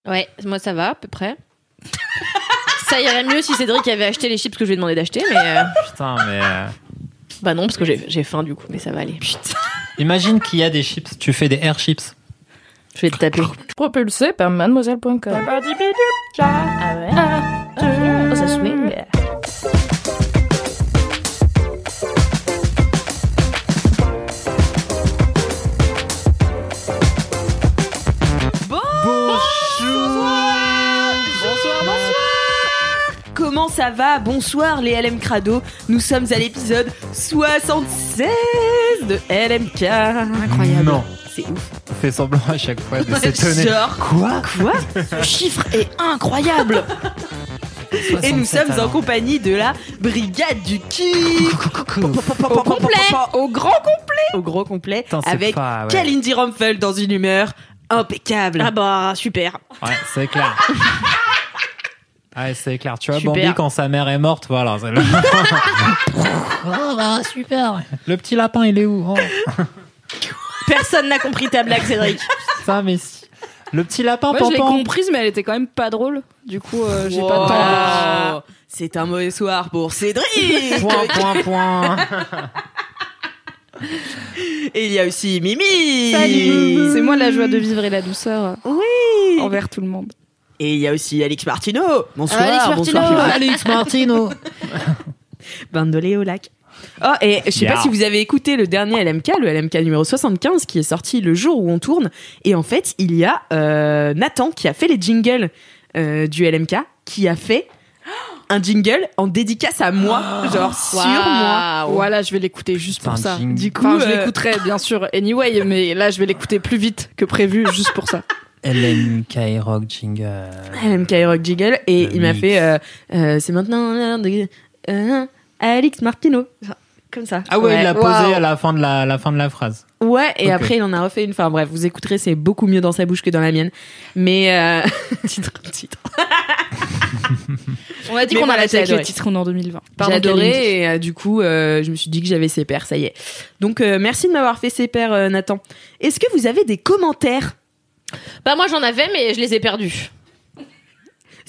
Ouais, moi ça va à peu près. Ça irait mieux si Cédric avait acheté les chips que je lui ai demandé d'acheter, mais... Putain, mais... Bah non, parce que j'ai faim du coup, mais ça va aller. Putain. Imagine qu'il y a des chips, tu fais des air chips. Je vais te taper. Propulsé par mademoiselle.com. Ah ouais. Oh, ça swing. Comment ça va? Bonsoir les LM Crado. Nous sommes à l'épisode 76 de LMK. Incroyable. Non. C'est ouf. On fait semblant à chaque fois de s'étonner. Genre, quoi? Ce chiffre est incroyable. Et nous sommes en compagnie de la brigade du kiff. Au complet. Au grand complet. Au gros complet. Putain, c'est avec pas, ouais. Kalindi Rumpel dans une humeur impeccable. Ah bah, super. Ouais, c'est clair. Ouais, c'est clair. Tu vois, Super. Bambi, quand sa mère est morte, voilà. C'est le... Oh, bah, super. Le petit lapin, il est où? Oh. Personne n'a compris ta blague, Cédric. Ça, mais si. Le petit lapin, Moi, je l'ai Pampan. comprise, mais elle était quand même pas drôle. Du coup, j'ai Wow. pas de temps. C'est un mauvais soir pour Cédric. Point. Et il y a aussi Mimi. Salut. C'est moi la joie de vivre et la douceur Oui. envers tout le monde. Et il y a aussi Alix Martino. Bonsoir. Alex Martino. Bonsoir. Alex Martino. Bandolé au lac. Oh, et je sais Yeah. pas si vous avez écouté le dernier LMK, le LMK numéro 75, qui est sorti le jour où on tourne. Et en fait, il y a Nathan qui a fait les jingles du LMK, qui a fait un jingle en dédicace à moi, genre sur moi. Voilà, je vais l'écouter juste pour Un ça. jingle. Du coup, je l'écouterai bien sûr anyway, mais là, je vais l'écouter plus vite que prévu juste pour ça. LMK Rock Jingle. LMK Rock jingle. Et Le il m'a mix. fait c'est maintenant l'heure de Alix Martino. Comme ça. Ah ouais, il l'a posé Wow. à la fin de la phrase. Ouais, et Ok. après il en a refait une. Enfin bref, vous écouterez, c'est beaucoup mieux dans sa bouche que dans la mienne. Mais titre. On a dit Mais qu'on voilà, arrêtait j'ai avec les adoré. titres, on est en 2020. J'ai Pardon, Kalindi. adoré et du coup je me suis dit que j'avais ses pairs, ça y est. Donc merci de m'avoir fait ses pairs, Nathan. Est-ce que vous avez des commentaires? Bah moi j'en avais mais je les ai perdus.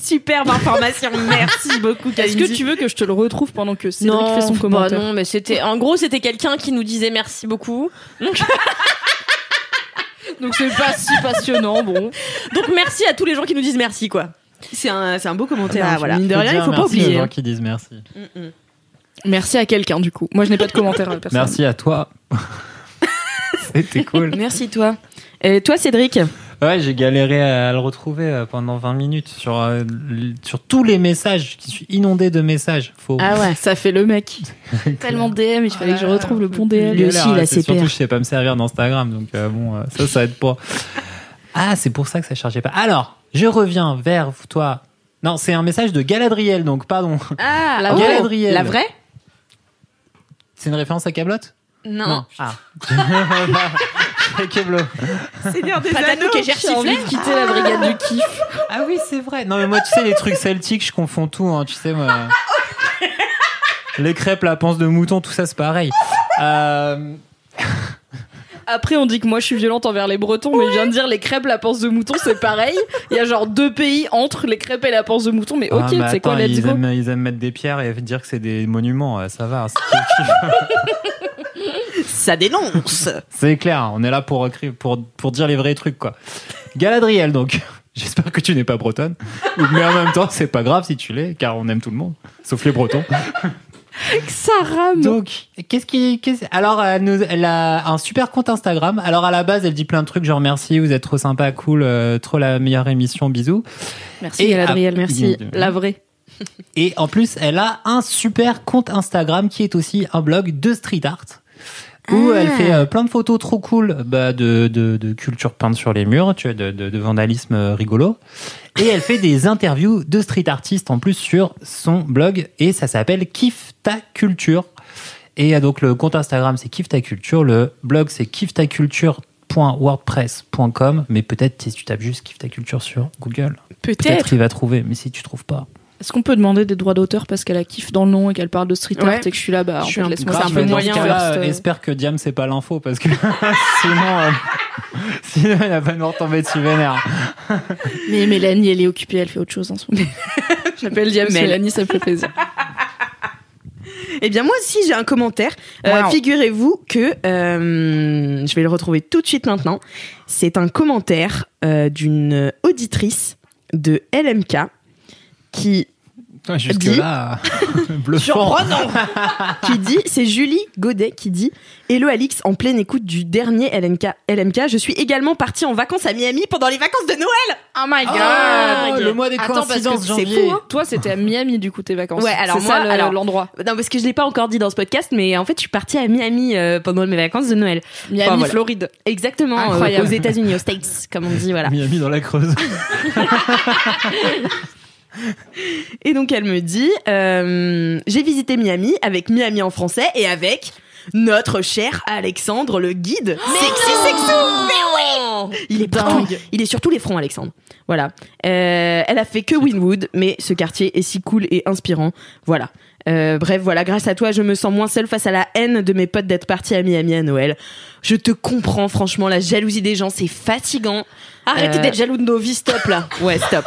Superbe information, merci beaucoup Est-ce Kalindi. que tu veux que je te le retrouve pendant que Cédric fait son bah commentaire? non, mais c'était en gros c'était quelqu'un qui nous disait merci beaucoup. Donc c'est pas si passionnant, bon. Donc merci à tous les gens qui nous disent merci quoi. C'est un beau commentaire. Bah, hein. voilà. Mine de rien, il faut pas Merci aux oublier. gens hein. qui disent merci. Merci à quelqu'un du coup. Moi, je n'ai pas de commentaire personnel. Merci à toi. C'était cool. Merci toi. Et toi Cédric? Ouais, j'ai galéré à le retrouver pendant 20 minutes sur tous les messages. Je suis inondé de messages. Ah ouais. Ça fait le mec. Tellement DM, il fallait que je retrouve le bon DM. Lui aussi, il a ses Surtout, pairs. je sais pas me servir d'Instagram, donc ça aide pas. Ah, c'est pour ça que ça chargeait pas. Alors, je reviens vers toi. Non, c'est un message de Galadriel, donc pardon. Ah, Oh, Galadriel. la vraie? C'est une référence à Kaamelott? Non. Ah. Keblo. Seigneur des Patate Anneaux. qui est gersiflée. Quitter la brigade du kiff. Ah oui, c'est vrai. Non, mais moi, tu sais, les trucs celtiques, je confonds tout, hein, tu sais, moi. Les crêpes, la panse de mouton, tout ça, c'est pareil. Après, on dit que moi, je suis violente envers les Bretons, mais je viens de dire les crêpes, la panse de mouton, c'est pareil. Il y a genre 2 pays entre les crêpes et la panse de mouton, mais ok, Ah, mais c'est quoi, attends, let's go. ils aiment mettre des pierres et dire que c'est des monuments, ça va. Ça dénonce. C'est clair, on est là pour dire les vrais trucs, quoi. Galadriel, donc. J'espère que tu n'es pas bretonne. Mais en même temps, c'est pas grave si tu l'es, car on aime tout le monde, sauf les Bretons. Ça rame. Donc, alors, elle a un super compte Instagram. Alors, à la base, elle dit plein de trucs, genre merci, vous êtes trop sympa, cool, trop la meilleure émission, bisous. Merci, Et Galadriel, merci. de- La vraie. Et en plus, elle a un super compte Instagram qui est aussi un blog de street art. Où elle fait plein de photos trop cool de culture peinte sur les murs, tu vois, de vandalisme rigolo. Et elle fait des interviews de street artistes en plus sur son blog. Et ça s'appelle Kiffe ta culture. Et donc le compte Instagram c'est Kiffe ta culture. Le blog c'est kiffetaculture.wordpress.com. Mais peut-être si tu tapes juste Kiffe ta culture sur Google, peut-être il va trouver. Mais si tu trouves pas, Est-ce qu'on peut demander des droits d'auteur parce qu'elle a kiff dans le nom et qu'elle parle de street art Ouais. et que je suis là, bah, en Je suis fait, un- laisse-moi c'est un kiffer peu dans moyen, ce Là, first, espère que Diam c'est pas l'info parce que sinon il va pas nous retomber dessus vénère. Mais Mélanie, elle est occupée, elle fait autre chose en ce moment. J'appelle Diams Mel. Mélanie, ça me fait plaisir. Eh bien, moi aussi, j'ai un commentaire. Wow. Figurez-vous que je vais le retrouver tout de suite maintenant. C'est un commentaire d'une auditrice de LMK qui Jusque Dis. là, bluffant. qui dit, c'est Julie Godet qui dit: Hello Alix, en pleine écoute du dernier LMK, je suis également partie en vacances à Miami pendant les vacances de Noël. Oh my god! Le mois des Attends, parce coïncidences, que c'est janvier. fou, hein. Toi, c'était à Miami, du coup, tes vacances. Ouais, alors c'est moi, ça l'endroit. Non, parce que je l'ai pas encore dit dans ce podcast, mais en fait, je suis partie à Miami pendant mes vacances de Noël. Miami, Enfin, voilà. Floride. Exactement, Incroyable. aux États-Unis, aux States, comme on dit, voilà. Miami dans la Creuse. Et donc elle me dit, j'ai visité Miami avec Miami en français et avec notre cher Alexandre le guide. Sexy. Mais oui, il est partout. Il est sur tous les fronts, Alexandre. Voilà. Elle a fait que Wynwood, mais ce quartier est si cool et inspirant. Voilà. Bref, voilà, grâce à toi, je me sens moins seule face à la haine de mes potes d'être partis à Miami à Noël. Je te comprends, franchement, la jalousie des gens, c'est fatigant. Arrêtez d'être jaloux de nos vies, stop là. Ouais, stop.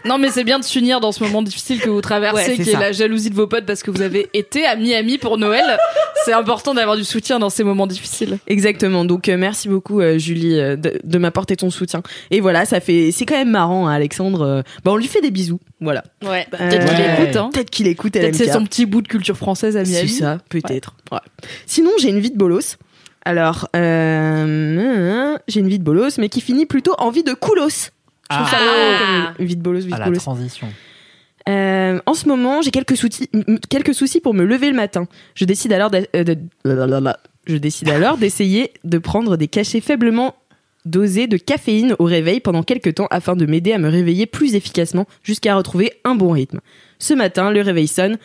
Non, mais c'est bien de s'unir dans ce moment difficile que vous traversez, Ouais, c'est qui est ça. la jalousie de vos potes parce que vous avez été à Miami pour Noël. C'est important d'avoir du soutien dans ces moments difficiles. Exactement. Donc merci beaucoup Julie de m'apporter ton soutien. Et voilà, c'est quand même marrant hein, Alexandre. On lui fait des bisous. Voilà. Ouais. Peut-être qu'il Ouais. écoute, hein. Peut-être qu'il écoute Peut-être LMK. c'est son petit bout de culture française à C'est Miami. ça, peut-être. Ouais. Sinon, j'ai une vie de bolos. Alors, j'ai une vie de bolos, mais qui finit plutôt en vie de coolos. Je trouve ça Ah. marrant comme une vie de bolos, vie de la bolos. transition. En ce moment, j'ai quelques soucis pour me lever le matin. Je décide alors d'essayer de prendre des cachets faiblement dosés de caféine au réveil pendant quelques temps afin de m'aider à me réveiller plus efficacement jusqu'à retrouver un bon rythme. Ce matin, le réveil sonne,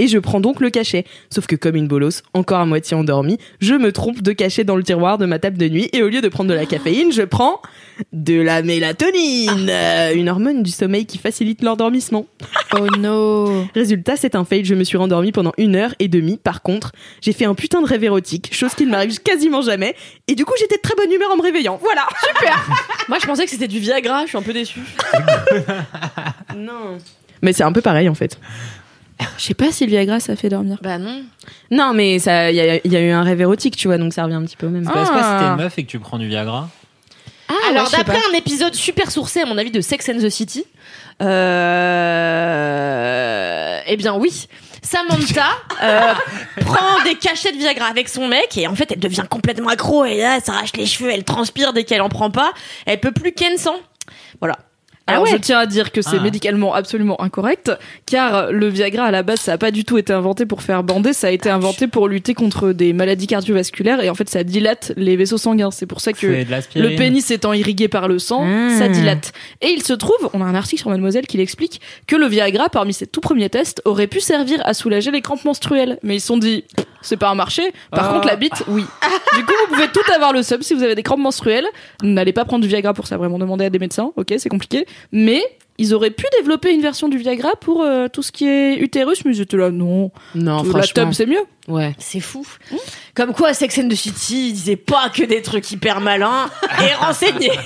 et je prends donc le cachet. Sauf que comme une bolos, encore à moitié endormie, je me trompe de cachet dans le tiroir de ma table de nuit et au lieu de prendre de la caféine, je prends de la mélatonine, une hormone du sommeil qui facilite l'endormissement. Oh no. Résultat, c'est un fail, je me suis rendormie pendant 1h30. Par contre, j'ai fait un putain de rêve érotique, chose qui ne m'arrive quasiment jamais. Et du coup, j'étais de très bonne humeur en me réveillant. Voilà, super. Moi, je pensais que c'était du Viagra, je suis un peu déçue. Non. Mais c'est un peu pareil en fait. Je sais pas si le Viagra ça fait dormir. Bah non. Non, mais il y a eu un rêve érotique, tu vois, donc ça revient un petit peu au même. C'est pas quoi si t'es Ah. une meuf et que tu prends du Viagra? Alors, ouais, je sais d'après pas. un épisode super sourcé, à mon avis, de Sex and the City, eh bien oui, Samantha prend des cachets de Viagra avec son mec et en fait, elle devient complètement accro et là, elle s'arrache les cheveux, elle transpire dès qu'elle en prend pas, elle peut plus ken sans. Voilà. Alors ouais. je tiens à dire que c'est Ah. médicalement absolument incorrect, car le Viagra à la base ça a pas du tout été inventé pour faire bander, ça a été inventé pour lutter contre des maladies cardiovasculaires et en fait ça dilate les vaisseaux sanguins. C'est pour ça que C'est de l'aspirine. le pénis étant irrigué par le sang, ça dilate. Et il se trouve, on a un article sur Mademoiselle qui l'explique, que le Viagra parmi ses tout premiers tests aurait pu servir à soulager les crampes menstruelles. Mais ils se sont dit, c'est pas un marché. Par Ah. contre la bite, oui. Du coup vous pouvez tout avoir le seum si vous avez des crampes menstruelles. N'allez pas prendre du Viagra pour ça, vraiment demander à des médecins, ok c'est compliqué. Mais ils auraient pu développer une version du Viagra pour tout ce qui est utérus, mais j'étais là, non. Non, La tub, c'est mieux. Ouais. C'est fou. Comme quoi, Sex and the City, ils disaient pas que des trucs hyper malins et renseignés.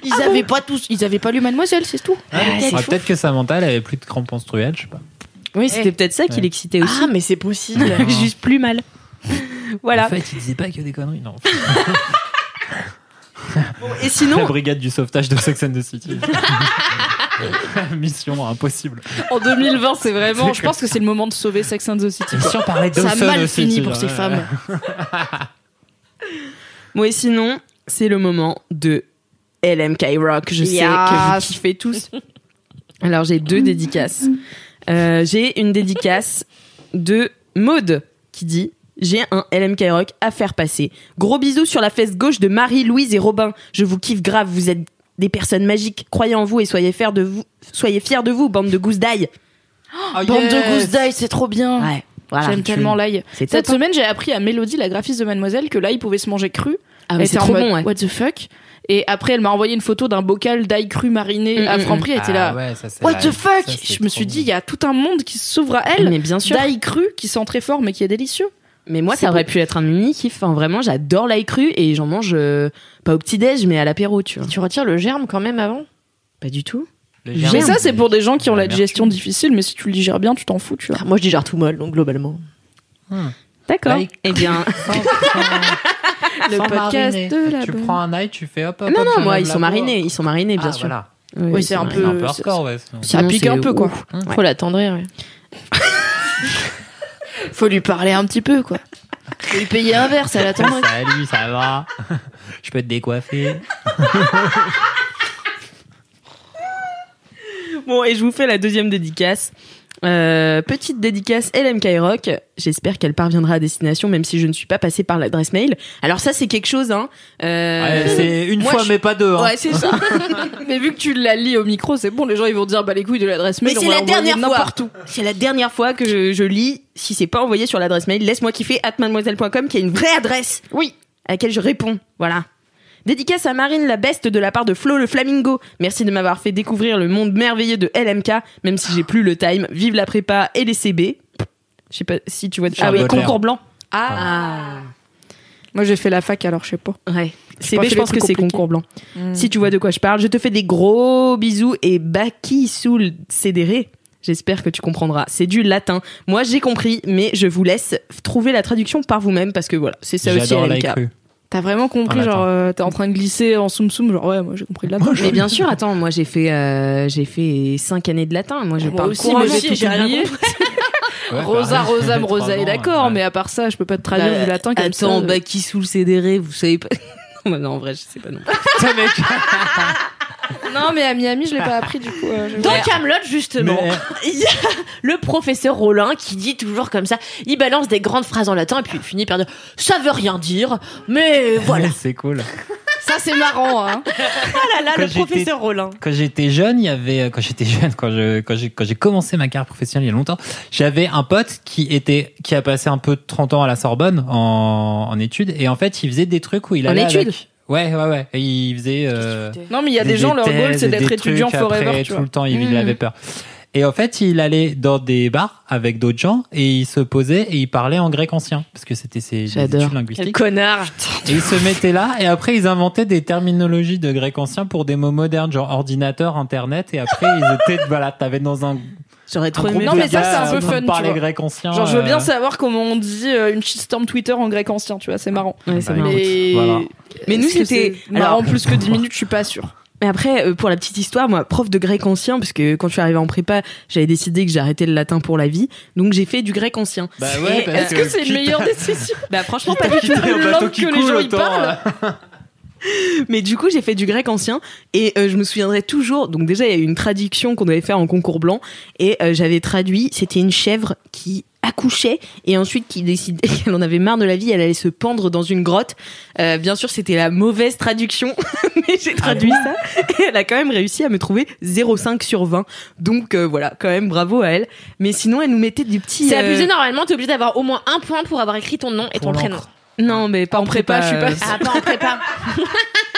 Ils avaient pas tous. Ils avaient pas lu Mademoiselle, c'est tout. Peut-être que Samantha, elle avait plus de crampes menstruelles, je sais pas. Oui, c'était peut-être ça qui Ouais. l'excitait aussi. Ah, mais c'est possible. Juste plus mal. Voilà. En fait, il disait pas que des conneries, non. Et sinon, La brigade du sauvetage de Sex and the City. Mission impossible. En 2020, c'est vraiment. C'est Je pense que c'est le moment de sauver Sex and the City. quoi. Si on parlait Ça a Dawson mal aussi, fini tu pour vois, ces ouais. femmes. bon, et sinon, c'est le moment de LMK Rock. Je sais que vous kiffez tous. Alors, j'ai 2 dédicaces. J'ai une dédicace de Maude qui dit: j'ai un LMK Rock à faire passer. Gros bisous sur la fesse gauche de Marie, Louise et Robin. Je vous kiffe grave, vous êtes des personnes magiques. Croyez en vous et soyez fiers de vous, bande de gousses d'ail. Oh, Bande yes. de gousses d'ail, c'est trop bien. Ouais, voilà. J'aime tellement l'ail. C'est Cette top, hein. semaine, j'ai appris à Mélodie, la graphiste de Mademoiselle, que l'ail pouvait se manger cru. Ah, Elle mais était c'est en trop mode, bon, ouais. What the fuck? Et après, elle m'a envoyé une photo d'un bocal d'ail cru mariné à Franprix. Elle était là. Ouais, ça, c'est What la- the fuck? ça, c'est Je me suis trop dit, il y a tout un monde qui s'ouvre à elle. Mais bien sûr. D'ail cru qui sent très fort, mais qui est délicieux. Mais moi, C'est ça aurait pu être un mini kiff. Enfin, vraiment, j'adore l'ail cru et j'en mange pas au petit-déj, mais à l'apéro, tu vois. Tu retires le germe quand même avant? Pas du tout. Le Mais germe, ça, c'est pour des gens qui ont la L'amertume. digestion difficile, mais si tu le digères bien, tu t'en fous, tu vois. Moi, je digère tout molle, donc globalement. D'accord. L'ail Eh bien, Le sans podcast mariner. de la Tu bonne. prends un ail, tu fais hop, hop. non, hop, non, je moi, lève ils la sont peau. marinés, bien Ah, sûr. voilà. Oui, c'est un C'est un peu peu. hardcore, ouais. sinon. Ça Sinon, pique c'est un peu, quoi. ouf. Faut l'attendrir, ouais. Faut lui parler un petit peu, quoi. Faut lui payer un verre, ça l'attendrait. Salut, ça va? Je peux te décoiffer? Bon, et je vous fais la deuxième dédicace. Petite dédicace LMK Rock. J'espère qu'elle parviendra à destination, même si je ne suis pas passée par l'adresse mail. Alors ça, c'est quelque chose, hein. Ouais, c'est une moi, fois, mais pas deux. Hein. Ouais, c'est ça. Mais vu que tu la lis au micro, c'est bon, les gens ils vont dire bah les couilles de l'adresse mail. Mais on c'est va la l'envoyer dernière fois. n'importe où. C'est la dernière fois que je lis. Si c'est pas envoyé sur l'adresse mail, laisse-moi kiffer @mademoiselle.com, qui a une vraie adresse. Oui. À laquelle je réponds. Voilà. Dédicace à Marine la Beste de la part de Flo le Flamingo. Merci de m'avoir fait découvrir le monde merveilleux de LMK, même si j'ai plus le time. Vive la prépa et les CB. Je sais pas si tu vois. Charles Ah oui, Baudelaire. concours blanc. Ah. Moi j'ai fait la fac alors je sais pas. Ouais. pas CB, fait je les pense que trucs c'est compliqués. concours blanc. Si tu vois de quoi je parle, je te fais des gros bisous et Baki Soul Cédéré. J'espère que tu comprendras. C'est du latin. Moi, j'ai compris, mais je vous laisse trouver la traduction par vous-même parce que voilà, c'est ça aussi J'adore l'ail LMK. cru. T'as vraiment compris, En genre t'es en train de glisser en soum soum, genre ouais moi j'ai compris le latin. Mais bien sûr, attends, moi j'ai fait 5 années de latin. Moi, je Moi parle aussi, couramment. mais j'ai tout oublié. Ouais, Rosa, pareil. Rosam, 3 Rosa est ans, d'accord, ouais. mais à part ça, je peux pas te traduire du latin comme ça. Attends, Baki Soul Cédéré, vous savez pas. Non, en vrai, je sais pas non. Putain, mec. Non, mais à Miami, je l'ai pas appris du coup. Dans Camelot, justement, Mais- il y a le professeur Rollin qui dit toujours comme ça. Il balance des grandes phrases en latin et puis il finit par dire ça veut rien dire, mais voilà. C'est cool. Ça, c'est marrant, hein. Ah là là, Quand le j'étais- professeur Rollin. Quand j'étais jeune, il y avait quand j'ai commencé ma carrière professionnelle il y a longtemps, j'avais un pote qui a passé un peu de 30 ans à la Sorbonne en études et en fait, il faisait des trucs où il En allait études avec... Ouais. Et il faisait Non, mais il y a des gens, leur goal, c'est d'être étudiant forever, tu tout vois. le temps, il avait peur. Et en fait, il allait dans des bars avec d'autres gens et il se posait et il parlait en grec ancien parce que c'était ses J'adore. études Quel linguistiques. connard. Et ils se mettaient là et après ils inventaient des terminologies de grec ancien pour des mots modernes genre ordinateur, internet et après ils étaient voilà, t'avais dans un J'aurais trop groupe aimé. Non, de mais ça, gars c'est un peu en train de fun, tu parler vois. grec ancien. Genre, je veux bien savoir comment on dit une shitstorm Twitter en grec ancien, tu vois, c'est marrant. Ouais, c'est Bah, marrant. Mais, Voilà. Mais nous, est-ce que c'était- c'est marrant alors- plus que 10 minutes, je suis pas sûre. Mais après, pour la petite histoire, moi, prof de grec ancien, parce que quand je suis arrivée en prépa, j'avais décidé que j'arrêtais le latin pour la vie, donc j'ai fait du grec ancien. Bah ouais, Et, parce Est-ce que c'est une meilleure décision? Bah franchement, Quitte pas à du tout. quitter un langue bateau que qui les coule, gens y autant, parlent. Mais du coup, j'ai fait du grec ancien et je me souviendrai toujours. Donc déjà, il y a eu une traduction qu'on devait faire en concours blanc et j'avais traduit. C'était une chèvre qui accouchait et ensuite qui décidait qu'elle en avait marre de la vie, elle allait se pendre dans une grotte. Bien sûr, c'était la mauvaise traduction, mais j'ai traduit ça et elle a quand même réussi à me trouver 0,5 sur 20. Donc voilà, quand même bravo à elle. Mais sinon, elle nous mettait des petits. C'est abusé, normalement, t'es obligé d'avoir au moins un point pour avoir écrit ton nom et ton Pour prénom. l'encre. Non, mais pas en prépa, je suis pas Ah, pas en prépa.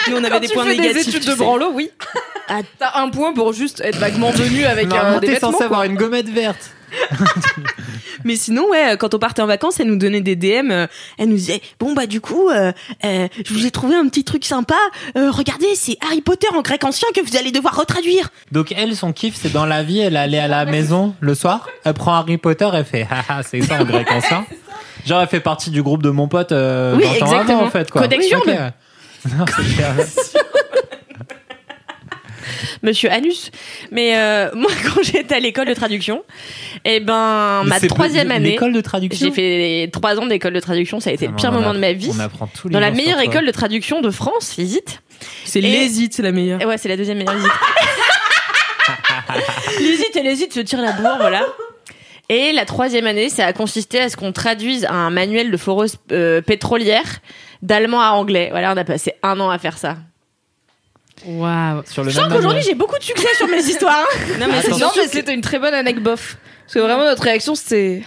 Nous, on avait Quand des tu points fais négatifs. des études tu de sais. branlo, oui. T'as un point pour juste être vaguement venu avec Normalement, des t'es vêtements, censé quoi. avoir une gommette verte. Mais sinon, ouais, quand on partait en vacances, elle nous donnait des DM. Elle nous disait, bon bah du coup, je vous ai trouvé un petit truc sympa. Regardez, c'est Harry Potter en grec ancien que vous allez devoir retraduire. Donc elle, son kiff, c'est dans la vie, elle allait à la maison le soir, elle prend Harry Potter, elle fait haha, c'est ça en grec ancien. Genre elle fait partie du groupe de mon pote 20 Oui, ans exactement. avant en fait quoi. Connexion Ok. Non, c'est clair. Monsieur Anus. Mais moi, quand j'étais à l'école de traduction, eh ben, Mais ma c'est troisième pas- année, L'école de traduction. j'ai fait 3 ans d'école de traduction. Ça a été le pire moment de ma vie. On apprend tous les Dans la jours sur meilleure toi. école de traduction de France, Visite. C'est Et- l'hésite, c'est la meilleure. Et ouais, c'est la deuxième meilleure Visite. L'hésite se tire la bourre, voilà. Et la troisième année, ça a consisté à ce qu'on traduise un manuel de foreuse pétrolière d'allemand à anglais. Voilà, on a passé 1 an à faire ça. Waouh. Sur le Je sens même qu'aujourd'hui, manuel. j'ai beaucoup de succès sur mes histoires. hein. Non mais c'est Attention. Non, surtout mais c'était une très bonne anecdote bof. Parce que vraiment, notre réaction, c'est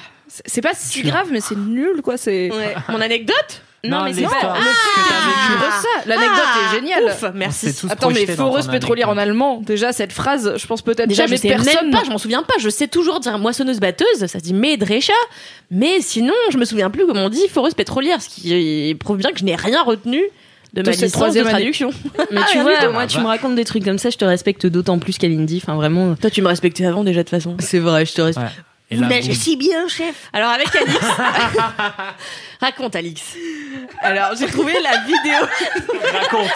pas si grave, mais c'est nul, quoi. C'est. Ouais. Mon anecdote Non, mais c'est l'histoire pas- que t'as vécue. ça. L'anecdote est géniale. Ouf, merci. On s'est tous Attends, mais projetés dans foreuse ton pétrolière en anecdote. allemand, déjà cette phrase, je pense peut-être Déjà, jamais je sais personne. même pas, je m'en souviens pas. Je sais toujours dire moissonneuse-batteuse, ça se dit Mähdrescher, mais sinon, je me souviens plus comment on dit foreuse pétrolière, ce qui prouve bien que je n'ai rien retenu de ma cette licence de troisième année. traduction. Mais tu vois, moi, tu me racontes des trucs comme ça, je te respecte d'autant plus qu'Alindy. Enfin, vraiment. Toi, tu me respectais avant déjà de toute façon. C'est vrai, je te respecte. Ouais. Et là, boum. si bien, chef. Alors avec Alix. Raconte, Alix. Alors, j'ai trouvé la vidéo. raconte.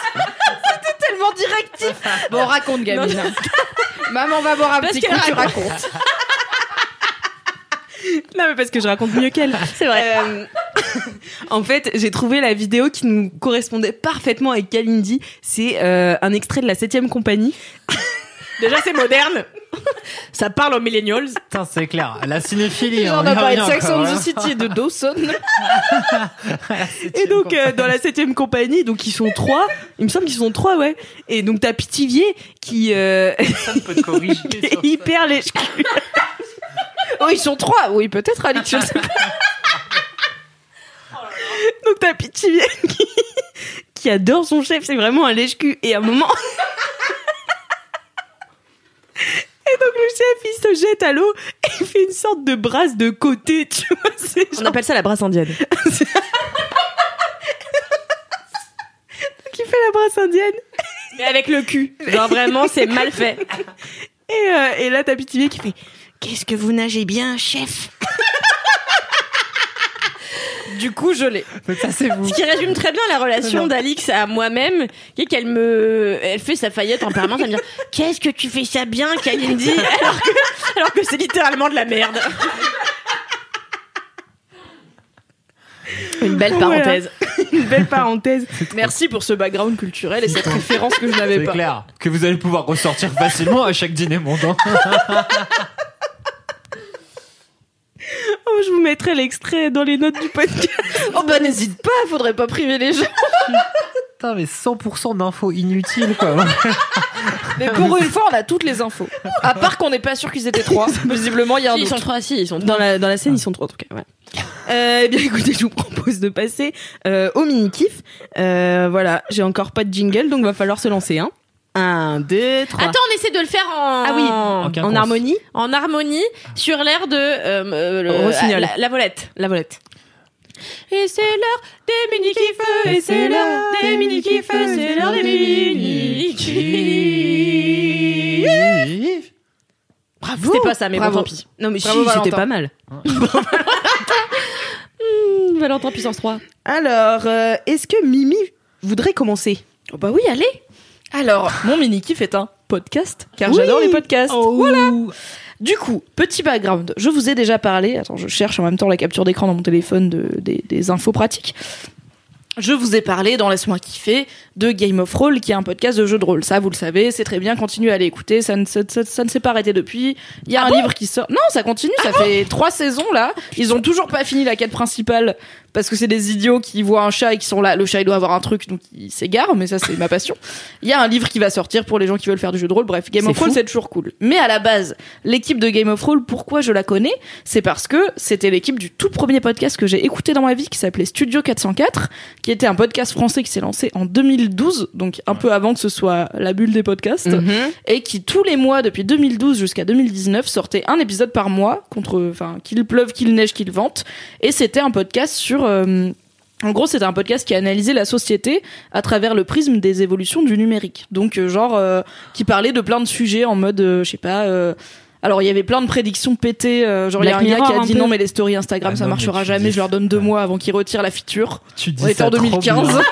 Tellement directif. Bon, raconte, Gabine. Maman va boire un Parce petit qu'elle coup, tu raconte. racontes. Non, mais parce que je raconte mieux qu'elle. C'est vrai. En fait, j'ai trouvé la vidéo qui nous correspondait parfaitement avec Kalindi. C'est un extrait de la 7ème compagnie. Déjà, c'est moderne. Ça parle aux millennials. Putain, c'est clair. La cinéphilie. On y a parlé de revient, Sex quoi, and voilà. the City et de Dawson. Et donc, dans la 7ème compagnie, donc ils sont 3. Il me semble qu'ils sont 3, ouais. Et donc, t'as Pithiviers qui Personne peut te corriger est sur ça. hyper lèche-cul. Oh, ils sont 3. Oui, peut-être, Alix, je sais pas. Donc, t'as Pithiviers qui adore son chef. C'est vraiment un lèche-cul. Et à un moment... Et donc le chef, il se jette à l'eau et il fait une sorte de brasse de côté, tu vois. C'est On appelle ça la brasse indienne. qui fait la brasse indienne. Mais avec le cul. Genre vraiment, c'est mal fait. Et là, t'as Pithiviers qui fait « Qu'est-ce que vous nagez bien, chef ?» Du coup, je l'ai. Mais ça, c'est vous. Ce qui résume très bien la relation d'Alix à moi-même, qui est elle fait sa faillette en permanence, elle me dit « Qu'est-ce que tu fais ça bien, Kalindi ?» alors que c'est littéralement de la merde. Une belle parenthèse. Une belle parenthèse. Merci pour ce background culturel et cette référence que je n'avais C'est pas. clair. Que vous allez pouvoir ressortir facilement à chaque dîner mondain. Oh, je vous mettrai l'extrait dans les notes du podcast. Oh bah n'hésite pas, faudrait pas priver les gens. Putain, mais 100% d'infos inutiles, quoi. Mais pour une fois, on a toutes les infos. À part qu'on n'est pas sûr qu'ils étaient 3. Visiblement, il y a un Ils doute. sont 3, si, ils sont Dans la scène, ils sont 3 en tout cas. Ouais. Eh bien, écoutez, je vous propose de passer au mini-kiff. Voilà, j'ai encore pas de jingle, donc va falloir se lancer. 1, 2, 3. Attends, on essaie de le faire en... Ah oui, En en harmonie. en harmonie sur l'air de Rossignol. la volette. La volette. Et c'est l'heure des mini-kiffs, et c'est l'heure des mini-kiffs, c'est l'heure des mini-kiffs. Bravo. C'était pas ça, mais Bravo. bon, tant pis. Non, mais Bravo, si, c'était Valentin. pas mal. Valentin puissance 3. Alors, est-ce que Mimi voudrait commencer? Oh bah oui, allez. Alors, mon mini-kiff est un podcast, car Oui. j'adore les podcasts. Oh. Voilà. Du coup, petit background. Je vous ai déjà parlé. Attends, je cherche en même temps la capture d'écran dans mon téléphone des infos pratiques. Je vous ai parlé dans Laisse-moi kiffer de Game of Roll, qui est un podcast de jeux de rôle. Ça, vous le savez, c'est très bien. Continuez à aller écouter. Ça ne s'est pas arrêté depuis. Il y a un livre qui sort. Non, ça continue. Ça fait 3 saisons là. Ils ont toujours pas fini la quête principale parce que c'est des idiots qui voient un chat et qui sont là. Le chat, il doit avoir un truc, donc ils s'égarent. Mais ça, c'est ma passion. Il y a un livre qui va sortir pour les gens qui veulent faire du jeu de rôle. Bref, Game of Roll, c'est toujours cool. Mais à la base, l'équipe de Game of Roll, pourquoi je la connais? C'est parce que c'était l'équipe du tout premier podcast que j'ai écouté dans ma vie, qui s'appelait Studio 404, qui était un podcast français qui s'est lancé en 2012, donc un peu avant que ce soit la bulle des podcasts, et qui tous les mois, depuis 2012 jusqu'à 2019, sortait un épisode par mois, qu'il pleuve, qu'il neige, qu'il vente, et c'était un podcast sur... En gros, c'était un podcast qui analysait la société à travers le prisme des évolutions du numérique. Donc, qui parlait de plein de sujets en mode, je sais pas... alors, il y avait plein de prédictions pétées. Genre, il y a un Black gars qui Mirror, a dit un peu. non, mais les stories Instagram, Ah ça non, marchera mais tu jamais. dis Je leur donne 2 mois avant qu'ils retirent la feature. Tu dis On était ça en trop 2015. bien.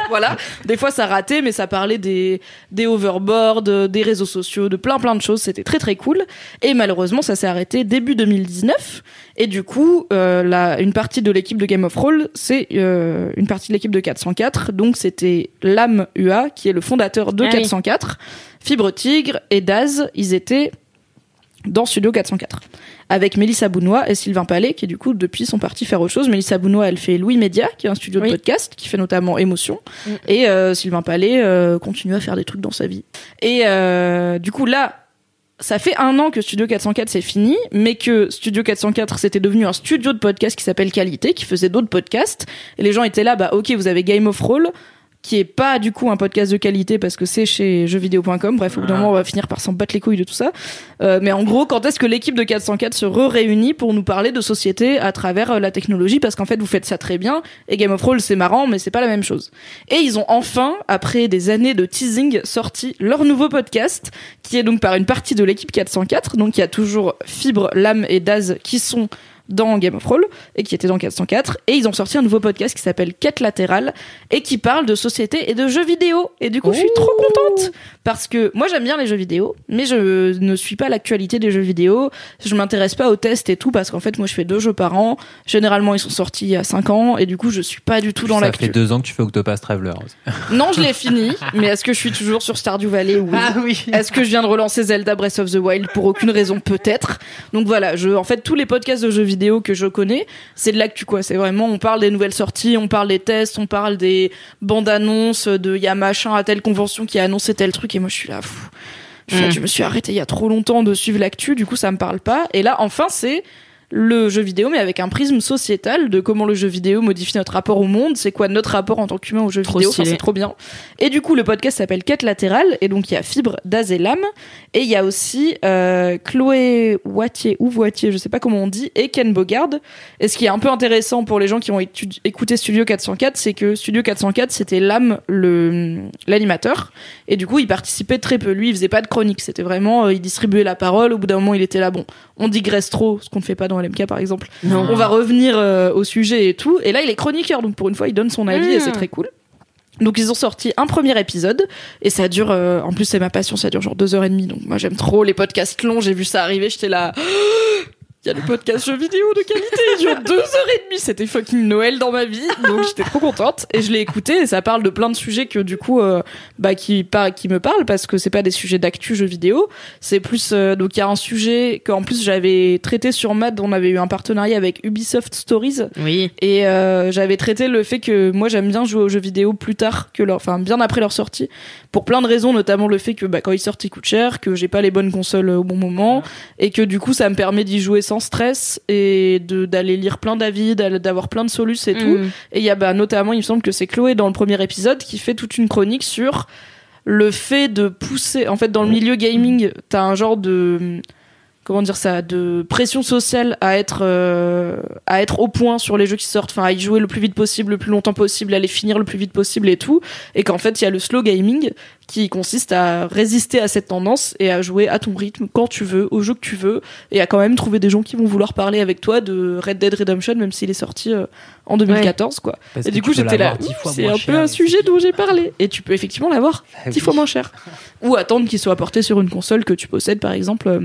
Voilà. Des fois, ça ratait, mais ça parlait des overboards, des réseaux sociaux, de plein de choses. C'était très, très cool. Et malheureusement, ça s'est arrêté début 2019. Et du coup, une partie de l'équipe de Game of Roll, c'est une partie de l'équipe de 404. Donc, c'était Lame UA, qui est le fondateur de Ah oui. 404. Fibre Tigre et Daz, ils étaient dans Studio 404 avec Mélissa Bounois et Sylvain Palais qui du coup depuis sont partis faire autre chose. Mélissa Bounois, elle fait Louis Média qui est un studio de Oui. podcast qui fait notamment Émotion et Sylvain Palais continue à faire des trucs dans sa vie et du coup là ça fait 1 an que Studio 404 c'est fini, mais que Studio 404 c'était devenu un studio de podcast qui s'appelle Qualité, qui faisait d'autres podcasts. Et les gens étaient là, bah ok, vous avez Game of Roll, qui est pas du coup un podcast de qualité parce que c'est chez jeuxvideo.com. Bref, au bout d'un moment, on va finir par s'en battre les couilles de tout ça. Mais en gros, quand est-ce que l'équipe de 404 se réunit pour nous parler de société à travers la technologie? Parce qu'en fait, vous faites ça très bien. Et Game of Thrones, c'est marrant, mais c'est pas la même chose. Et ils ont enfin, après des années de teasing, sorti leur nouveau podcast, qui est donc par une partie de l'équipe 404. Donc, il y a toujours Fibre, Lame et Daz qui sont dans Game of Thrones et qui était dans 404, et ils ont sorti un nouveau podcast qui s'appelle Quête latérale et qui parle de société et de jeux vidéo. Et du coup, je suis trop contente parce que moi j'aime bien les jeux vidéo, mais je ne suis pas l'actualité des jeux vidéo, je m'intéresse pas aux tests et tout parce qu'en fait moi je fais 2 jeux par an, généralement ils sont sortis il y a 5 ans et du coup je suis pas du tout dans l'actu. Ça fait 2 ans que tu fais Octopath Traveler. Non, je l'ai fini, mais est-ce que je suis toujours sur Stardew Valley? Oui. Ah oui. Est-ce que je viens de relancer Zelda Breath of the Wild pour aucune raison? Peut-être. Donc voilà, en fait tous les podcasts de jeux vidéo que je connais, c'est de l'actu quoi. C'est vraiment, on parle des nouvelles sorties, on parle des tests, on parle des bandes annonces, de y a machin à telle convention qui a annoncé tel truc, et moi je suis là, je me suis arrêtée il y a trop longtemps de suivre l'actu, du coup ça me parle pas. Et là enfin c'est le jeu vidéo, mais avec un prisme sociétal de comment le jeu vidéo modifie notre rapport au monde, c'est quoi notre rapport en tant qu'humain au jeu vidéo, enfin, c'est trop bien. Et du coup le podcast s'appelle Quête latérale, et donc il y a Fibre, Daz et Lame, et il y a aussi Chloé Wattier ou Voitier, je sais pas comment on dit, et Ken Bogard. Et ce qui est un peu intéressant pour les gens qui ont écouté Studio 404, c'est que Studio 404 c'était Lame l'animateur, et du coup il participait très peu, lui il faisait pas de chronique, c'était vraiment il distribuait la parole, au bout d'un moment il était là, bon on digresse trop, ce qu'on ne fait pas dans LMK par exemple, on va revenir au sujet et tout, et là il est chroniqueur, donc pour une fois il donne son avis et c'est très cool. Donc ils ont sorti un premier épisode et ça dure, en plus c'est ma passion, ça dure genre 2h30, donc moi j'aime trop les podcasts longs, j'ai vu ça arriver, j'étais là... Il y a le podcast jeux vidéo de qualité, il dure 2h30, c'était fucking Noël dans ma vie, donc j'étais trop contente, et je l'ai écouté, et ça parle de plein de sujets que du coup, qui me parlent, parce que c'est pas des sujets d'actu jeux vidéo, c'est plus, donc il y a un sujet qu'en plus j'avais traité sur Mad, on avait eu un partenariat avec Ubisoft Stories, oui, et j'avais traité le fait que moi j'aime bien jouer aux jeux vidéo plus tard que bien après leur sortie, pour plein de raisons, notamment le fait que quand ils sortent ils coûtent cher, que j'ai pas les bonnes consoles au bon moment, et que du coup ça me permet d'y jouer sans stress et d'aller lire plein d'avis, d'avoir plein de solutions et tout. Et il y a notamment, il me semble que c'est Chloé dans le premier épisode qui fait toute une chronique sur le fait de pousser, en fait dans le milieu gaming, t'as un genre de... comment dire ça, de pression sociale à être au point sur les jeux qui sortent, enfin à y jouer le plus vite possible, le plus longtemps possible, à les finir le plus vite possible et tout, et qu'en fait il y a le slow gaming qui consiste à résister à cette tendance et à jouer à ton rythme quand tu veux, au jeu que tu veux, et à quand même trouver des gens qui vont vouloir parler avec toi de Red Dead Redemption même s'il est sorti en 2014 quoi. Parce et du coup j'étais là, c'est un peu un sujet dont j'ai parlé, et tu peux effectivement l'avoir 10 fois moins cher, ou attendre qu'il soit porté sur une console que tu possèdes par exemple.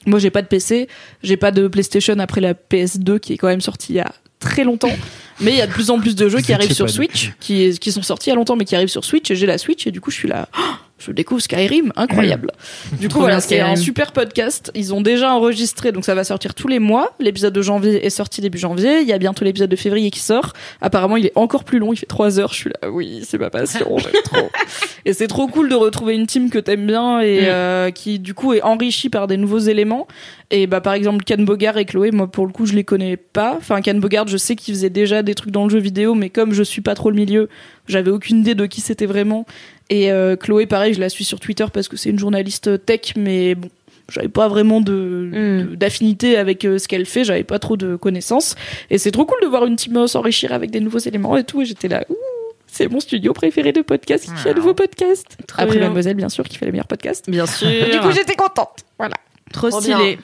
Moi, j'ai pas de PC, j'ai pas de PlayStation après la PS2 qui est quand même sortie il y a très longtemps. Mais il y a de plus en plus de jeux qui arrivent sur Switch, qui sont sortis il y a longtemps mais qui arrivent sur Switch, et j'ai la Switch et du coup je suis là... je découvre Skyrim, incroyable. Du coup, voilà, c'est un super podcast. Ils ont déjà enregistré, donc ça va sortir tous les mois. L'épisode de janvier est sorti début janvier. Il y a bientôt l'épisode de février qui sort. Apparemment, il est encore plus long, il fait 3 heures. Je suis là, oui, c'est ma passion, j'aime trop. Et c'est trop cool de retrouver une team que t'aimes bien et qui, du coup, est enrichie par des nouveaux éléments. Et par exemple, Ken Bogard et Chloé, moi, pour le coup, je les connais pas. Enfin, Ken Bogard, je sais qu'ils faisaient déjà des trucs dans le jeu vidéo, mais comme je suis pas trop le milieu, j'avais aucune idée de qui c'était vraiment. Et Chloé, pareil, je la suis sur Twitter parce que c'est une journaliste tech, mais bon, j'avais pas vraiment d'affinité avec ce qu'elle fait, j'avais pas trop de connaissances. Et c'est trop cool de voir une team s'enrichir avec des nouveaux éléments et tout. Et j'étais là, c'est mon studio préféré de podcast qui fait un nouveau podcast. Trop après bien. Mademoiselle, bien sûr, qui fait les meilleurs podcasts. Bien sûr. Du coup, j'étais contente. Voilà. Trop Trop stylé. bien.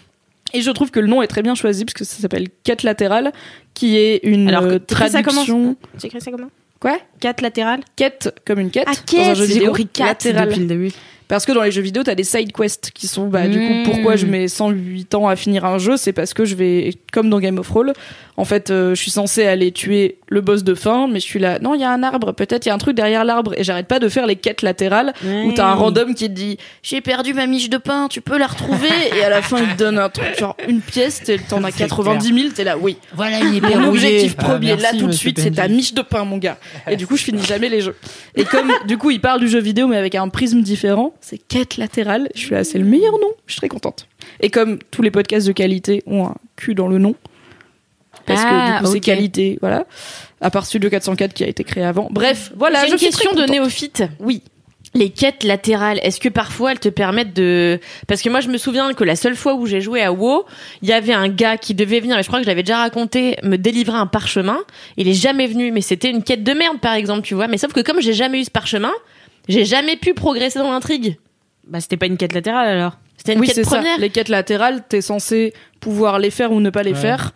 Et je trouve que le nom est très bien choisi parce que ça s'appelle Quête latérale, qui est une Alors, t'écris ça traduction. Tu écris ça comment? Quoi? 4 latérales? Quête comme une quête. Ah, dans un quête, jeu j'ai vidéo. compris 4 Latérale. depuis le début. Parce que dans les jeux vidéo, t'as des side quests qui sont, du coup, pourquoi je mets 108 ans à finir un jeu, c'est parce que je vais, comme dans Game of Thrones, en fait, je suis censée aller tuer le boss de fin, mais je suis là, non, il y a un arbre, peut-être il y a un truc derrière l'arbre, et j'arrête pas de faire les quêtes latérales, où t'as un random qui te dit, j'ai perdu ma miche de pain, tu peux la retrouver, et à la fin, il te donne un truc, genre une pièce, t'en as 90 000, t'es là, oui. Voilà, il est Mon verrouillé. objectif premier, Merci, là, tout de monsieur suite, c'est PNJ. ta miche de pain, mon gars. Et du coup, je finis jamais les jeux. Et comme, du coup, il parle du jeu vidéo, mais avec un prisme différent, c'est quête latérale. Je suis là, c'est le meilleur nom. Je suis très contente. Et comme tous les podcasts de qualité ont un cul dans le nom, parce que du coup c'est qualité, voilà. À part Studio 404 qui a été créé avant. Bref, voilà. J'ai une question de néophyte. Oui. Les quêtes latérales, est-ce que parfois elles te permettent de... Parce que moi je me souviens que la seule fois où j'ai joué à WoW, il y avait un gars qui devait venir, et je crois que je l'avais déjà raconté, me délivrer un parchemin. Il est jamais venu, mais c'était une quête de merde par exemple, tu vois. Mais sauf que comme j'ai jamais eu ce parchemin, j'ai jamais pu progresser dans l'intrigue. Bah, c'était pas une quête latérale alors. C'était une Oui, quête c'est première. ça. Les quêtes latérales, t'es censé pouvoir les faire ou ne pas les faire.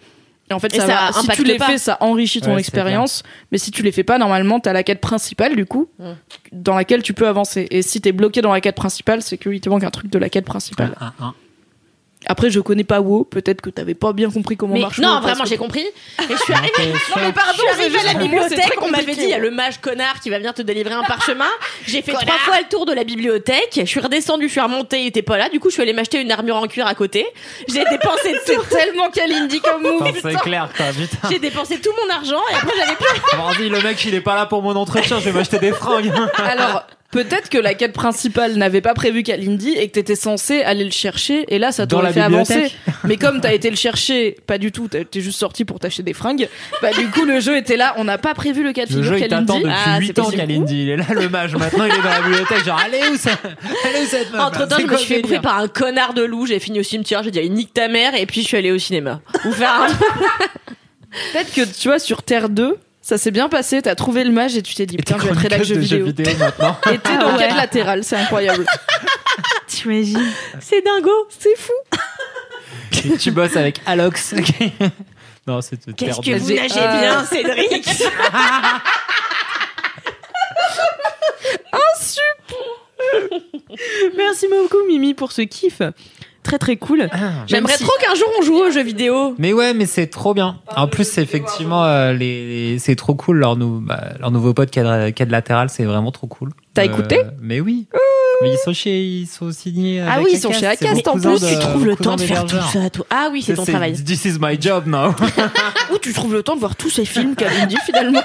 Et en fait, Et ça si impacte tu les pas. fais, ça enrichit ton Ouais, c'est expérience. Mais si tu les fais pas, normalement, t'as la quête principale, du coup, dans laquelle tu peux avancer. Et si t'es bloqué dans la quête principale, c'est qu'il te manque un truc de la quête principale. Après, je connais pas WoW. Peut-être que t'avais pas bien compris comment Mais marche non, WoW, vraiment, parce j'ai que- compris. Et je suis arrivée. Non, mais pardon, Je suis arrivée à la pour moi, c'est bibliothèque, très on m'avait compliqué, dit, il y a ouais. le mage connard qui va venir te délivrer un parchemin. J'ai fait 3 fois le tour de la bibliothèque, je suis redescendue, je suis remontée, il était pas là, du coup je suis allée m'acheter une armure en cuir à côté. J'ai dépensé tout, C'est tellement Kalindi comme move. Enfin, c'est clair, quoi, putain. j'ai dépensé tout mon argent et après j'avais plus. Vas-y, le mec, il est pas là pour mon entretien, je vais m'acheter des fringues. Alors, peut-être que la quête principale n'avait pas prévu Kalindi et que t'étais censé aller le chercher et là ça Dans t'aurait la fait avancer. bibliothèque. Mais comme t'as été le chercher, pas du tout, t'es juste sorti pour t'acheter des fringues, bah du coup le jeu était là, on n'a pas prévu le cas de Le figure jeu, il t'attend Kalindi. depuis Ah, 8 c'est ans, possible. Kalindi. Il est là, le mage. Maintenant, il est dans la bibliothèque. Genre, allez où ça? Allez où cette meuf? Entre temps, C'est je me quoi suis fait le bouffer délire par un connard de loup, j'ai fini au cimetière, j'ai dit allez, nique ta mère et puis je suis allée au cinéma. Ou faire un... Peut-être que tu vois sur Terre 2, ça s'est bien passé, t'as trouvé le mage et tu t'es dit Et t'es putain, je vais être rédac chroniqueuse jeux de vidéo. maintenant. Et t'es dans quête latérale, c'est incroyable. T'imagines? C'est dingo. C'est fou. Et tu bosses avec Alox. Non, c'est Qu'est-ce que Terre vous deux. nagez bien, Cédric. Merci beaucoup, Mimi, pour ce kiff. Très très cool. J'aimerais Même si- trop qu'un jour on joue aux jeux vidéo. Mais ouais, mais c'est trop bien. En plus, c'est effectivement, c'est trop cool. Leur nouveau pote Quad Latéral, c'est vraiment trop cool. T'as écouté Mais oui. Mais ils sont signés. Ah avec oui, ils sont Acast. chez C'est Acast, mon en cousin plus. de- Tu trouves le mon temps de cousin faire tout d'hébergeur. ça, toi. Ah oui, c'est ton travail. This is my job now. Où tu trouves le temps de voir tous ces films Kalindi finalement.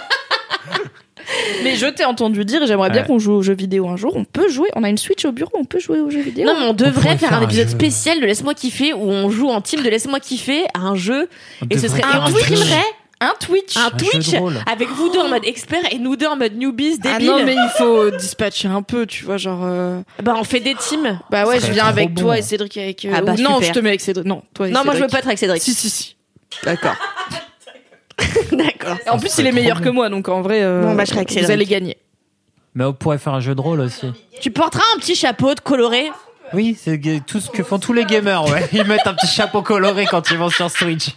Mais je t'ai entendu dire, et j'aimerais bien Ouais. qu'on joue aux jeux vidéo un jour. On peut jouer, on a une Switch au bureau, on peut jouer aux jeux vidéo. Non, mais on pourrait devrait faire faire un un épisode jeu. spécial de Laisse-moi kiffer où on joue en team de Laisse-moi kiffer à un jeu et ce serait devrait et on faire un jeu. streamerait Un Twitch. un Un jeu Twitch de rôle. avec vous deux en mode expert et nous deux en mode newbies Ah débiles. non, mais il faut dispatcher un peu, tu vois, genre. Bah on fait des teams. Bah ouais, Ce je serait viens trop avec bon. toi et Cédric avec. Ah bah, ou non, super. je te mets avec Cédric. Non, toi et Non, moi je veux Cédric. pas être avec Cédric. Si. D'accord. D'accord. Et en plus, serait il est trop meilleur bon. que moi, donc en vrai, Bon, bah, je serai avec vous Cédric. allez gagner. Mais on pourrait faire un jeu de rôle aussi. Tu porteras un petit chapeau de coloré. Oui, c'est tout ce que font tous les gamers, ouais. Ils mettent un petit chapeau coloré quand ils vont sur Switch.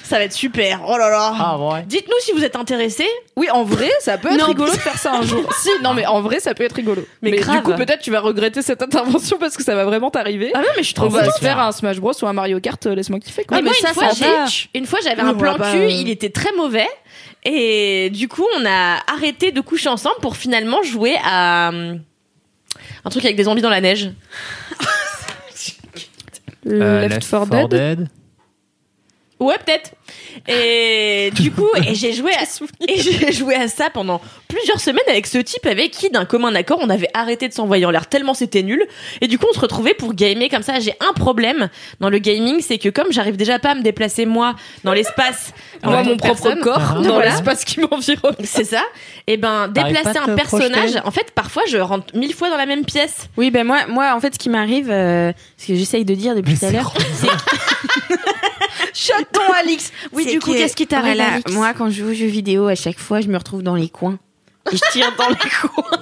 Ça va être super. Oh là là. Ah ouais. Dites-nous si vous êtes intéressés. Oui, en vrai, ça peut être Non, rigolo de faire ça un jour. Si, non, mais en vrai, ça peut être rigolo. Mais du grave. coup, peut-être tu vas regretter cette intervention parce que ça va vraiment t'arriver. Ah ouais, mais je suis On trop va contente. se faire un Smash Bros ou un Mario Kart, laisse-moi kiffer quoi. Mais moi, ça, une fois, j'avais Oui, un on plan va pas, cul, il était très mauvais. Et du coup, on a arrêté de coucher ensemble pour finalement jouer à un truc avec des zombies dans la neige. Left 4 Dead. Ouais, peut-être. Et du coup, j'ai joué à ça pendant plusieurs semaines avec ce type avec qui, d'un commun accord, on avait arrêté de s'envoyer en l'air tellement c'était nul. Et du coup, on se retrouvait pour gamer comme ça. J'ai un problème dans le gaming, c'est que comme j'arrive déjà pas à me déplacer moi dans l'espace, Moi, en mon propre personne, corps dans voilà. l'espace qui m'environne. C'est ça. Et ben, T'arrives déplacer pas à un te personnage, projeter en fait, parfois, je rentre 1000 fois dans la même pièce. Oui, ben moi, en fait, ce qui m'arrive, ce que j'essaye de dire depuis tout à l'heure, Chaton Alix. Oui, c'est du coup, que, qu'est-ce qui t'arrive, voilà, Alix? moi, quand je joue aux jeux vidéo, à chaque fois, je me retrouve dans les coins. Et je tire dans les coins.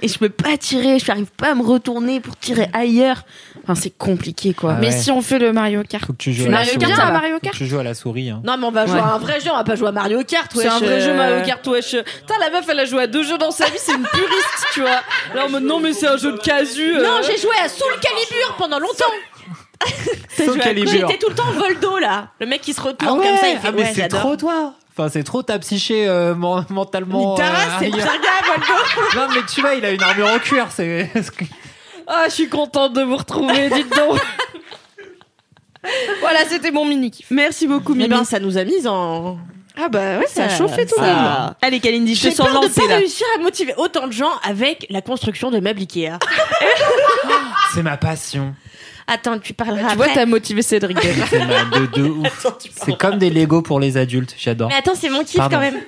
Et je peux pas tirer, je n'arrive pas à me retourner pour tirer ailleurs. Enfin, c'est compliqué, quoi. Ah Mais ouais. si on fait le Mario Kart. Faut que tu joues Tu à la Mario souris. Kart, ça à va. Mario Faut que Kart. tu joues à la souris. Hein. Non, mais on va jouer Ouais. à un vrai jeu, on va pas jouer à Mario Kart, C'est un wesh, vrai jeu Mario Kart, wesh. Putain, la meuf, elle a joué à 2 jeux dans sa vie, c'est une puriste, tu vois. Là, en mode, non, mais c'est un jeu de casu. Non, j'ai joué à Soul Calibur pendant longtemps. Soul Calibur. J'étais tout le temps Voldo, là. Le mec qui se Ah retourne ouais, comme ça, il fait mais ouais, c'est j'adore. trop toi. Enfin, c'est trop ta psyché mentalement. Taras, c'est le ailleurs. pire gars, Voldo. Non, mais tu vois, il a une armure en cuir. C'est. Ah, je suis contente de vous retrouver, dites donc. Voilà, c'était mon mini kiff. Merci beaucoup, Mais Mimi. ben, ça nous a mis en... Ah bah ouais, ça a chauffé tout le monde. Allez, Kalindi, je J'ai te sens peur de lancée pas là. réussir à motiver autant de gens avec la construction de meubles Ikea. C'est ma passion. Attends, tu parleras Tu après. vois, t'as motivé Cédric. C'est de ouf. C'est comme des Lego pour les adultes. J'adore. Mais attends, c'est mon kiff Pardon. quand même.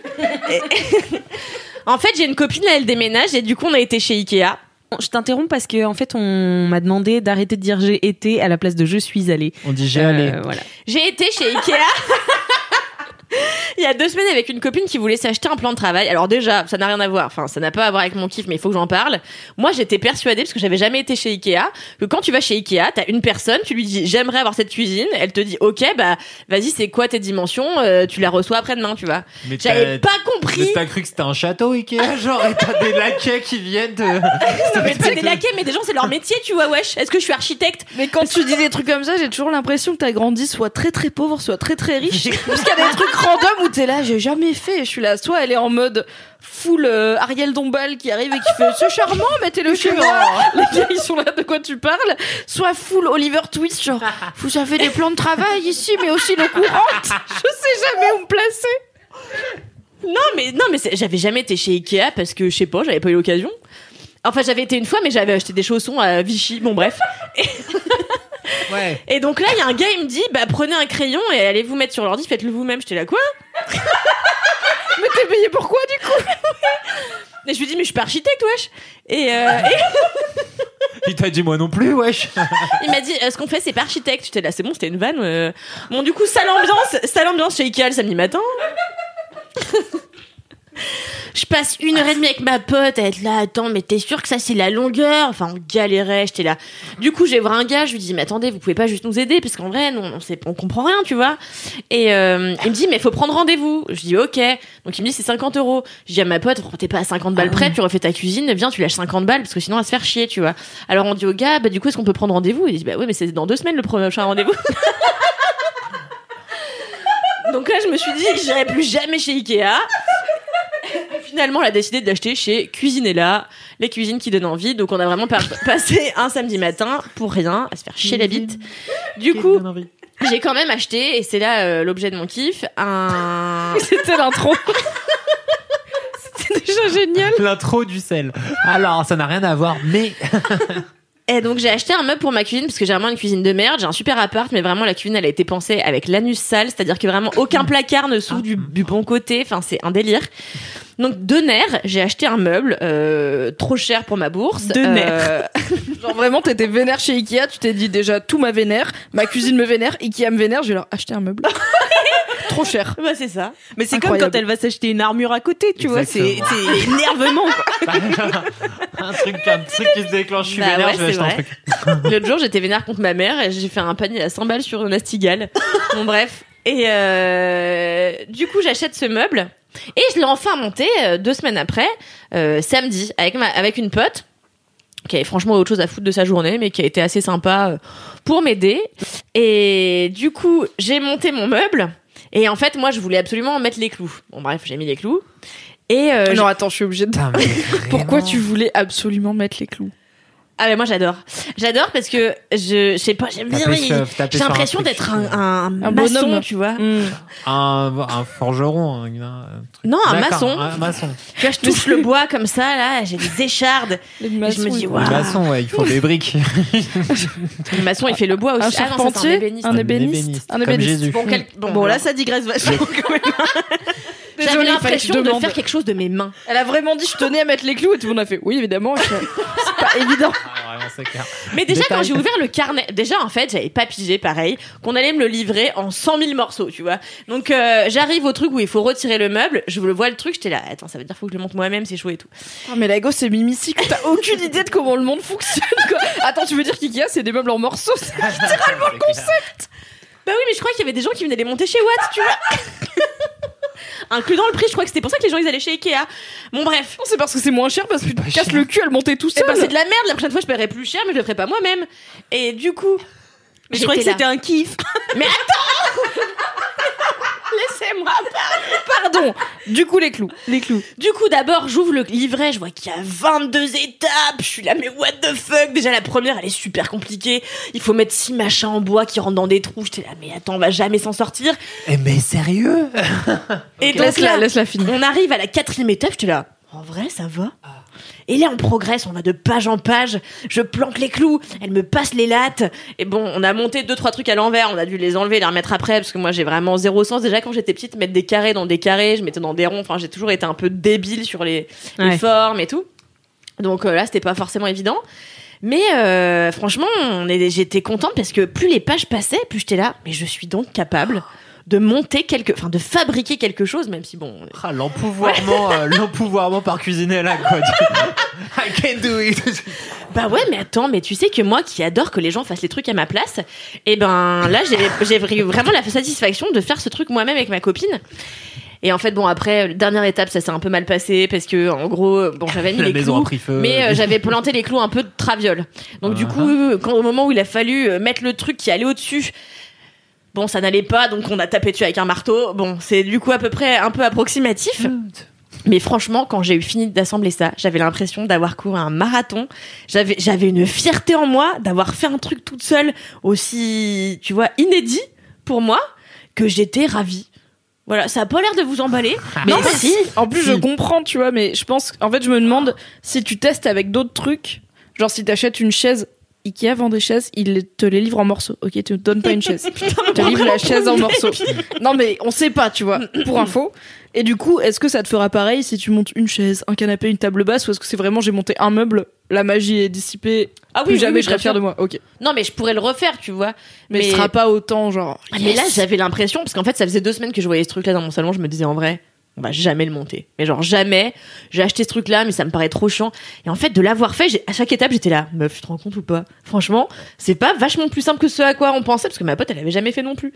En fait, j'ai une copine, là, elle déménage et du coup, on a été chez Ikea. Je t'interromps parce que en fait, on m'a demandé d'arrêter de dire j'ai été à la place de je suis allée. On dit j'ai allé. Voilà. J'ai été chez Ikea. Il y a 2 semaines avec une copine qui voulait s'acheter un plan de travail. Alors déjà, ça n'a rien à voir. Enfin, ça n'a pas à voir avec mon kiff, mais il faut que j'en parle. Moi, j'étais persuadée, parce que j'avais jamais été chez Ikea, que quand tu vas chez Ikea, t'as une personne, tu lui dis j'aimerais avoir cette cuisine. Elle te dit ok, bah vas-y, c'est quoi tes dimensions? Tu la reçois après-demain, tu vois. Mais J'avais pas compris. T'as cru que c'était un château Ikea, genre, et t'as des laquais qui viennent de. Mais pas des laquais, mais des gens, c'est leur métier, tu vois, wesh. Est-ce que je suis architecte? Mais quand tu dis des trucs comme ça, j'ai toujours l'impression que t'as grandi soit très très pauvre, soit très très riche. Parce qu'il y a des trucs random où t'es là, j'ai jamais fait. Je suis là, soit elle est en mode full Ariel Dombal qui arrive et qui fait c'est charmant, mettez-le chez moi. Les gars, ils sont là, de quoi tu parles? Soit full Oliver Twist, genre vous avez des plans de travail ici, mais aussi le courant. Je sais jamais où me placer. Non, mais j'avais jamais été chez Ikea parce que, je sais pas, j'avais pas eu l'occasion. Enfin, j'avais été une fois, mais j'avais acheté des chaussons à Vichy. Bon, bref. Ouais. Et donc là, il y a un gars, il me dit, bah, prenez un crayon et allez vous mettre sur l'ordi, faites-le vous-même. J'étais là, quoi? Mais t'es payé pourquoi du coup? Et je lui dis, mais je suis pas architecte, wesh. Et Il t'a dit moi non plus, wesh. il m'a dit, ce qu'on fait, c'est pas architecte. J'étais là, c'est bon, c'était une vanne. Bon, du coup, sale ambiance chez Ikea le samedi matin. Je passe 1h30 avec ma pote à être là, attends, mais t'es sûr que ça c'est la longueur? Enfin, on galérait, j'étais là. Du coup, je vais voir un gars, je lui dis, mais attendez, vous pouvez pas juste nous aider? Parce qu'en vrai, nous, on comprend rien, tu vois. Et il me dit, mais faut prendre rendez-vous. Je dis, ok. Donc il me dit, c'est 50 €. Je dis à ma pote, t'es pas à 50 balles près, tu refais ta cuisine, viens, tu lâches 50 balles, parce que sinon, on va se faire chier, tu vois. Alors on dit au gars, bah du coup, est-ce qu'on peut prendre rendez-vous? Il dit, bah oui, mais c'est dans 2 semaines le prochain rendez-vous. Donc là, je me suis dit que j'irai plus jamais chez Ikea. Finalement, on a décidé d'acheter chez Cuisinella, les cuisines qui donnent envie. Donc, on a vraiment passé un samedi matin pour rien, à se faire chier la bite. Du coup, j'ai quand même acheté, et c'est là l'objet de mon kiff, un... C'était l'intro. C'était déjà génial. L'intro du sel. Alors, ça n'a rien à voir, mais. Et donc j'ai acheté un meuble pour ma cuisine parce que j'ai vraiment une cuisine de merde, j'ai un super appart mais vraiment la cuisine elle a été pensée avec l'anus sale, c'est-à-dire que vraiment aucun placard ne s'ouvre du bon côté, enfin c'est un délire. Donc de nerfs, j'ai acheté un meuble trop cher pour ma bourse. De nerfs. Genre vraiment, t'étais vénère chez Ikea, tu t'es dit déjà tout m'a vénère, ma cuisine me vénère, Ikea me vénère, je vais leur acheter un meuble. Trop cher. Bah c'est ça. Mais c'est Incroyable. comme quand elle va s'acheter une armure à côté, tu vois, c'est énervement, quoi. un truc qui se déclenche, je suis Bah vénère, ouais, je vais acheter c'est un truc. L'autre jour, j'étais vénère contre ma mère et j'ai fait un panier à 100 balles sur Nastigal. Bon, bref. Et du coup, j'achète ce meuble et je l'ai enfin monté 2 semaines après, samedi, avec une pote qui avait franchement autre chose à foutre de sa journée, mais qui a été assez sympa pour m'aider. Et du coup, j'ai monté mon meuble et en fait, moi, je voulais absolument mettre les clous. Bon, bref, j'ai mis les clous. Et Non, attends, je suis obligée de... Putain, mais Pourquoi vraiment. tu voulais absolument mettre les clous? Ah mais moi j'adore parce que je sais pas, j'aime bien, Taper j'ai sur un l'impression truc. d'être un bonhomme. maçon, tu vois. Un forgeron. Un truc. Non, un D'accord, maçon. Un maçon. Tu vois, je touche le bois comme ça, là, j'ai des échardes. Les Et je maçons, me dis, ils- waouh. Le maçon, ouais, il faut des briques. Le maçon, il fait le bois aussi. Un Ah non, ça, c'est charpentier, ébéniste. un ébéniste, un Comme ébéniste. Jésus. Bon, là, ça digresse vachement. J'avais Désolée, l'impression fallait que je de demande. faire quelque chose de mes mains. Elle a vraiment dit je tenais à mettre les clous et tout le monde a fait oui évidemment. C'est pas évident. Ah, vraiment, c'est clair. Mais déjà, Détail. quand j'ai ouvert le carnet, déjà, en fait, j'avais pas pigé, pareil, qu'on allait me le livrer en 100 000 morceaux, tu vois. Donc, j'arrive au truc où il faut retirer le meuble, je le vois le truc, j'étais là, attends, ça veut dire faut que je le monte moi-même, c'est chaud et tout. Oh, mais la gosse c'est mimicique, t'as aucune idée de comment le monde fonctionne quoi. Attends, tu veux dire qu'IKEA c'est des meubles en morceaux? Littéralement le concept. Bah oui, mais je crois qu'il y avait des gens qui venaient les monter chez Watt, tu vois. Inclus dans le prix, je crois que c'était pour ça que les gens ils allaient chez Ikea. Bon, bref. Non, c'est parce que c'est moins cher parce que tu te pas casses cher. le cul à le monter tout Eh seul. ben, c'est de la merde, la prochaine fois je paierai plus cher, mais je le ferai pas moi-même. Et du coup. Mais je croyais que j'étais c'était là. un kiff. Mais attends. Laissez-moi laissez-moi parler. Pardon. Du coup, les clous. Du coup, d'abord, j'ouvre le livret, je vois qu'il y a 22 étapes. Je suis là, mais what the fuck? Déjà, la première, elle est super compliquée. Il faut mettre 6 machins en bois qui rentrent dans des trous. J'étais là, mais attends, on va jamais s'en sortir. Mais sérieux? Et donc laisse-la finir. on arrive à la 4e étape. J'étais là, en vrai, ça va? Et là, on progresse, on va de page en page. Je planque les clous, elle me passe les lattes. Et bon, on a monté 2-3 trucs à l'envers. On a dû les enlever, les remettre après, parce que moi, j'ai vraiment zéro sens. Déjà, quand j'étais petite, mettre des carrés dans des carrés, je mettais dans des ronds. Enfin, j'ai toujours été un peu débile sur les formes et tout. Donc là, c'était pas forcément évident. Mais franchement, j'étais contente parce que plus les pages passaient, plus j'étais là. Mais je suis donc capable de monter de fabriquer quelque chose, même si bon. L'empouvoirment par cuisiner là, quoi. I can do it. Bah ouais, mais attends, mais tu sais que moi qui adore que les gens fassent les trucs à ma place, et ben là, j'ai vraiment la satisfaction de faire ce truc moi-même avec ma copine. Et en fait, bon, après, dernière étape, ça s'est un peu mal passé parce que, en gros, bon, j'avais mis La les maison clous, a pris feu. mais j'avais planté les clous un peu de traviole. Donc du coup, au moment où il a fallu mettre le truc qui allait au-dessus, bon, ça n'allait pas, donc on a tapé dessus avec un marteau. Bon, c'est du coup à peu près un peu approximatif. Mais franchement, quand j'ai eu fini d'assembler ça, j'avais l'impression d'avoir couru un marathon. J'avais une fierté en moi d'avoir fait un truc toute seule aussi, tu vois, inédit pour moi, que j'étais ravie. Voilà, ça a pas l'air de vous emballer. Mais non, si. En plus, je comprends, tu vois, mais je pense, en fait, je me demande si tu testes avec d'autres trucs. Genre, si t'achètes une chaise, Ikea vend des chaises, il te les livre en morceaux. Ok, tu ne donnes pas une chaise. Tu te livres la chaise en morceaux. Non, mais on sait pas, tu vois, pour info. Et du coup, est-ce que ça te fera pareil si tu montes une chaise, un canapé, une table basse, ou est-ce que c'est vraiment j'ai monté un meuble, la magie est dissipée, plus jamais je serai fière de moi. Ok. Non, mais je pourrais le refaire, tu vois. Mais ce sera pas autant, genre. Mais là, j'avais l'impression, parce qu'en fait, ça faisait 2 semaines que je voyais ce truc-là dans mon salon, je me disais en vrai, on va jamais le monter. Mais genre jamais. J'ai acheté ce truc-là, mais ça me paraît trop chiant. Et en fait, de l'avoir fait, à chaque étape, j'étais là, meuf, tu te rends compte ou pas? Franchement, c'est pas vachement plus simple que ce à quoi on pensait, parce que ma pote, elle avait jamais fait non plus.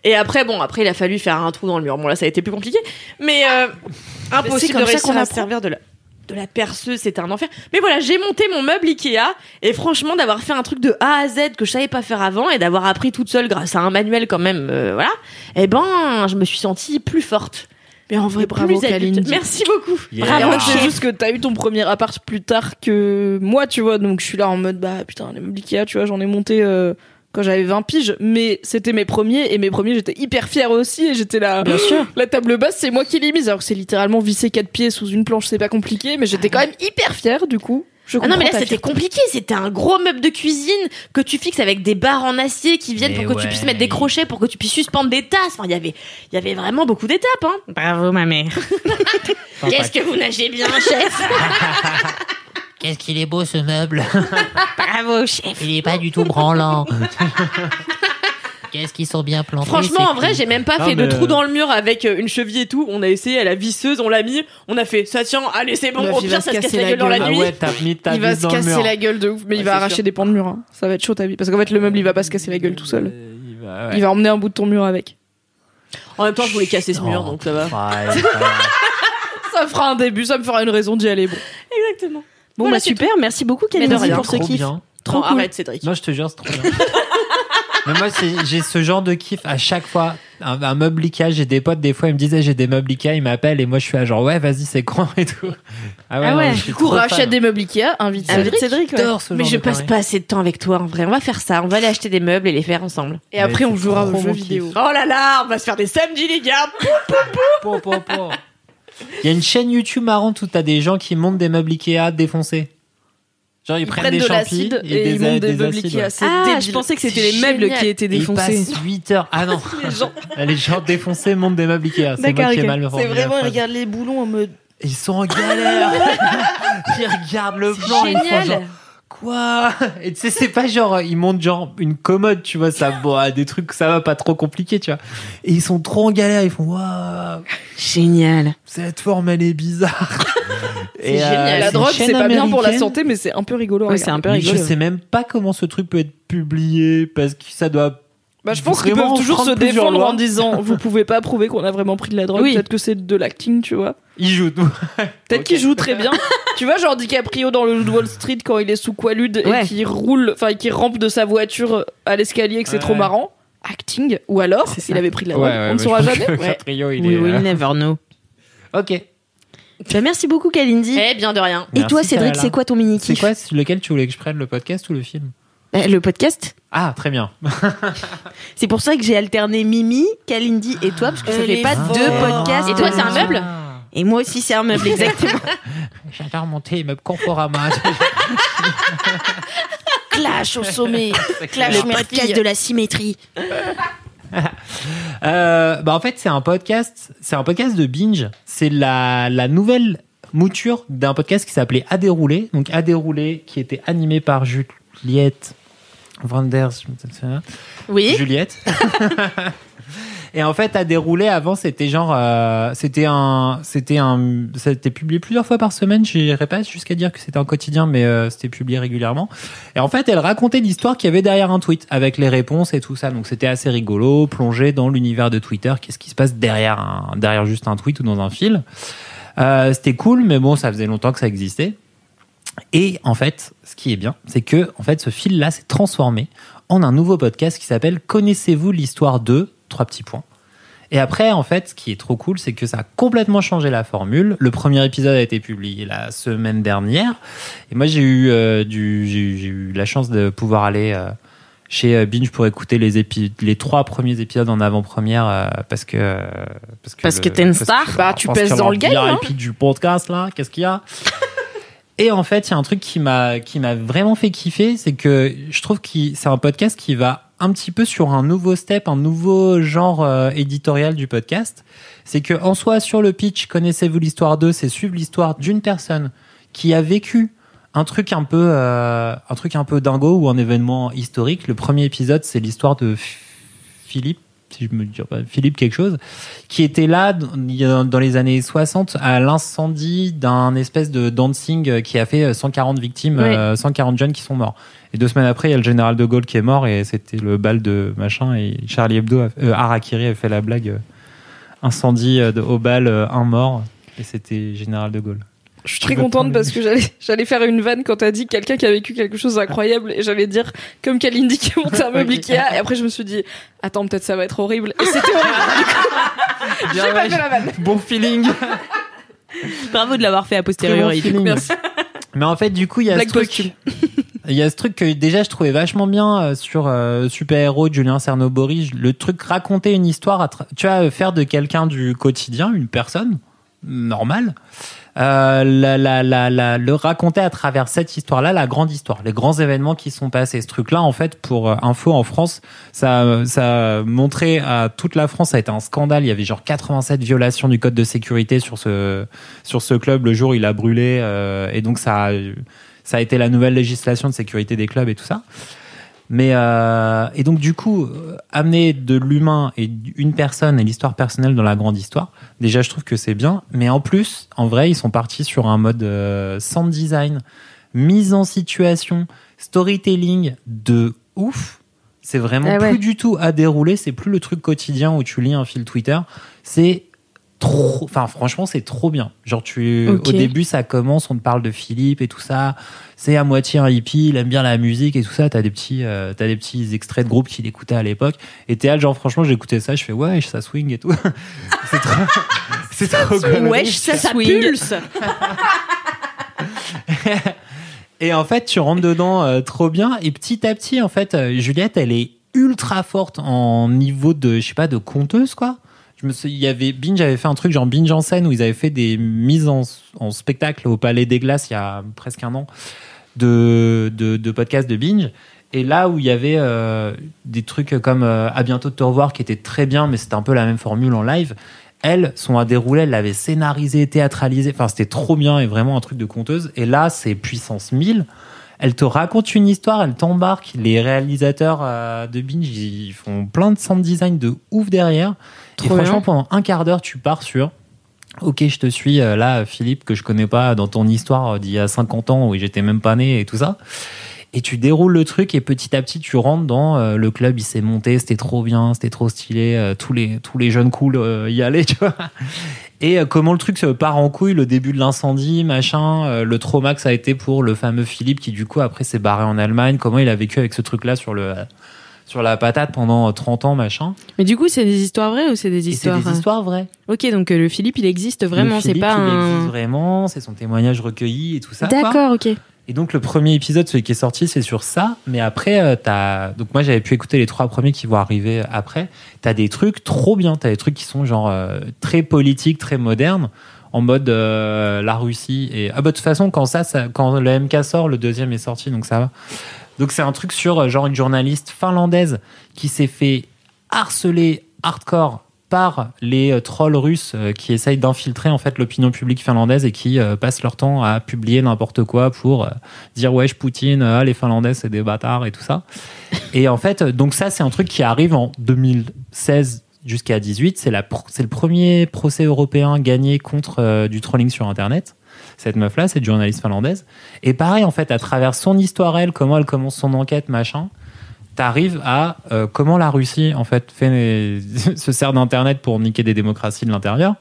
Et après, il a fallu faire un trou dans le mur. Bon, là, ça a été plus compliqué. Mais impossible de réussir à se servir de la perceuse, c'était un enfer. Mais voilà, j'ai monté mon meuble Ikea. Et franchement, d'avoir fait un truc de A à Z que je savais pas faire avant et d'avoir appris toute seule grâce à un manuel quand même, voilà. Eh ben, je me suis sentie plus forte. Mais en vrai, bravo, Kalindi. Merci beaucoup. Yeah. Bravo, c'est juste que t'as eu ton premier appart plus tard que moi, tu vois. Donc, je suis là en mode, bah, putain, les meubles Ikea, tu vois, j'en ai monté quand j'avais 20 piges. Mais c'était mes premiers. Et mes premiers, j'étais hyper fière aussi. Et j'étais là. Bien sûr. La table basse, c'est moi qui l'ai mise. Alors que c'est littéralement visser 4 pieds sous une planche, c'est pas compliqué. Mais j'étais quand même hyper fière, du coup. Ah non, mais là, c'était compliqué. C'était un gros meuble de cuisine que tu fixes avec des barres en acier qui viennent pour que tu puisses mettre des crochets, pour que tu puisses suspendre des tasses. Enfin, il y avait vraiment beaucoup d'étapes, hein. Bravo, ma mère. Qu'est-ce que vous nagez bien, chef? Qu'est-ce qu'il est beau ce meuble. Bravo, chef. Il est pas du tout branlant. Qu'est-ce qu'ils sont bien plantés. Franchement, en vrai, j'ai même pas fait de trou dans le mur avec une cheville et tout. On a essayé à la visseuse, on l'a mis, on a fait ça tient, allez c'est bon, au pire ça se casse la gueule dans la nuit. Ah ouais, t'as mis ta il va vis se dans le casser mur. la gueule de ouf, mais il va arracher des pans de mur. Hein. Ça va être chaud ta vie. Parce qu'en fait, le meuble il va pas se casser la gueule tout seul. Il va emmener un bout de ton mur avec. En même temps, je voulais casser ce mur, donc ça va. Ça fera un début, ça me fera une raison d'y aller. Bon. Exactement. Bon, Voilà, bah super, merci beaucoup, Kalindi, pour ce Trop kiff. bien. Trop cool. Arrête, Cédric. Non, je te jure, c'est trop bien. Mais moi, j'ai ce genre de kiff à chaque fois. Un meuble Ikea, j'ai des potes, des fois, ils me disaient j'ai des meubles Ikea, ils m'appellent et moi je suis là genre ouais, vas-y, c'est grand et tout. Ah ouais. Du coup, rachète des meubles Ikea, invite Cédric. Mais je passe pas assez de temps avec toi en vrai. On va faire ça. On va aller acheter des meubles et les faire ensemble. Et après, on jouera aux jeux vidéo. Oh là là, on va se faire des samedis, les gars. Il y a une chaîne YouTube marrante où t'as des gens qui montent des meubles Ikea défoncés. Genre ils prennent des de champis l'acide et ils montent des meubles acides, Ikea. ouais. C'est Ah, débile. je pensais que c'était les meubles qui étaient Et ils défoncés. passent 8 heures. Ah non, les gens défoncés montent des meubles Ikea. C'est moi qui ai mal C'est vraiment, ils regardent les boulons en mode. Ils sont en galère. Ils regardent le plan. Ils font genre quoi. Et tu sais, c'est pas genre ils montent genre une commode, tu vois, ça des trucs ça va pas trop compliqué, tu vois. Et ils sont trop en galère. Ils font waouh, Génial. cette forme elle est bizarre. C'est génial. La drogue, c'est pas bien pour la santé, mais c'est un peu rigolo. Ouais, c'est un peu Mais rigolo. je sais même pas comment ce truc peut être publié parce que ça doit. Bah, je pense qu'ils Vraiment peuvent toujours se prendre plusieurs défendre lois. en disant vous pouvez pas prouver qu'on a vraiment pris de la drogue, Oui. peut-être que c'est de l'acting, tu vois. Ils jouent. Peut-être qu'il joue très bien. Tu vois, genre DiCaprio dans le Loup de Wall Street quand il est sous Quaalude Ouais. et qu'il roule, enfin qu'il rampe de sa voiture à l'escalier et que c'est trop Ouais. marrant. acting, ou alors C'est ça. il avait pris de la drogue. On ne saura jamais. Ouais. Caprio, il We est. will never know. Ok. Bah, merci beaucoup, Kalindi. Eh bien, de rien. Et Merci, toi, Cédric, Kalala. c'est quoi ton mini C'est kiff? quoi lequel tu voulais que je prenne, le podcast ou le film? Le podcast. Ah, très bien. C'est pour ça que j'ai alterné Mimi, Kalindi et toi, parce que ça Elle fait est pas forte. deux podcasts. Et toi, c'est un meuble Et moi aussi, c'est un meuble, exactement. J'adore monter meuble Conforama. Clash au sommet. Clash Le podcast de la symétrie. En fait, c'est un podcast de binge. C'est la nouvelle mouture d'un podcast qui s'appelait À dérouler. Donc À dérouler, qui était animé par Juliette Vanders. Oui. Juliette. Et en fait, À dérouler, avant, c'était genre, c'était publié plusieurs fois par semaine. J'irais pas jusqu'à dire que c'était un quotidien, mais c'était publié régulièrement. Et en fait, elle racontait l'histoire qu'il y avait derrière un tweet, avec les réponses et tout ça. Donc, c'était assez rigolo, plongé dans l'univers de Twitter. Qu'est-ce qui se passe derrière juste un tweet ou dans un fil. C'était cool, mais bon, ça faisait longtemps que ça existait. Et en fait, ce qui est bien, c'est que en fait, ce fil-là s'est transformé en un nouveau podcast qui s'appelle Connaissez-vous l'histoire de ? 3 petits points. Et après, en fait, ce qui est trop cool, c'est que ça a complètement changé la formule. Le premier épisode a été publié la semaine dernière. Et moi, j'ai eu la chance de pouvoir aller chez Binge pour écouter les 3 premiers épisodes en avant-première parce que t'es une star. Bah, tu pèses dans le game, hein. Et puis du podcast, là, qu'est-ce qu'il y a? Et en fait, il y a un truc qui m'a vraiment fait kiffer, c'est que je trouve que c'est un podcast qui va un petit peu sur un nouveau step, un nouveau genre éditorial du podcast. C'est que en soi, sur le pitch, Connaissez-vous l'histoire d'eux, c'est suivre l'histoire d'une personne qui a vécu un truc un peu dingo ou un événement historique. Le premier épisode, c'est l'histoire de Philippe, si je me dis pas, Philippe quelque chose, qui était là dans les années 60 à l'incendie d'un espèce de dancing qui a fait 140 victimes, Oui. 140 jeunes qui sont morts. Et 2 semaines après, il y a le général de Gaulle qui est mort et c'était le bal de machin et Charlie Hebdo, Harakiri a fait la blague incendie au bal, un mort et c'était général de Gaulle. Je suis très contente parce que j'allais faire une vanne quand t'as dit quelqu'un qui a vécu quelque chose d'incroyable et j'allais dire comme Kalindi qui a monté un meuble Ikea et après je me suis dit attends peut-être ça va être horrible et c'était horrible. J'ai pas fait la vanne. Bon feeling. Bravo de l'avoir fait a posteriori. Très bon feeling. Merci. Mais en fait, du coup, il y a Blague ce truc. posthume. Il y a ce truc que déjà je trouvais vachement bien sur Super Héros de Julien Cernobori. Le truc raconter une histoire, tu vois, faire de quelqu'un du quotidien une personne normale. Le raconter à travers cette histoire-là, la grande histoire, les grands événements qui sont passés. Ce truc-là, en fait, pour info, en France, ça a montré à toute la France, ça a été un scandale. Il y avait genre 87 violations du code de sécurité sur ce club le jour où il a brûlé, et donc ça a été la nouvelle législation de sécurité des clubs et tout ça. Mais et donc du coup, amener de l'humain et une personne et l'histoire personnelle dans la grande histoire, déjà je trouve que c'est bien. Mais en plus, en vrai, ils sont partis sur un mode sound design, mise en situation, storytelling de ouf. C'est vraiment plus du tout à dérouler. C'est plus le truc quotidien où tu lis un fil Twitter. C'est trop, enfin franchement c'est trop bien. Genre au début ça commence, on te parle de Philippe et tout ça. C'est à moitié un hippie, il aime bien la musique et tout ça. T'as des petits extraits de groupes qu'il écoutait à l'époque. Et t'es là, genre franchement j'écoutais ça, je fais ouais ça swing et tout. c'est trop cool. Wesh, ça pulse. Et en fait tu rentres dedans trop bien. Et petit à petit en fait Juliette elle est ultra forte en niveau de de conteuse quoi. Binge avait fait un truc genre Binge en scène où ils avaient fait des mises en spectacle au Palais des Glaces il y a presque un an de podcasts de Binge. Et là où il y avait des trucs comme À bientôt de te revoir qui était très bien, mais c'était un peu la même formule en live. Elle, son à dérouler, elle l'avait scénarisé, théâtralisé. Enfin, c'était trop bien et vraiment un truc de conteuse. Et là, c'est puissance 1000. Elle te raconte une histoire, elle t'embarque. Les réalisateurs de Binge, ils font plein de sound design de ouf derrière. Et franchement, pendant un quart d'heure, tu pars sur ok, je te suis là, Philippe, que je connais pas dans ton histoire d'il y a 50 ans où j'étais même pas né et tout ça. Et tu déroules le truc et petit à petit, tu rentres dans le club, il s'est monté, c'était trop bien, c'était trop stylé, tous les jeunes cool y allaient, tu vois. Et comment le truc se part en couille, le début de l'incendie, machin, le trauma que ça a été pour le fameux Philippe qui du coup après s'est barré en Allemagne, comment il a vécu avec ce truc-là sur sur la patate pendant 30 ans, machin. Mais du coup, c'est des histoires vraies ou c'est des Et histoires... c'est des histoires vraies. Ok, donc le Philippe, il existe vraiment, Le c'est Philippe, pas il un... existe vraiment, c'est son témoignage recueilli et tout ça. quoi. D'accord, ok. Et donc, le premier épisode, celui qui est sorti, c'est sur ça. Mais après, donc moi, j'avais pu écouter les 3 premiers qui vont arriver après. T'as des trucs trop bien. T'as des trucs qui sont genre très politiques, très modernes, en mode la Russie. Et de toute façon, quand le MK sort, le deuxième est sorti, donc ça va. Donc, c'est un truc sur genre une journaliste finlandaise qui s'est fait harceler hardcore par les trolls russes qui essayent d'infiltrer en fait l'opinion publique finlandaise et qui passent leur temps à publier n'importe quoi pour dire wesh Poutine, les Finlandais c'est des bâtards et tout ça. Et en fait, donc ça c'est un truc qui arrive en 2016 jusqu'à 18. C'est le premier procès européen gagné contre du trolling sur Internet. Cette meuf-là, cette journaliste finlandaise. Et pareil, en fait, à travers son histoire, comment elle commence son enquête, machin, t'arrives à comment la Russie, en fait, se sert d'Internet pour niquer des démocraties de l'intérieur,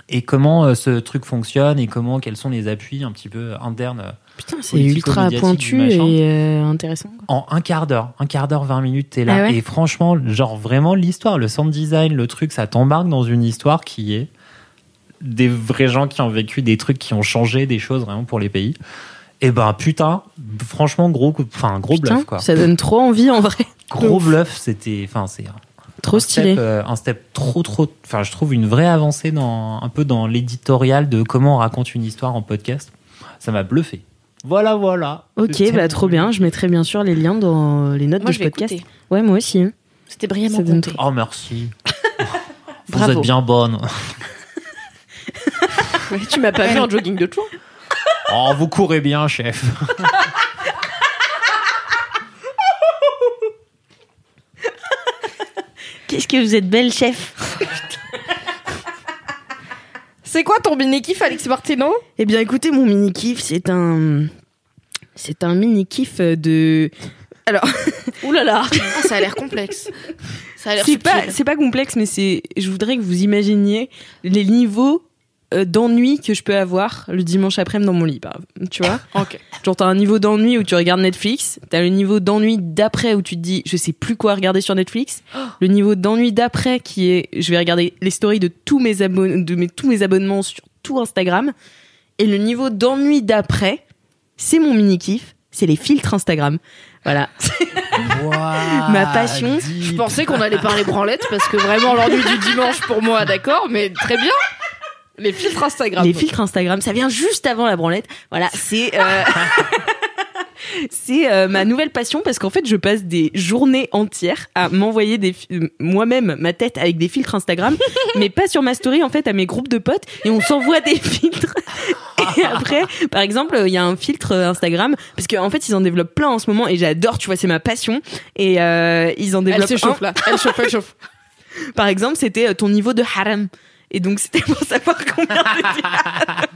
et comment ce truc fonctionne, et quels sont les appuis un petit peu internes. Putain, c'est ultra pointu et intéressant. Quoi. En un quart d'heure, 20 minutes, t'es là. Ah ouais. Et franchement, genre vraiment l'histoire, le sound design, le truc, ça t'embarque dans une histoire qui est des vrais gens qui ont vécu des trucs qui ont changé des choses vraiment pour les pays. Et ben putain, franchement gros bluff quoi. Ça donne trop envie en vrai. Gros bluff, c'est trop stylé. Un step trop, enfin je trouve une vraie avancée un peu dans l'éditorial de comment on raconte une histoire en podcast. Ça m'a bluffé. Voilà. Ok, trop bien. Je mettrai bien sûr les liens dans les notes Moi, de je ce vais podcast. écouter. Ouais, moi aussi. C'était brillamment Ça donne compté. Oh merci. Vous Bravo. êtes bien bonne. Mais tu m'as pas vu en jogging de jour. Oh, vous courez bien, chef. Qu'est-ce que vous êtes belle, chef. C'est quoi ton mini-kiff, Alex Martino? Eh bien, écoutez, mon mini-kiff, c'est un mini-kiff de... Alors... Ouh là là. Ça a l'air complexe. Ça a l'air c'est pas complexe, mais je voudrais que vous imaginiez les niveaux d'ennui que je peux avoir le dimanche après-midi dans mon lit, tu vois. Ok. Genre, t'as un niveau d'ennui où tu regardes Netflix, t'as le niveau d'ennui d'après où tu te dis je sais plus quoi regarder sur Netflix, le niveau d'ennui d'après qui est je vais regarder les stories de tous mes abonnements sur tout Instagram, et le niveau d'ennui d'après, c'est mon mini-kiff, c'est les filtres Instagram. Voilà. Ma passion. Je pensais qu'on allait parler branlette parce que vraiment l'ennui du dimanche pour moi, d'accord, mais très bien. Les filtres Instagram. Les filtres Instagram, ça vient juste avant la branlette. Voilà, c'est ma nouvelle passion parce qu'en fait, je passe des journées entières à m'envoyer moi-même ma tête avec des filtres Instagram, mais pas sur ma story, en fait, à mes groupes de potes, et on s'envoie des filtres. Et après, par exemple, il y a un filtre Instagram parce qu'en fait, ils en développent plein en ce moment et j'adore, tu vois, c'est ma passion. Et ils en développent. Elle s'échauffe là. Elle chauffe. Par exemple, c'était ton niveau de haram. Et donc, c'était pour savoir combien de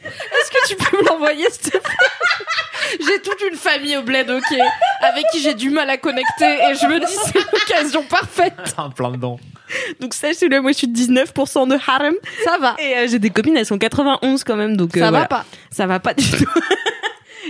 Est-ce que tu peux me l'envoyer, s'il te plaît? J'ai toute une famille au bled, ok, avec qui j'ai du mal à connecter, et je me dis c'est l'occasion parfaite. Plein dedans. Donc, sachez-le, moi, je suis 19% de harem. Ça va. Et j'ai des copines, elles sont 91 quand même. Donc, Ça va voilà. pas. Ça va pas du tout.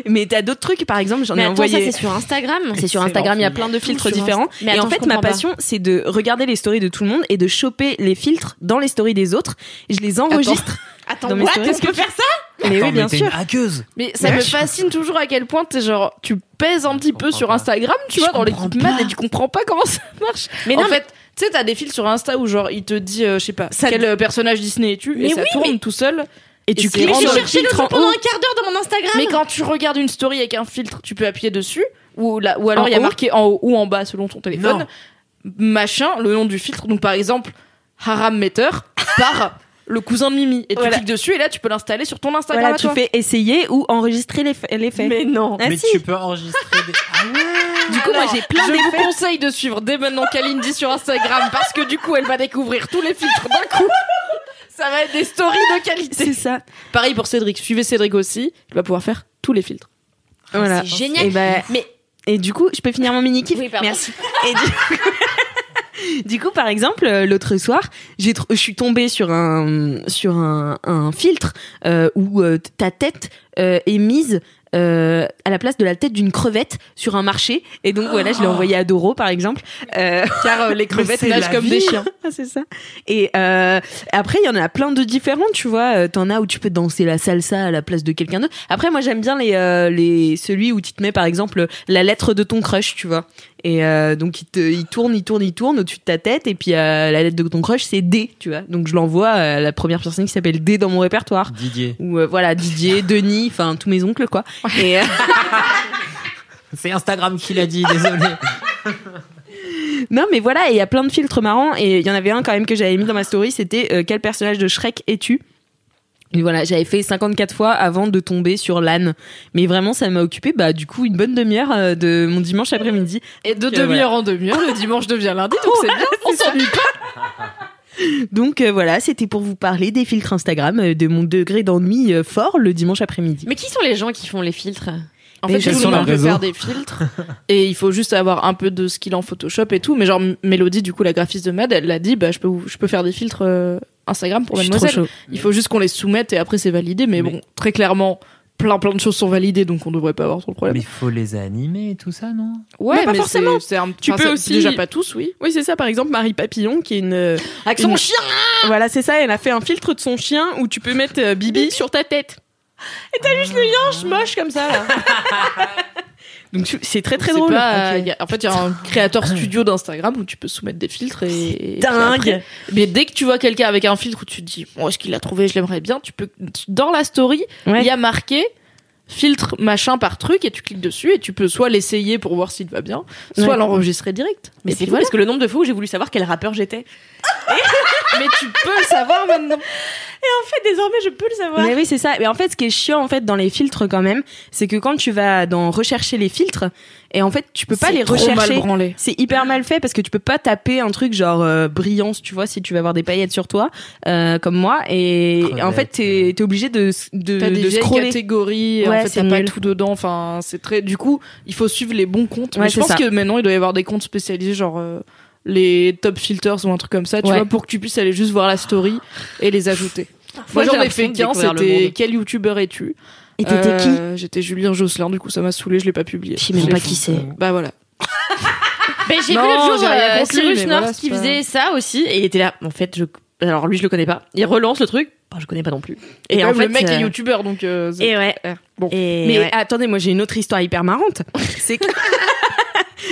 Mais t'as d'autres trucs, par exemple, j'en ai envoyé. Ça, c'est sur Instagram. C'est sur Instagram, il y a plein de filtres différents. Mais et attends, en je fait, ma comprends pas. passion, c'est de regarder les stories de tout le monde et de choper les filtres dans les stories des autres. Et je les enregistre. Attends, dans mes what? stories. Qu'est-ce que faire ça? Mais oui, bien t'es sûr. une hackeuse. Mais ça me fascine toujours à quel point t'es genre, tu pèses un petit peu sur pas. Instagram, tu vois, dans l'équipe man, et tu comprends pas comment ça marche. Mais en non, fait, tu sais, t'as des fils sur Insta où genre, il te dit, je sais pas, Ça- quel personnage Disney es-tu, et Mais ça oui, tourne mais- tout seul. Et tu Et cliques c'est J'ai sur le random. cherché le filtre en truc pendant haut. un quart d'heure de mon Instagram. Mais quand tu regardes une story avec un filtre, tu peux appuyer dessus, ou alors En il y a haut marqué en haut ou en bas selon ton téléphone, Non. machin, le nom du filtre. Donc par exemple, Haram Meter par le cousin de Mimi. Et tu Voilà. cliques dessus et là tu peux l'installer sur ton Instagram Voilà, à tu toi. fais essayer ou enregistrer les faits. Mais non. Ah, Mais si. tu peux enregistrer des... Ah ouais. Du coup, moi, j'ai plein Je vous d'effets. conseille de suivre dès maintenant Kalindi sur Instagram parce que du coup elle va découvrir tous les filtres d'un coup. Ça va être des stories de qualité. C'est ça. Pareil pour Cédric. Suivez Cédric aussi. Il va pouvoir faire tous les filtres. Voilà. C'est génial. Et, bah, Mais et du coup, je peux finir mon mini-kiff. Oui, pardon. Merci. Et du coup, par exemple, l'autre soir, je suis tombée sur un filtre où ta tête est mise à la place de la tête d'une crevette sur un marché. Et donc voilà, je l'ai envoyé à Doro par exemple. Car les crevettes c'est nagent la comme vie. des chiens. C'est ça. Et après, il y en a plein de différents, tu vois. T'en as où tu peux danser la salsa à la place de quelqu'un d'autre. Après, moi, j'aime bien celui où tu te mets, par exemple, la lettre de ton crush, tu vois. Et donc, il tourne au-dessus de ta tête. Et puis, la lettre de ton crush, c'est D, tu vois. Donc, je l'envoie à la première personne qui s'appelle D dans mon répertoire. Didier. Ou voilà, Didier, Denis, enfin, tous mes oncles, quoi. Et C'est Instagram qui l'a dit, désolé. non, mais voilà, et il y a plein de filtres marrants. Et il y en avait un quand même que j'avais mis dans ma story, c'était quel personnage de Shrek es-tu ? Et voilà, j'avais fait 54 fois avant de tomber sur l'âne. Mais vraiment, ça m'a occupé, du coup, une bonne demi-heure de mon dimanche après-midi. Et de demi-heure en demi-heure, le dimanche devient lundi, donc c'est bien, on s'ennuie pas. Donc voilà, c'était pour vous parler des filtres Instagram, de mon degré d'ennui fort le dimanche après-midi. Mais qui sont les gens qui font les filtres ? En Mais fait, je tout suis le sur monde les peut réseaux. faire des filtres et il faut juste avoir un peu de skill en Photoshop et tout. Mais genre, Mélodie, du coup, la graphiste de Mad, elle l'a dit, je peux faire des filtres Instagram pour Je suis trop Mademoiselle. chaud. Il faut juste qu'on les soumette et après c'est validé. Mais bon, très clairement, plein de choses sont validées, donc on devrait pas avoir trop de problème. Mais il faut les animer et tout ça, non ? Ouais, Non, pas mais forcément. c'est un, Tu enfin, peux c'est aussi- déjà pas tous, oui. Oui, c'est ça, par exemple, Marie Papillon, qui est une... Avec son Une- chien. Voilà, c'est ça, elle a fait un filtre de son chien où tu peux mettre Bibi sur ta tête. Yinche moche comme ça, là. Donc c'est très très C'est drôle. pas- Ok. en fait, il y a un créateur studio d'Instagram où tu peux soumettre des filtres et puis Dingue. après- mais dès que tu vois quelqu'un avec un filtre où tu te dis, est-ce qu'il l'a trouvé, je l'aimerais bien, dans la story, Ouais. il y a marqué filtre machin par truc et tu cliques dessus et tu peux soit l'essayer pour voir s'il va bien, soit Ouais. l'enregistrer direct. Mais Et c'est puis fou voilà. parce que le nombre de fois où j'ai voulu savoir quel rappeur j'étais. Mais tu peux le savoir maintenant. En fait, désormais, je peux le savoir. Mais oui, c'est ça. Mais en fait, ce qui est chiant en fait dans les filtres quand même, c'est que quand tu vas dans rechercher les filtres, et en fait, tu peux pas C'est les trop mal rechercher. branlé. C'est hyper mal fait parce que tu peux pas taper un truc genre brillance, tu vois, si tu vas avoir des paillettes sur toi, comme moi. Et Crevette, en fait, t'es obligé de T'as des vieilles scroller. catégories, en Ouais, fait c'est t'as pas nul. tout dedans, enfin c'est très. Du coup, il faut suivre les bons comptes. Ouais, Mais je c'est pense ça. que maintenant il doit y avoir des comptes spécialisés, genre les top filters ou un truc comme ça, tu Ouais. vois, pour que tu puisses aller juste voir la story et les ajouter. Moi j'ai j'en ai l'impression fait de qu'un, découvrir le c'était monde. quel youtubeur es-tu? Et t'étais J'étais Julien Josselin, du coup ça m'a saoulé, je l'ai pas publié. qui? Je sais même Je l'ai pas foutu. qui c'est. Bah voilà. Mais j'ai vu Non, l'autre jour j'ai rien contre lui, Cyrus mais North voilà, qui c'est pas- faisait ça aussi et il était là. En fait, alors lui, je le connais pas. Il relance le truc. Je connais pas non plus. Et en fait, le mec est youtubeur donc. Et ouais. Bon. Et Mais ouais. attendez, moi j'ai une autre histoire hyper marrante. C'est que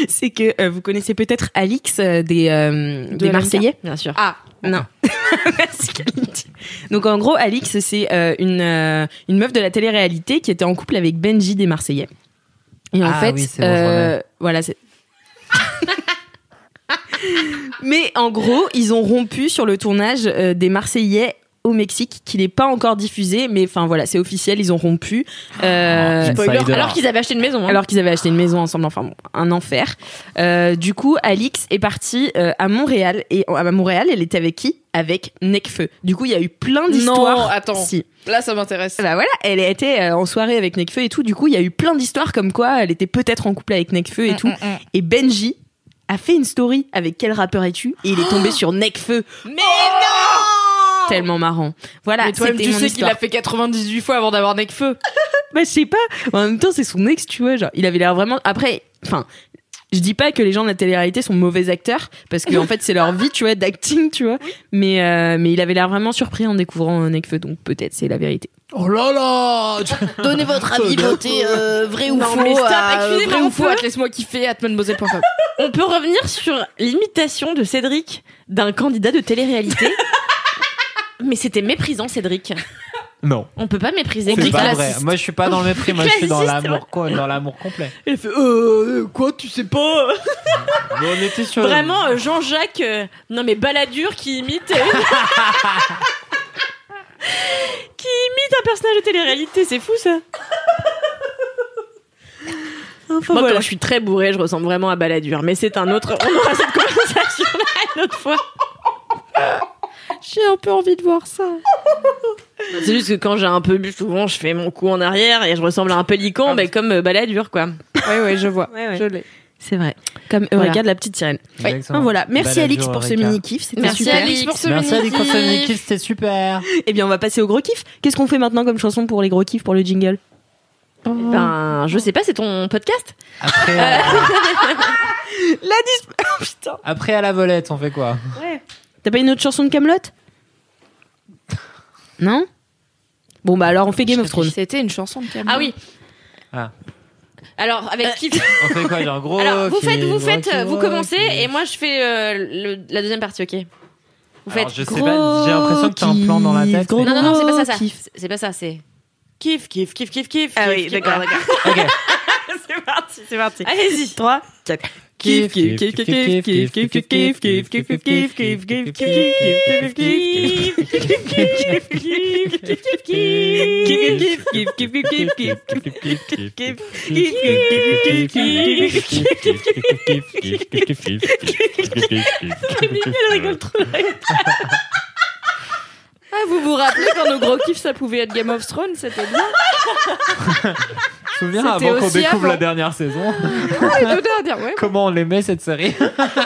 c'est que vous connaissez peut-être Alix des LMK. Marseillais. Bien sûr. Ah. Non. Merci Kalindi. Donc en gros, Alix, c'est une meuf de la télé-réalité qui était en couple avec Benji des Marseillais. Et en Ah fait, oui, c'est bon, je remets. voilà, c'est. Mais en gros, ils ont rompu sur le tournage des Marseillais au Mexique, qui n'est pas encore diffusé, mais enfin voilà, c'est officiel, ils ont rompu. Spoiler. Insider. Alors qu'ils avaient acheté une maison. Hein. Alors qu'ils avaient acheté une maison ensemble, enfin bon, un enfer. Du coup, Alix est partie à Montréal. Et à Montréal, elle était avec qui ? Avec Nekfeu. Du coup, il y a eu plein d'histoires. Non, attends. Si. Là ça m'intéresse. Bah voilà, elle était en soirée avec Nekfeu et tout. Du coup, il y a eu plein d'histoires comme quoi elle était peut-être en couple avec Nekfeu et tout. Et Benji a fait une story avec quel rappeur es-tu ? Et il est tombé sur Nekfeu. Mais non. Tellement marrant. Voilà, Mais toi-même, c'était tu mon sais qu'il histoire. a fait 98 fois avant d'avoir Necfeu. Bah, je sais pas. En même temps, c'est son ex, tu vois. Genre, il avait l'air vraiment. Après, enfin, je dis pas que les gens de la télé-réalité sont mauvais acteurs, parce que en fait, c'est leur vie, tu vois, d'acting, tu vois. Mais il avait l'air vraiment surpris en découvrant Nekfeu, donc peut-être c'est la vérité. Oh là là. Donnez votre avis, votez vrai ou Non, faux. mais stop, à excusez-moi, vrai on ou faux, peut laisse-moi kiffer, @mademoiselle.com. On peut revenir sur l'imitation de Cédric d'un candidat de télé-réalité. Mais c'était méprisant, Cédric. Non. On peut pas mépriser. C'est Clic pas classiste. vrai. Moi, je suis pas dans le mépris. Moi, je suis dans Classiste, l'amour, dans l'amour complet. Elle fait quoi, tu sais pas. Mais on était sur. Vraiment, Jean-Jacques, non mais Balladur qui imite. Qui imite un personnage de télé-réalité, c'est fou ça. Enfin, Moi, voilà. quand je suis très bourrée, je ressemble vraiment à Balladur, mais c'est un autre. On aura cette conversation là une autre fois. J'ai un peu envie de voir ça. C'est juste que quand j'ai un peu bu, souvent, je fais mon cou en arrière et je ressemble à un pélican, mais comme Balladur, quoi. Ouais, je vois. Ouais, ouais. Je l'ai. C'est vrai. Comme Voilà. Eureka de la petite sirène. Exactement. Voilà. Merci Balladur, Alix pour ce Eureka. mini-kiff. C'était Merci super. Alix pour ce Merci à mini-kiff. l'écran Kiff, c'était super. Eh bien, on va passer au gros kiff. Qu'est-ce qu'on fait maintenant comme chanson pour les gros kiffs, pour le jingle ? Ben, je sais pas, c'est ton podcast. Après, Putain. après à la volette, on fait quoi? Ouais. T'as pas une autre chanson de Kaamelott? Non? Bon, bah alors on fait Game of Thrones. C'était une chanson de Camelot. Ah oui. Ah. Alors, avec qui On fait quoi? Genre gros. Alors, vous qui- vous commencez qui- et moi je fais la deuxième partie, ok? Vous Alors, faites. je sais pas, j'ai l'impression que t'as un plan dans la tête. gros mais- Non, c'est pas ça. kiff. C'est pas ça, c'est. Kiff, kiff, kiff, kiff, kiff. Ah kiff, oui, kiff. d'accord. Ok. C'est parti. Allez-y. 3, 4. Kiff, kiff, kiff, kiff, kiff, kiff, kiff, kiff, kiff, kiff, kiff, kiff, kiff, kiff, kiff, kiff, Elle rigole trop. Ah, vous vous rappelez quand nos gros kiffs ça pouvait être Game of Thrones, c'était bien. Je me souviens C'était avant qu'on aussi découvre avant. la dernière saison, Ah, les deux dernières, ouais. comment on l'aimait cette série.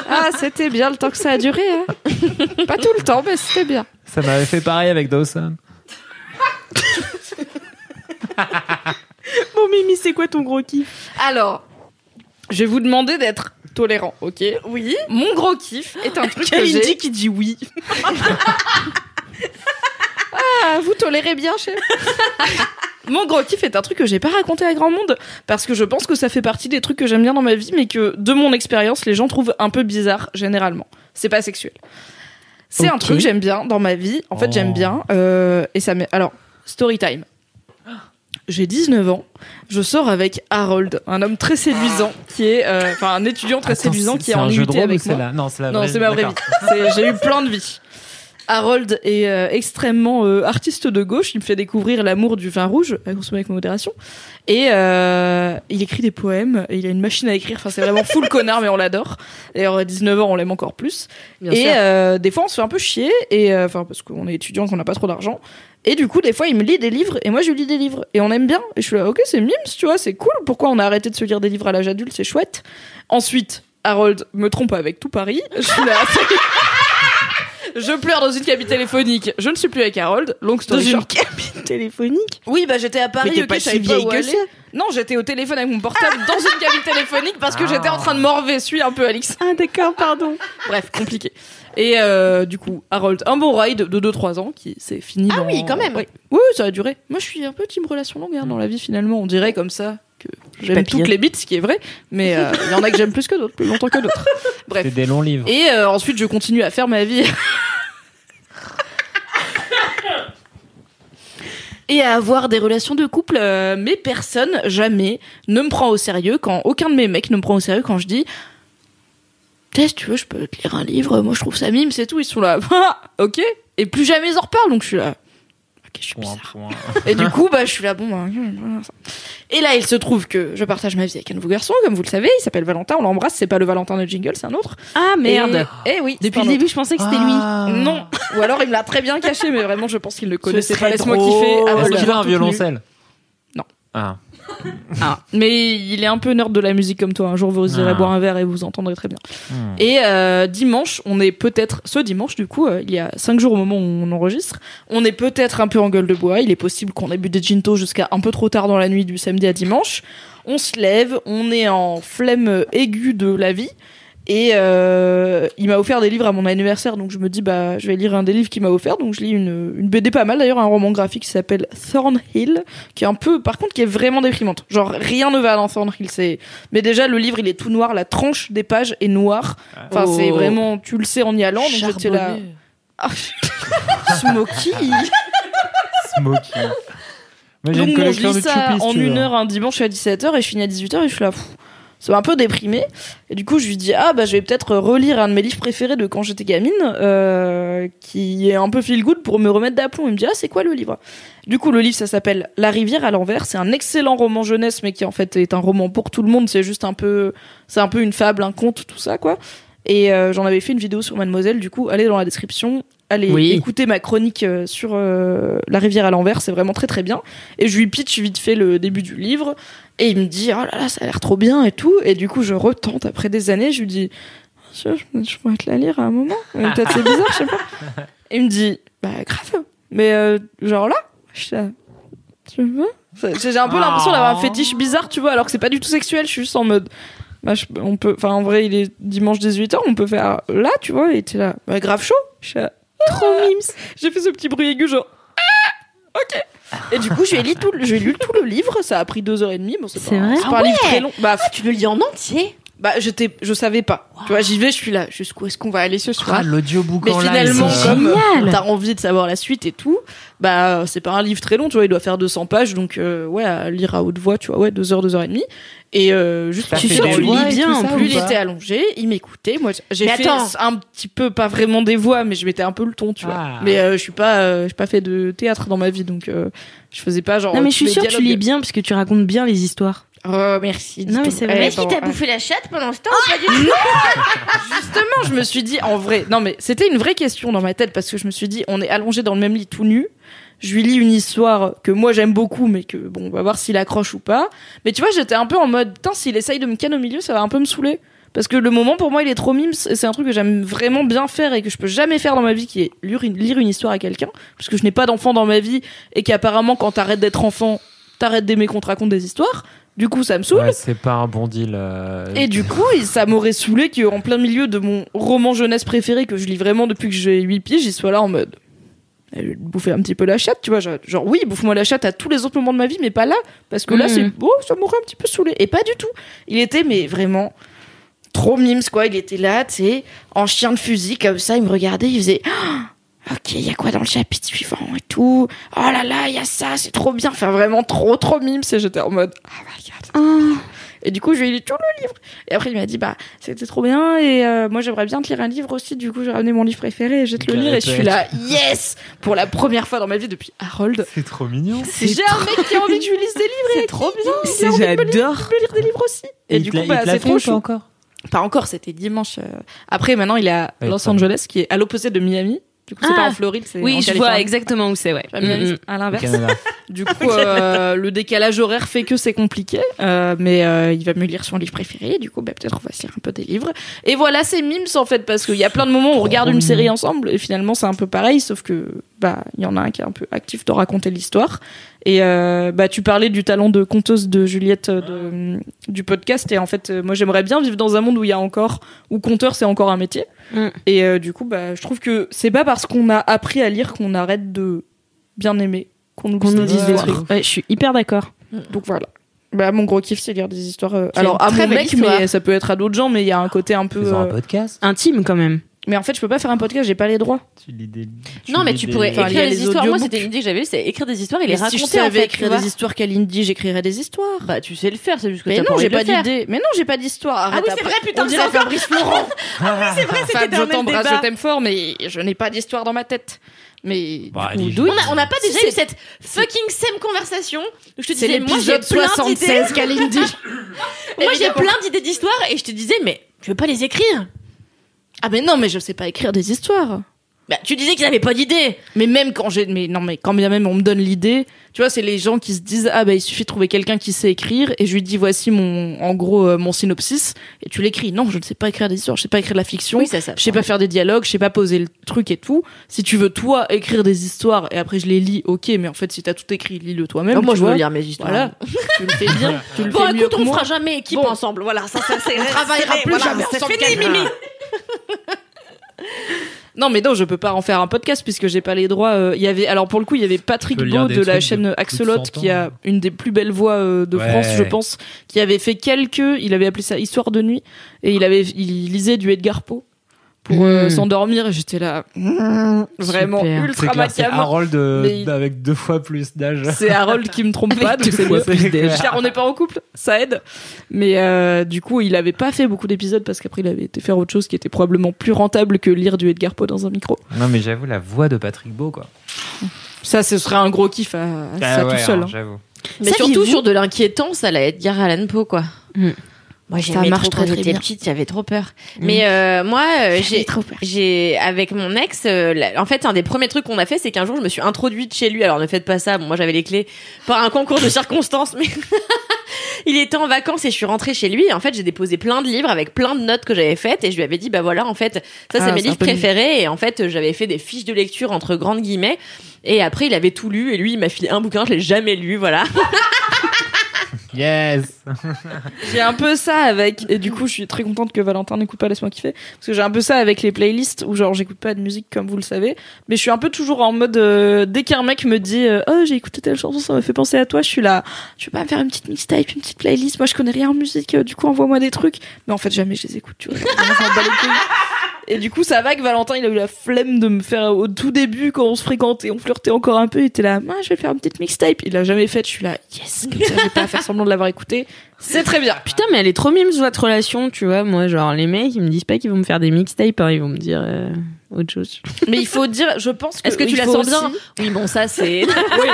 Ah, c'était bien le temps que ça a duré. Hein. Pas tout le temps, mais c'était bien. Ça m'avait fait pareil avec Dawson. Bon, Mimi, c'est quoi ton gros kiff? Alors, je vais vous demander d'être tolérant, ok? Oui. Mon gros kiff est un truc que Kalindi j'ai. qui dit oui. Ah, vous tolérez bien, chef. Mon gros kiff est un truc que j'ai pas raconté à grand monde parce que je pense que ça fait partie des trucs que j'aime bien dans ma vie, mais que de mon expérience, les gens trouvent un peu bizarre généralement. C'est pas sexuel. C'est un Ok. truc que j'aime bien dans ma vie. En fait, Oh. j'aime bien et ça m'est. Alors, story time. J'ai 19 ans, je sors avec Harold, un homme très séduisant qui est, enfin un étudiant très séduisant qui est en jeu de IUT rôle avec ou moi. c'est la... Non, c'est la Non, vraie c'est ma vraie vie. d'accord. J'ai eu plein de vies. Harold est extrêmement artiste de gauche. Il me fait découvrir l'amour du vin rouge à consommer avec modération. Et il écrit des poèmes. Et il a une machine à écrire. Enfin, c'est vraiment full connard, mais on l'adore. D'ailleurs, à 19 ans, on l'aime encore plus. Bien sûr. Et des fois, on se fait un peu chier. Et enfin, parce qu'on est étudiant, qu'on n'a pas trop d'argent. Et du coup, des fois, il me lit des livres. Et moi, je lui lis des livres. Et on aime bien. Et je suis là, ok, c'est mimes, tu vois, c'est cool. Pourquoi on a arrêté de se lire des livres à l'âge adulte? C'est chouette. Ensuite, Harold me trompe avec tout Paris. Je suis là. Je pleure dans une cabine téléphonique. Je ne suis plus avec Harold. Long Dans story une short. cabine téléphonique. Oui, bah j'étais à Paris. Mais t'es ok, pas je savais si vieille où que aller. ça. Non, j'étais au téléphone avec mon portable dans une cabine téléphonique parce que j'étais en train de morver. Suis un peu Alix. Ah, d'accord, pardon. Bref, compliqué. Et du coup, Harold, un bon ride de 2-3 ans qui s'est fini. Ah dans... oui, quand même. Oui, oui, ça a duré. Moi, je suis un peu team relation longue dans la vie finalement. On dirait comme ça que j'aime Papillon. toutes les bits, ce qui est vrai. Mais il y en a que j'aime plus que d'autres, plus longtemps que d'autres. Bref. C'est des longs livres. Et ensuite, je continue à faire ma vie. Et à avoir des relations de couple, mais personne, jamais, ne me prend au sérieux quand aucun de mes mecs ne me prend au sérieux quand je dis si tu veux, je peux te lire un livre, moi je trouve ça mime, c'est tout. Ils sont là, ok. Et plus jamais ils en reparlent, donc je suis là. Ok, je suis bizarre. Et du coup, bah, je suis là, bon, bah. Et là, il se trouve que je partage ma vie avec un nouveau garçon, comme vous le savez, il s'appelle Valentin, on l'embrasse, c'est pas le Valentin de Jingle, c'est un autre. Ah, merde. Et oui, c'est Depuis un le autre. début, je pensais que c'était lui. Non, ou alors il me l'a très bien caché, mais vraiment, je pense qu'il ne le connaissait pas. serait Laisse-moi drôle. kiffer. Est-ce Harold. qu'il a un violoncelle? Non. Ah. Mais il est un peu nerd de la musique comme toi. Un jour, vous irez Ah. boire un verre et vous entendrez très bien. Hmm. Et dimanche, on est peut-être, ce dimanche du coup, il y a 5 jours au moment où on enregistre, on est peut-être un peu en gueule de bois. Il est possible qu'on ait bu des ginto jusqu'à un peu trop tard dans la nuit du samedi à dimanche. On se lève, on est en flemme aiguë de la vie. Et il m'a offert des livres à mon anniversaire, donc je me dis bah je vais lire un des livres qu'il m'a offert. Donc je lis une BD pas mal d'ailleurs, un roman graphique qui s'appelle Thornhill, qui est un peu, par contre, qui est vraiment déprimante. Genre rien ne va dans Thornhill, mais déjà le livre il est tout noir, la tranche des pages est noire. Enfin Oh. c'est vraiment, tu le sais en y allant. Donc j'étais là. Ah, Smokey. Smokey. Moi, j'ai Donc une bon, je collection lis de ça Choupi, si en tu veux. 1 heure un dimanche à 17h et je finis à 18h et je suis là. C'est un peu déprimé. Et du coup, je lui dis ah bah je vais peut-être relire un de mes livres préférés de quand j'étais gamine, qui est un peu feel good pour me remettre d'aplomb. Il me dit ah c'est quoi le livre? Du coup, le livre ça s'appelle La rivière à l'envers. C'est un excellent roman jeunesse, mais qui en fait est un roman pour tout le monde. C'est juste un peu une fable, un conte, tout ça quoi. Et j'en avais fait une vidéo sur Mademoiselle. Du coup, allez dans la description. Allez Oui. écouter ma chronique sur La rivière à l'envers, c'est vraiment très très bien. Et je lui pitch vite fait le début du livre, et il me dit oh là là ça a l'air trop bien et tout. Et du coup je retente après des années, je lui dis je pourrais te la lire à un moment. Peut-être c'est bizarre, je sais pas. Et il me dit bah grave, mais genre là, je suis là, tu veux? J'ai un peu l'impression d'avoir un fétiche bizarre, tu vois, alors que c'est pas du tout sexuel. Je suis juste en mode, on peut, enfin, en vrai, il est dimanche 18h, on peut faire là, tu vois, et t'es là, grave chaud. Trop mimes. J'ai fait ce petit bruit aigu, genre, ok. Et du coup, j'ai lu tout le livre, ça a pris 2h30. Bon, c'est vrai. pas un livre très long. Tu le lis en entier? Je savais pas. Wow. Tu vois, j'y vais, je suis là. Jusqu'où est-ce qu'on va aller ce soir? L'audiobook mais en finalement, live, comme t'as envie de savoir la suite et tout, c'est pas un livre très long, tu vois, il doit faire 200 pages, donc à lire à haute voix, tu vois, 2h, 2h30. Et juste, je suis sûre que tu lis bien. En plus, il était allongé, il m'écoutait. Moi, j'ai fait un petit peu, pas vraiment des voix, mais je mettais un peu le ton, tu vois. Mais je suis pas fait de théâtre dans ma vie, donc je faisais pas genre. Non, mais je suis sûre que tu lis bien parce que tu racontes bien les histoires. Oh, merci. Non, mais c'est vrai. Mais qui t'a bouffé la chatte pendant ce temps? Pas du tout. Justement, je me suis dit, en vrai, non, mais c'était une vraie question dans ma tête parce que je me suis dit, on est allongé dans le même lit tout nu. Je lui lis une histoire que moi j'aime beaucoup, mais que bon, on va voir s'il accroche ou pas. Mais tu vois, j'étais un peu en mode, putain, s'il essaye de me canner au milieu, ça va un peu me saouler. Parce que le moment pour moi il est trop mimes, et c'est un truc que j'aime vraiment bien faire et que je peux jamais faire dans ma vie, qui est lire une histoire à quelqu'un. Parce que je n'ai pas d'enfant dans ma vie et qu'apparemment quand t'arrêtes d'être enfant, t'arrêtes d'aimer qu'on te raconte des histoires. Du coup, ça me saoule. Ouais, c'est pas un bon deal. Et du coup, ça m'aurait saoulé qu'en plein milieu de mon roman jeunesse préféré, que je lis vraiment depuis que j'ai 8 piges, j'y sois là en mode... bouffer un petit peu la chatte, tu vois, genre oui, bouffe-moi la chatte à tous les autres moments de ma vie, mais pas là, parce que là, ça m'aurait un petit peu saoulé. Et pas du tout. Il était, mais vraiment... trop mimes, quoi. Il était là, tu sais, en chien de fusil, comme ça, il me regardait, il faisait... Ok, il y a quoi dans le chapitre suivant et tout. Oh là là, il y a ça, c'est trop bien. Enfin, vraiment trop mimes. Et j'étais en mode, oh my god. Et du coup, je lui ai lu tout le livre. Et après, il m'a dit, c'était trop bien. Et moi, j'aimerais bien te lire un livre aussi. Du coup, j'ai ramené mon livre préféré et je vais te le lire. Et je suis là, yes! Pour la première fois dans ma vie depuis Harold. C'est trop mignon. J'ai un mec qui a envie que je lui lise des livres. C'est trop bien. J'adore. Je peux lire des livres aussi. Et du coup, c'est trop chaud. Encore. Pas encore, c'était dimanche. Après, maintenant, il est à Los Angeles, qui est à l'opposé de Miami. Du coup, c'est pas en Floride, c'est en oui, je Californie. vois exactement où c'est, ouais. Miami, à l'inverse. Du coup, le décalage horaire fait que c'est compliqué, mais il va me lire son livre préféré. Du coup, peut-être on va se lire un peu des livres. Et voilà, c'est mimes en fait, parce qu'il y a plein de moments où on regarde une série ensemble, et finalement c'est un peu pareil, sauf que il y en a un qui est un peu actif de raconter l'histoire. Et tu parlais du talent de conteuse de Juliette du podcast, et en fait, moi j'aimerais bien vivre dans un monde où conteur c'est encore un métier. Et du coup, je trouve que c'est pas parce qu'on a appris à lire qu'on arrête de bien aimer, qu'on nous dise des trucs. Ouais, je suis hyper d'accord. Donc voilà. Mon gros kiff, c'est lire des histoires. Alors à mon mec, mais ça peut être à d'autres gens, mais il y a un côté un peu un podcast intime quand même. Mais en fait, je peux pas faire un podcast, j'ai pas les droits. Non, mais tu pourrais écrire des histoires. Moi, c'était une idée que j'avais eue, c'est écrire des histoires et les raconter. Si je savais écrire des histoires Kalindi, j'écrirais des histoires. Tu sais le faire, c'est juste que mais non, j'ai pas d'idée. Mais non, j'ai pas d'histoire. Arrête, oui, c'est vrai, putain, on dirait Fabrice Florent. Ah oui, c'est vrai, c'était dans le t'embrasse, débat. Je t'aime fort, mais je n'ai pas d'histoire dans ma tête. Mais on n'a pas déjà eu cette fucking same conversation. Je te disais, moi j'ai plein 76 Kalindi. Moi j'ai plein d'idées d'histoires et je te disais, mais je veux pas les écrire. Ah mais non, mais je sais pas écrire des histoires. Tu disais qu'ils avaient pas d'idée. Mais même quand quand bien même on me donne l'idée, tu vois, c'est les gens qui se disent il suffit de trouver quelqu'un qui sait écrire et je lui dis voici mon synopsis et tu l'écris. Non, je ne sais pas écrire des histoires, je sais pas écrire de la fiction. Oui, ça. Je sais pas faire des dialogues, je sais pas poser le truc et tout. Si tu veux toi écrire des histoires et après je les lis, OK, mais en fait si t'as tout écrit, lis-le toi-même. Moi je veux lire mes histoires. Voilà. Tu le fais bien, tu le fais mieux écoute, que on moi. fera jamais équipe ensemble. Voilà, ça c'est on travaillera plus jamais ensemble. C'est fini, Mimi. Non mais non, je peux pas en faire un podcast puisque j'ai pas les droits. Il y avait Patrick Beau de la chaîne Axolot qui a une des plus belles voix de France, je pense, qui avait fait il avait appelé ça Histoire de nuit et il lisait du Edgar Poe pour s'endormir et j'étais là vraiment super. ultra macabre. C'est Harold avec 2 fois plus d'âge. C'est Harold qui me trompe pas, donc c'est mieux. Car on n'est pas en couple, ça aide. Mais du coup, il avait pas fait beaucoup d'épisodes parce qu'après il avait été faire autre chose qui était probablement plus rentable que lire du Edgar Poe dans un micro. Non mais j'avoue la voix de Patrick Beau quoi. Ça, ce serait un gros kiff ça tout seul. J'avoue. Mais surtout sur de l'inquiétant, ça allait Edgar Allan Poe quoi. Moi, ça marche trop quand très j'étais bien. petite, j'avais trop peur. Mais moi, j'ai avec mon ex, en fait, un des premiers trucs qu'on a fait, c'est qu'un jour, je me suis introduite chez lui. Alors, ne faites pas ça. Bon, moi, j'avais les clés par un concours de circonstances, mais il était en vacances et je suis rentrée chez lui et en fait j'ai déposé plein de livres avec plein de notes que j'avais faites et je lui avais dit bah voilà en fait ça c'est mes livres préférés et en fait j'avais fait des fiches de lecture entre grandes guillemets et après il avait tout lu et lui il m'a filé un bouquin, je l'ai jamais lu, voilà. Yes. J'ai un peu ça avec, et du coup je suis très contente que Valentin n'écoute pas Laisse-moi kiffer, parce que j'ai un peu ça avec les playlists où genre j'écoute pas de musique comme vous le savez, mais je suis un peu toujours en mode dès qu'un mec me dit oh j'ai écouté telle chanson ça m'a fait penser à toi, je suis là, tu veux pas me faire une petite mixtape, une petite playlist, moi je connais rien en musique, du coup envoie-moi des trucs, mais en fait jamais je les écoute, tu vois. Vraiment, je m'en bats les couilles. Et du coup, ça va que Valentin, il a eu la flemme de me faire au tout début quand on se fréquentait, on flirtait encore un peu, il était là, je vais faire une petite mixtape. Il l'a jamais fait, je suis là, yes, comme ça, j'ai pas à faire semblant de l'avoir écouté. C'est très bien. Putain, mais elle est trop mimes votre relation, tu vois. Moi, genre, les mecs, ils me disent pas qu'ils vont me faire des mixtapes, hein, ils vont me dire autre chose. Mais il faut dire, je pense que. Est-ce que tu la sens bien? Oui, bon, ça, c'est. Oui.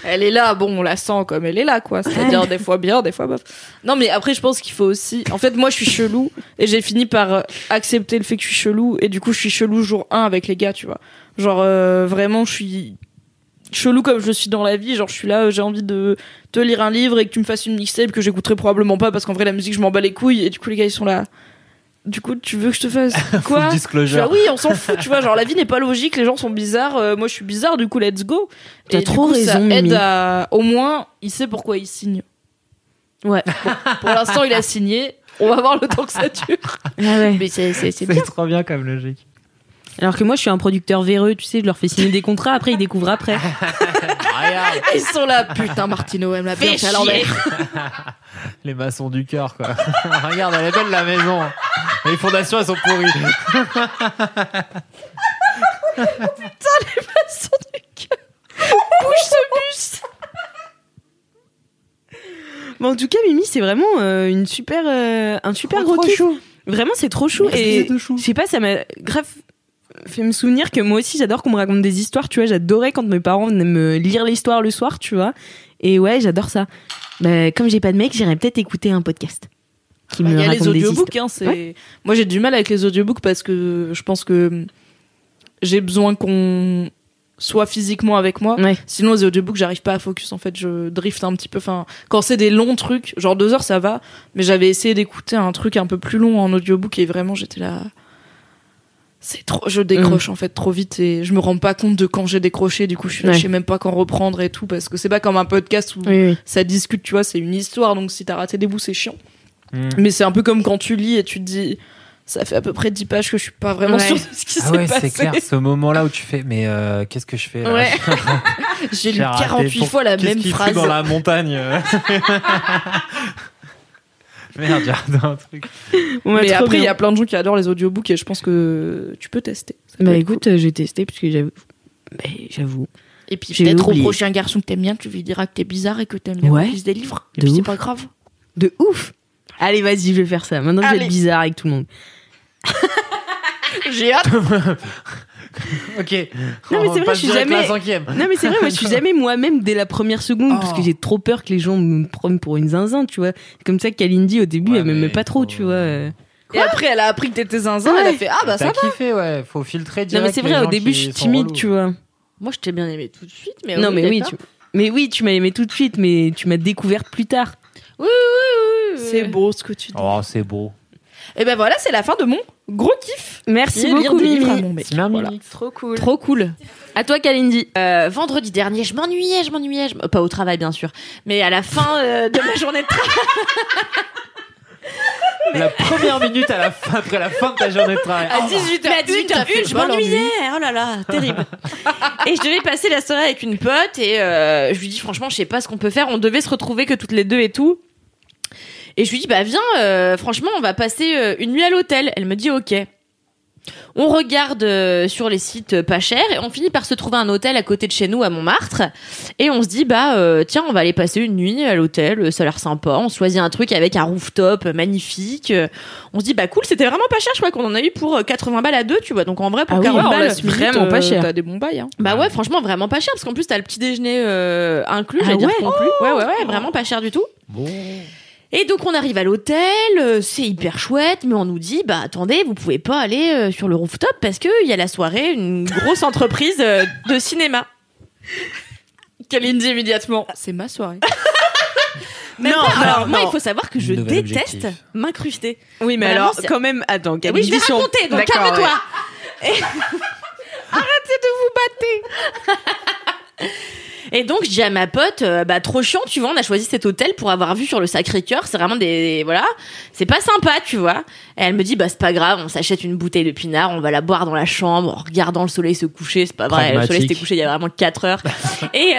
Elle est là, bon, on la sent comme elle est là, quoi. C'est-à-dire des fois bien, des fois bof. Non, mais après, je pense qu'il faut aussi. En fait, moi, je suis chelou et j'ai fini par accepter le fait que je suis chelou et du coup, je suis chelou jour 1 avec les gars, tu vois. Genre, vraiment, je suis chelou comme je suis dans la vie. Genre, je suis là, j'ai envie de te lire un livre et que tu me fasses une mixtape que j'écouterai probablement pas parce qu'en vrai, la musique, je m'en bats les couilles et du coup, les gars, ils sont là. Du coup, tu veux que je te fasse quoi? Disclosure. Oui, on s'en fout, tu vois. Genre, la vie n'est pas logique, les gens sont bizarres. Moi, je suis bizarre, du coup, let's go. T'as trop raison, ça aide Mimi. à. Au moins, il sait pourquoi il signe. Ouais. Bon, pour l'instant, il a signé. On va voir le temps que ça dure. Ah ouais. Mais c'est C'est bien. trop bien comme logique. Alors que moi, je suis un producteur véreux, tu sais, je leur fais signer des contrats, après ils découvrent après. Regarde. Ils sont là, putain, Martino, elle me l'a bien fait à l'envers. Les maçons du cœur, quoi. Regarde, elle est belle la maison. Les fondations, elles sont pourries. Maçon du cœur. Bouge ce bus. Mais en tout cas, Mimi, c'est vraiment un super gros kiff. chou. Vraiment, c'est trop chou. Mais Et c'est tout chou. je sais pas, ça m'a grave fait me souvenir que moi aussi, j'adore qu'on me raconte des histoires, tu vois. J'adorais quand mes parents venaient me lire l'histoire le soir, tu vois. Et ouais, j'adore ça. Bah, comme j'ai pas de mec, j'irais peut-être écouter un podcast qui me Il y a les raconte des audiobooks, histoires. hein, c'est. Ouais. Moi, j'ai du mal avec les audiobooks parce que je pense que j'ai besoin qu'on soit physiquement avec moi. Ouais. Sinon, les audiobooks, j'arrive pas à focus. En fait, je drift un petit peu. Enfin, quand c'est des longs trucs, genre 2 heures, ça va. Mais j'avais essayé d'écouter un truc un peu plus long en audiobook et vraiment, j'étais là. C'est trop. Je décroche en fait trop vite et je me rends pas compte de quand j'ai décroché. Du coup, je Ouais. sais même pas quand reprendre et tout parce que c'est pas comme un podcast où Oui, oui. ça discute, tu vois, c'est une histoire. Donc, si t'as raté des bouts, c'est chiant. Mais c'est un peu comme quand tu lis et tu te dis. Ça fait à peu près 10 pages que je suis pas vraiment Ouais. sûre de ce qui Ah s'est ouais, passé. c'est clair. Ce moment-là où tu fais, mais qu'est-ce que je fais là? Ouais. J'ai lu J'ai raté. 48 fois la Qu'est-ce même qu'il fout phrase. dans la montagne. Merde, j'ai raté un truc. Ouais, Mais trop après, il y bien. a plein de gens qui adorent les audiobooks et je pense que tu peux tester. Ça peut Bah être écoute, j'ai testé parce que j'avoue. J'avoue. cool. Et puis j'ai peut-être au oublié. prochain garçon que t'aimes bien, tu lui diras que t'es bizarre et que t'aimes bien Ouais. qu'on lise des livres. Et De puis c'est ouf. pas grave. De ouf. Allez, vas-y, je vais faire ça. Maintenant, je vais Allez. être bizarre avec tout le monde. J'ai hâte. Ok. Non, mais On c'est vrai, passe je suis direct à jamais- la 5e. Non, mais c'est vrai, moi, je suis jamais moi-même dès la première seconde parce que Oh. j'ai trop peur que les gens me prennent pour une zinzin, tu vois. C'est comme ça qu'Alindy, au début, Ouais, elle m'aimait mais pas trop, faut- tu vois. Et après, elle a appris que t'étais zinzin. Ouais. Elle a fait ah bah ça T'as va. kiffé, ouais. Faut filtrer Non, direct. mais c'est les vrai, au gens début, qui je suis sont timide, relous. tu vois. Moi, je t'ai bien aimé tout de suite, mais Non, mais oui, d'accord. mais oui, tu m'as aimé tout de suite, mais tu m'as découverte plus tard. Oui, oui, oui, oui. C'est beau ce que tu dis. Oh, c'est beau. Et ben voilà, c'est la fin de mon gros kiff. Merci Qui est lire beaucoup, des livres à Mimi. mon mec. C'est bien, Voilà. Mimi. Trop cool. Trop cool. À toi, Kalindi. Vendredi dernier, je m'ennuyais. Pas au travail, bien sûr, mais à la fin de ma journée de travail. La première minute à la fin, après la fin de ta journée de travail. À 18h01, Mais à 18h01, je m'ennuyais. Oh là là, terrible. Et je devais passer la soirée avec une pote et je lui dis franchement, je sais pas ce qu'on peut faire. On devait se retrouver que toutes les deux et tout. Et je lui dis bah viens, franchement, on va passer une nuit à l'hôtel. Elle me dit ok. On regarde sur les sites pas chers et on finit par se trouver un hôtel à côté de chez nous à Montmartre et on se dit bah tiens on va aller passer une nuit à l'hôtel, ça a l'air sympa, on choisit un truc avec un rooftop magnifique, on se dit bah cool, c'était vraiment pas cher, je crois qu'on en a eu pour 80 balles à deux, tu vois, donc en vrai pour Ah oui, 40 ouais, on balles laisse vraiment pas cher. T'as des bons bails. Hein. bah ouais, franchement vraiment pas cher parce qu'en plus t'as le petit déjeuner inclus, Ah j'allais dire ouais. compris. Ouais, vraiment pas cher du tout. Bon. Et donc on arrive à l'hôtel, c'est hyper chouette, mais on nous dit bah attendez, vous pouvez pas aller sur le rooftop parce que il y a la soirée, une grosse entreprise de cinéma. Kalindi immédiatement. C'est ma soirée. Même Non, pas. non, Alors, moi, non. il faut savoir que je Nouvel déteste objectif. m'incruster. Oui, mais Vraiment, alors, c'est- quand même, attends, Oui, je Camille, vais dis sur- raconter, donc D'accord, calme-toi. Et donc, je dis à ma pote, trop chiant, tu vois, on a choisi cet hôtel pour avoir vu sur le Sacré-Cœur. C'est vraiment voilà, c'est pas sympa, tu vois. Et elle me dit, c'est pas grave, on s'achète une bouteille de pinard, on va la boire dans la chambre, en regardant le soleil se coucher. C'est pas vrai, le soleil Pragmatique. s'était couché il y a vraiment 4 heures. Et,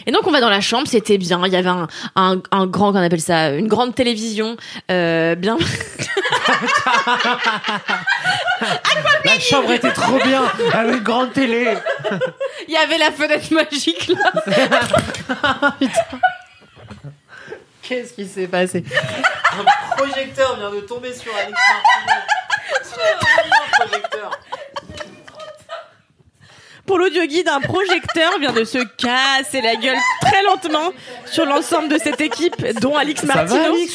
et donc on va dans la chambre, c'était bien. Il y avait un grand, qu'on appelle ça, une grande télévision, bien. La chambre était trop bien, avec une grande télé. Il y avait la fenêtre magique là. Qu'est-ce qui s'est passé? Un projecteur vient de tomber sur Alex Martineau. Un projecteur. Pour l'audio guide, un projecteur vient de se casser la gueule très lentement sur l'ensemble de cette équipe, dont Alix Ça va, Martineau. Alix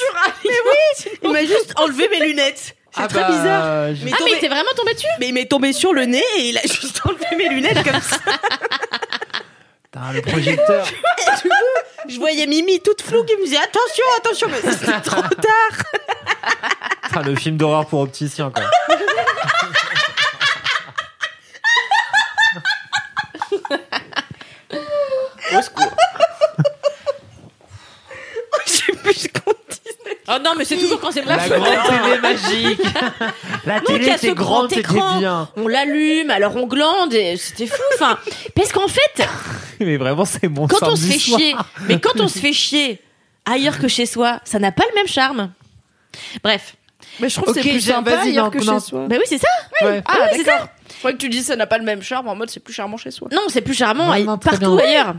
Il m'a juste enlevé mes lunettes. C'est très bizarre. Ah, mais il t'est vraiment tombé dessus? Mais il m'est tombé sur le nez et il a juste enlevé mes lunettes comme ça. Putain, le projecteur. Je voyais Mimi toute floue qui me disait attention, mais c'était trop tard. Putain, le film d'horreur pour opticien, quoi. Au secours. Je sais plus ce qu'on disait. Oh non, mais c'est toujours quand c'est moi. La grande télé magique. La Donc, il y télé a ce était grand grande, c'était écran. bien. On l'allume, alors on glande, et c'était fou. Enfin, parce qu'en fait, Mais vraiment, c'est mon quand on se samedi fait soir. chier, mais quand on se fait chier ailleurs que chez soi, ça n'a pas le même charme. Bref. Mais je trouve Ok, que c'est plus sympa vas-y, ailleurs non, que non. chez soi. Bah oui, c'est ça. Ouais. Ah, c'est d'accord. Je croyais que tu dis ça n'a pas le même charme, en mode c'est plus charmant chez soi. Non, c'est plus charmant Ouais, non, très partout bien. ailleurs.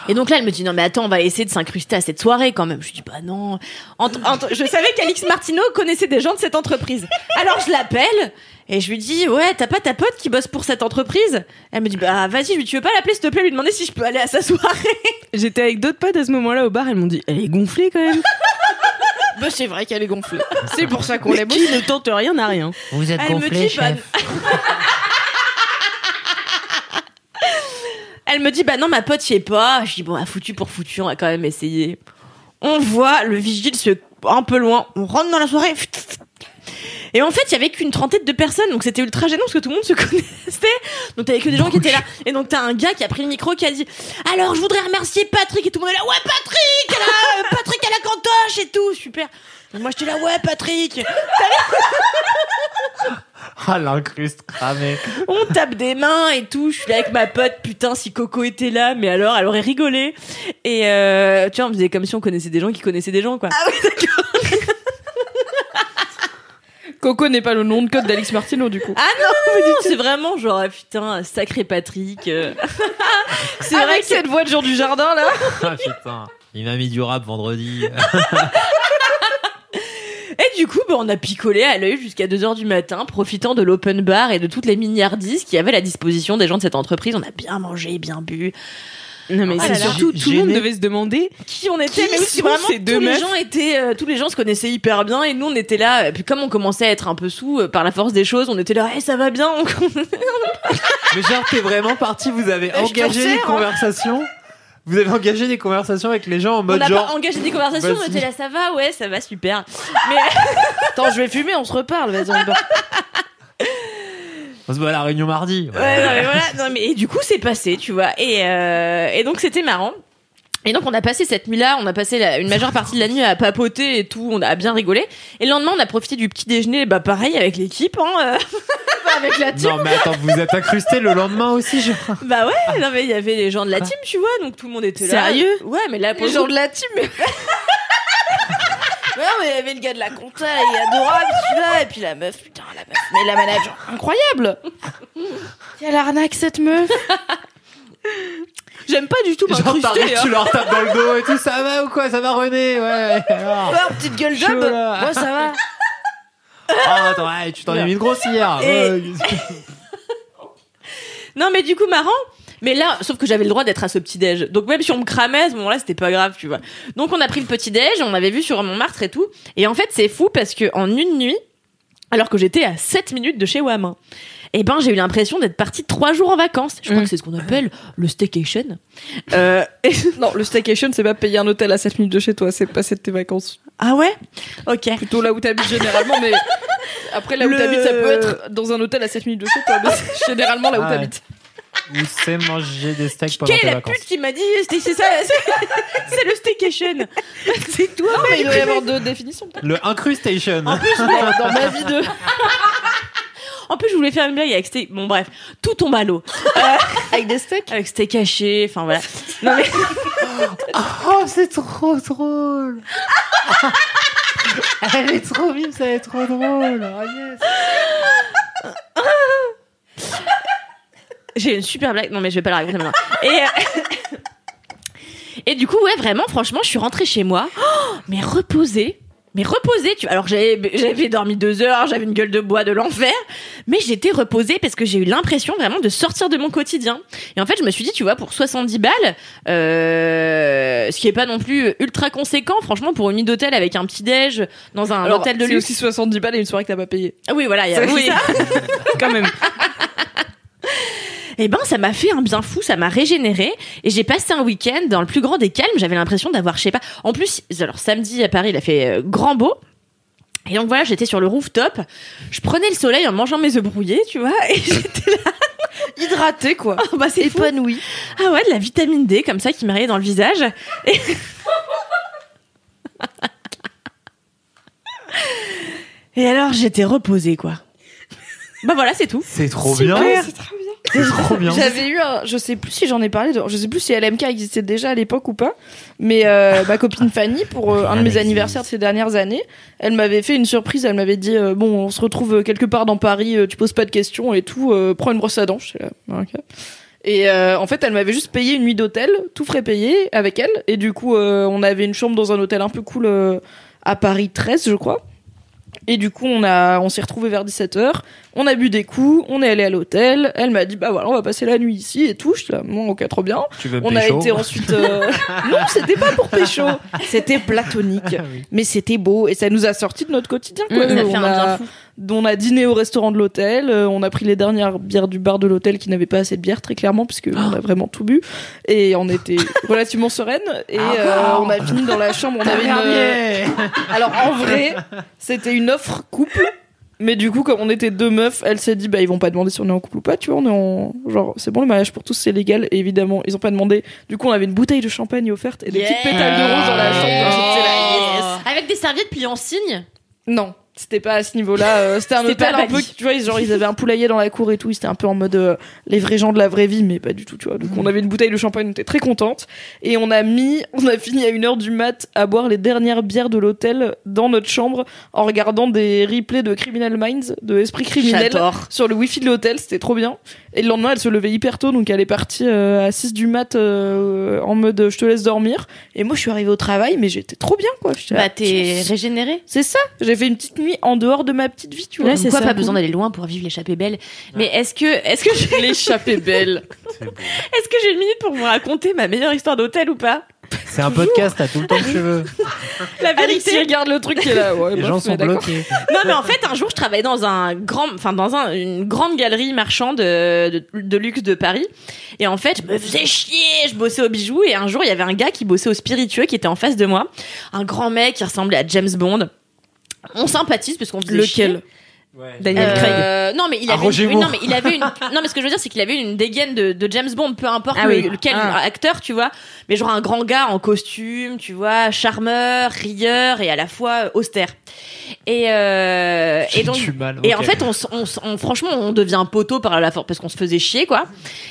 Et donc là, elle me dit non mais attends, on va essayer de s'incruster à cette soirée quand même. Je dis bah non. Je savais qu'Alix Martineau connaissait des gens de cette entreprise. Alors je l'appelle et je lui dis ouais, t'as pas ta pote qui bosse pour cette entreprise? Elle me dit bah vas-y, je lui dis, tu veux pas l'appeler s'il te plaît, lui demander si je peux aller à sa soirée. J'étais avec d'autres potes à ce moment-là au bar, elles m'ont dit elle est gonflée quand même. Bah c'est vrai qu'elle est gonflée. C'est pour ça qu'on Mais l'aime qui aussi. ne tente rien n'a rien. Vous êtes Elle me gonflé, dit bah, chef. elle me dit bah non, ma pote y est pas. Je dis bon, foutu pour foutu, on va quand même essayer. On voit le vigile un peu loin, on rentre dans la soirée. Et en fait, il y avait qu'une trentaine de personnes, donc c'était ultra gênant parce que tout le monde se connaissait. Donc t'avais que des gens qui étaient là. Et donc t'as un gars qui a pris le micro qui a dit alors je voudrais remercier Patrick, et tout le monde est là ouais Patrick, là, Patrick à la cantoche et tout, super. Et moi j'étais là ouais Patrick. Ah, l'incruste cramée. On tape des mains et tout. Je suis là avec ma pote. Putain, si Coco était là, mais alors, elle aurait rigolé. Et tu vois, on faisait comme si on connaissait des gens qui connaissaient des gens, quoi. Ah oui, d'accord. Coco n'est pas le nom de code d'Alix Martineau du coup. Ah non, c'est vraiment genre, putain, sacré Patrick. C'est vrai que cette voix de Jean du Jardin là. Ah, putain. Il m'a mis du rap vendredi. Et du coup, on a picolé à l'œil jusqu'à 2h du matin, profitant de l'open bar et de toutes les milliardises qu'il y avait à la disposition des gens de cette entreprise. On a bien mangé, bien bu. Non mais Oh c'est là là. surtout tout le monde Gêné. devait se demander Qui on était, Qui mais aussi sont vraiment ces deux tous les meufs gens étaient, tous les gens se connaissaient hyper bien et nous on était là. Et puis comme on commençait à être un peu sous par la force des choses, on était là, ça va bien. Mais genre, t'es vraiment parti, vous avez je te engagé resserre, des hein. conversations. Vous avez engagé des conversations avec les gens en On mode n'a genre. pas engagé des conversations, on vas-y. était là, ça va, ouais, ça va, super. Mais Attends, je vais fumer, on se reparle. Vas-y, on y va. On se voit à la réunion mardi. ouais, non, mais voilà, non mais et du coup c'est passé, tu vois. Et donc c'était marrant. Et donc on a passé cette nuit-là, on a passé une majeure partie de la nuit à papoter et tout, on a bien rigolé. Et le lendemain on a profité du petit déjeuner, pareil avec l'équipe, hein. Avec la team. Non, mais attends, vous êtes incrusté le lendemain aussi, genre. Bah ouais, non mais il y avait les gens de la team, tu vois, donc tout le monde était là. Sérieux? Ouais, mais là pour Les le gens coup, de la team. Mais... Ouais, mais il y avait le gars de la compta, il est adorable celui-là, et puis la meuf, putain, la meuf, mais la manager, incroyable. Quelle arnaque cette meuf. j'aime pas du tout Genre, m'incruster. t'arrives, hein. tu leur tapes dans le dos et tout, ça va ou quoi? Ça va, René? Ouais, alors. Ouais, petite gueule job. Chaud, là. Ouais, ça va. Ah, attends, ouais, tu t'en es mis une grosse hier. Et- Ouais. Non mais du coup marrant. Mais là, sauf que j'avais le droit d'être à ce petit-déj. Donc même si on me cramait à ce moment-là, c'était pas grave, tu vois. Donc on a pris le petit-déj, on avait vu sur Montmartre et tout. Et en fait, c'est fou parce que en une nuit, alors que j'étais à 7 minutes de chez WAM. Et ben, j'ai eu l'impression d'être partie 3 jours en vacances. Je crois que c'est ce qu'on appelle le staycation. Non, le staycation, c'est pas payer un hôtel à 7 minutes de chez toi, c'est passer de tes vacances. Ah ouais? Ok. Plutôt là où t'habites généralement, mais après là où t'habites, ça peut être dans un hôtel à 7 minutes de chez toi, mais c'est généralement là où t'habites. Ou c'est manger des steaks pendant Quelle tes est la vacances. pute qui m'a dit c'est ça, c'est le staycation. C'est toi. Non, mais il doit y avoir 2 définitions peut-être. Le incrustation. En plus, dans ma vie de... En plus, je voulais faire une blague avec steak. Bon, bref, tout tombe à l'eau. Avec des steaks. Avec steak haché, enfin voilà. Non mais Oh, c'est trop drôle. Elle est trop vive, ça va être trop drôle. Oh, yes. j'ai une super blague. Non mais je vais pas la raconter maintenant. Et du coup, ouais, vraiment, franchement, je suis rentrée chez moi, mais reposée, tu vois. Alors j'avais dormi 2 heures, j'avais une gueule de bois de l'enfer, mais j'étais reposée parce que j'ai eu l'impression vraiment de sortir de mon quotidien. Et en fait, je me suis dit, tu vois, pour 70 balles, ce qui est pas non plus ultra conséquent, franchement, pour une nuit d'hôtel avec un petit déj dans un hôtel de c'est luxe. aussi 70 balles et une soirée que t'as pas payée. Ah oui, voilà, Oui. ça. Quand même. Et ben, ça m'a fait un bien fou, ça m'a régénéré. Et j'ai passé un week-end dans le plus grand des calmes. J'avais l'impression d'avoir, je sais pas. En plus, alors samedi à Paris, il a fait grand beau. Et donc voilà, j'étais sur le rooftop. Je prenais le soleil en mangeant mes œufs brouillés, tu vois. Et j'étais là, Hydratée, quoi. oh, bah c'est fou. Épanouie. Ah ouais, de la vitamine D comme ça qui m'arrivait dans le visage. Et alors, j'étais reposée, quoi. Bah voilà, c'est tout. C'est trop Super. bien. C'est trop bien. C'est trop bien. J'avais eu je sais plus si j'en ai parlé, je sais plus si LMK existait déjà à l'époque ou pas, mais ma copine Fanny, pour un de mes anniversaires de ces dernières années, elle m'avait fait une surprise, elle m'avait dit bon, on se retrouve quelque part dans Paris, tu poses pas de questions et tout, prends une brosse à dents. Je suis là, ok. Et en fait, elle m'avait juste payé une nuit d'hôtel, tout frais payé avec elle, et du coup, on avait une chambre dans un hôtel un peu cool à Paris 13, je crois. Et du coup, on s'est retrouvés vers 17h, on a bu des coups, on est allé à l'hôtel, elle m'a dit bah voilà, on va passer la nuit ici et tout. Je suis là, bon, ok, trop bien. Tu veux On a pécho été ensuite non, c'était pas pour pécho, c'était platonique. Ah oui. Mais c'était beau et ça nous a sorti de notre quotidien, quoi. Ça fait un bien fou. On a dîné au restaurant de l'hôtel, on a pris les dernières bières du bar de l'hôtel qui n'avaient pas assez de bière, très clairement, puisque on a vraiment tout bu et on était relativement sereine. Et on a fini dans la chambre, on avait une alors en vrai c'était une offre couple, mais du coup comme on était 2 meufs, elle s'est dit bah ils vont pas demander si on est en couple ou pas, tu vois, on est en genre c'est bon, le mariage pour tous c'est légal, et évidemment ils ont pas demandé. Du coup on avait une bouteille de champagne offerte et des petites pétales de rose dans la chambre, donc j'étais là, yes. Avec des serviettes pliées en cygne. Non, c'était pas à ce niveau-là. C'était un C'était hôtel pas un peu, Bali. tu vois, genre ils avaient un poulailler dans la cour et tout. C'était un peu en mode les vrais gens de la vraie vie, mais pas du tout, tu vois. Donc on avait une bouteille de champagne, on était très contente. Et on a fini à 1h du mat à boire les dernières bières de l'hôtel dans notre chambre en regardant des replays de Criminal Minds, de Esprit Criminel, J'adore. sur le wifi de l'hôtel. C'était trop bien. Et le lendemain, elle se levait hyper tôt, donc elle est partie à 6 du mat en mode je te laisse dormir. Et moi, je suis arrivée au travail, mais j'étais trop bien, quoi. J'étais là, Bah t'es régénérée. c'est ça, j'ai fait une petite nuit en dehors de ma petite vie, tu vois. Ouais, Comme c'est quoi, ça, pas cool. besoin d'aller loin pour vivre l'échappée belle. Mais est-ce que j'ai L'échappée belle. C'est beau. est-ce que j'ai une minute pour vous raconter ma meilleure histoire d'hôtel ou pas? C'est un podcast, t'as tout le temps que tu veux. La Alexis vérité. regarde le truc qui est là. Ouais, Les bof, gens mais sont d'accord. bloqués. Non, mais en fait, un jour, je travaillais dans une grande galerie marchande de luxe de Paris. Et en fait, je me faisais chier, je bossais au bijou. Et un jour, il y avait un gars qui bossait au spiritueux qui était en face de moi. Un grand mec qui ressemblait à James Bond. On sympathise parce qu'on faisait Lequel chier. Daniel Craig. Non, mais il Ah, avait Roger Moore. non, mais il avait une non, mais ce que je veux dire, c'est qu'il avait une dégaine de James Bond, peu importe Ah oui. lequel acteur, tu vois. Mais genre un grand gars en costume, tu vois, charmeur, rieur et à la fois austère. Et donc J'ai du mal, et ok. en fait franchement on devient poteau par la force parce qu'on se faisait chier, quoi.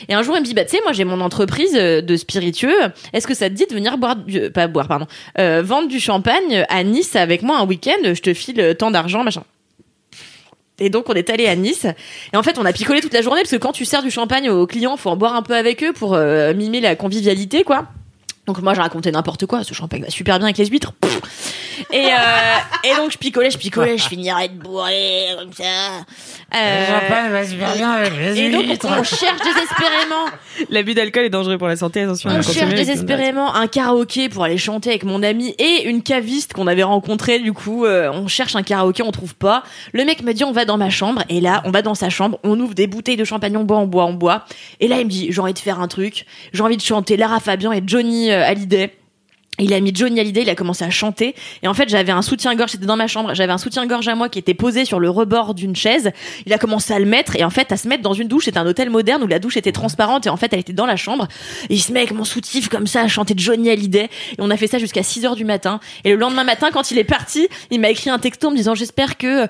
Et un jour il me dit bah tu sais, moi j'ai mon entreprise de spiritueux, est-ce que ça te dit de venir vendre du champagne à Nice avec moi un week-end, je te file tant d'argent, machin. Et donc on est allé à Nice et en fait on a picolé toute la journée parce que quand tu sers du champagne aux clients, faut en boire un peu avec eux pour mimer la convivialité, quoi. Donc moi j'ai raconté n'importe quoi, ce champagne va super bien avec les huîtres. Et donc je picolais, je finirais de bourrer comme ça. Et donc on cherche désespérément. L'abus d'alcool est dangereux pour la santé, attention. On cherche désespérément un karaoké pour aller chanter avec mon ami et une caviste qu'on avait rencontrée. Du coup, on cherche un karaoké, on trouve pas. Le mec me dit on va dans ma chambre, et là on va dans sa chambre, on ouvre des bouteilles de champagne, on boit. Et là il me dit j'ai envie de faire un truc, j'ai envie de chanter Lara Fabian et Johnny Hallyday. Il a mis Johnny Hallyday, il a commencé à chanter. Et en fait, j'avais un soutien-gorge, c'était dans ma chambre, j'avais un soutien-gorge à moi qui était posé sur le rebord d'une chaise. Il a commencé à le mettre, et en fait, à se mettre dans une douche. C'était un hôtel moderne où la douche était transparente, et en fait, elle était dans la chambre. Et il se met avec mon soutif comme ça à chanter Johnny Hallyday. Et on a fait ça jusqu'à 6h du matin. Et le lendemain matin, quand il est parti, il m'a écrit un texto en me disant j'espère que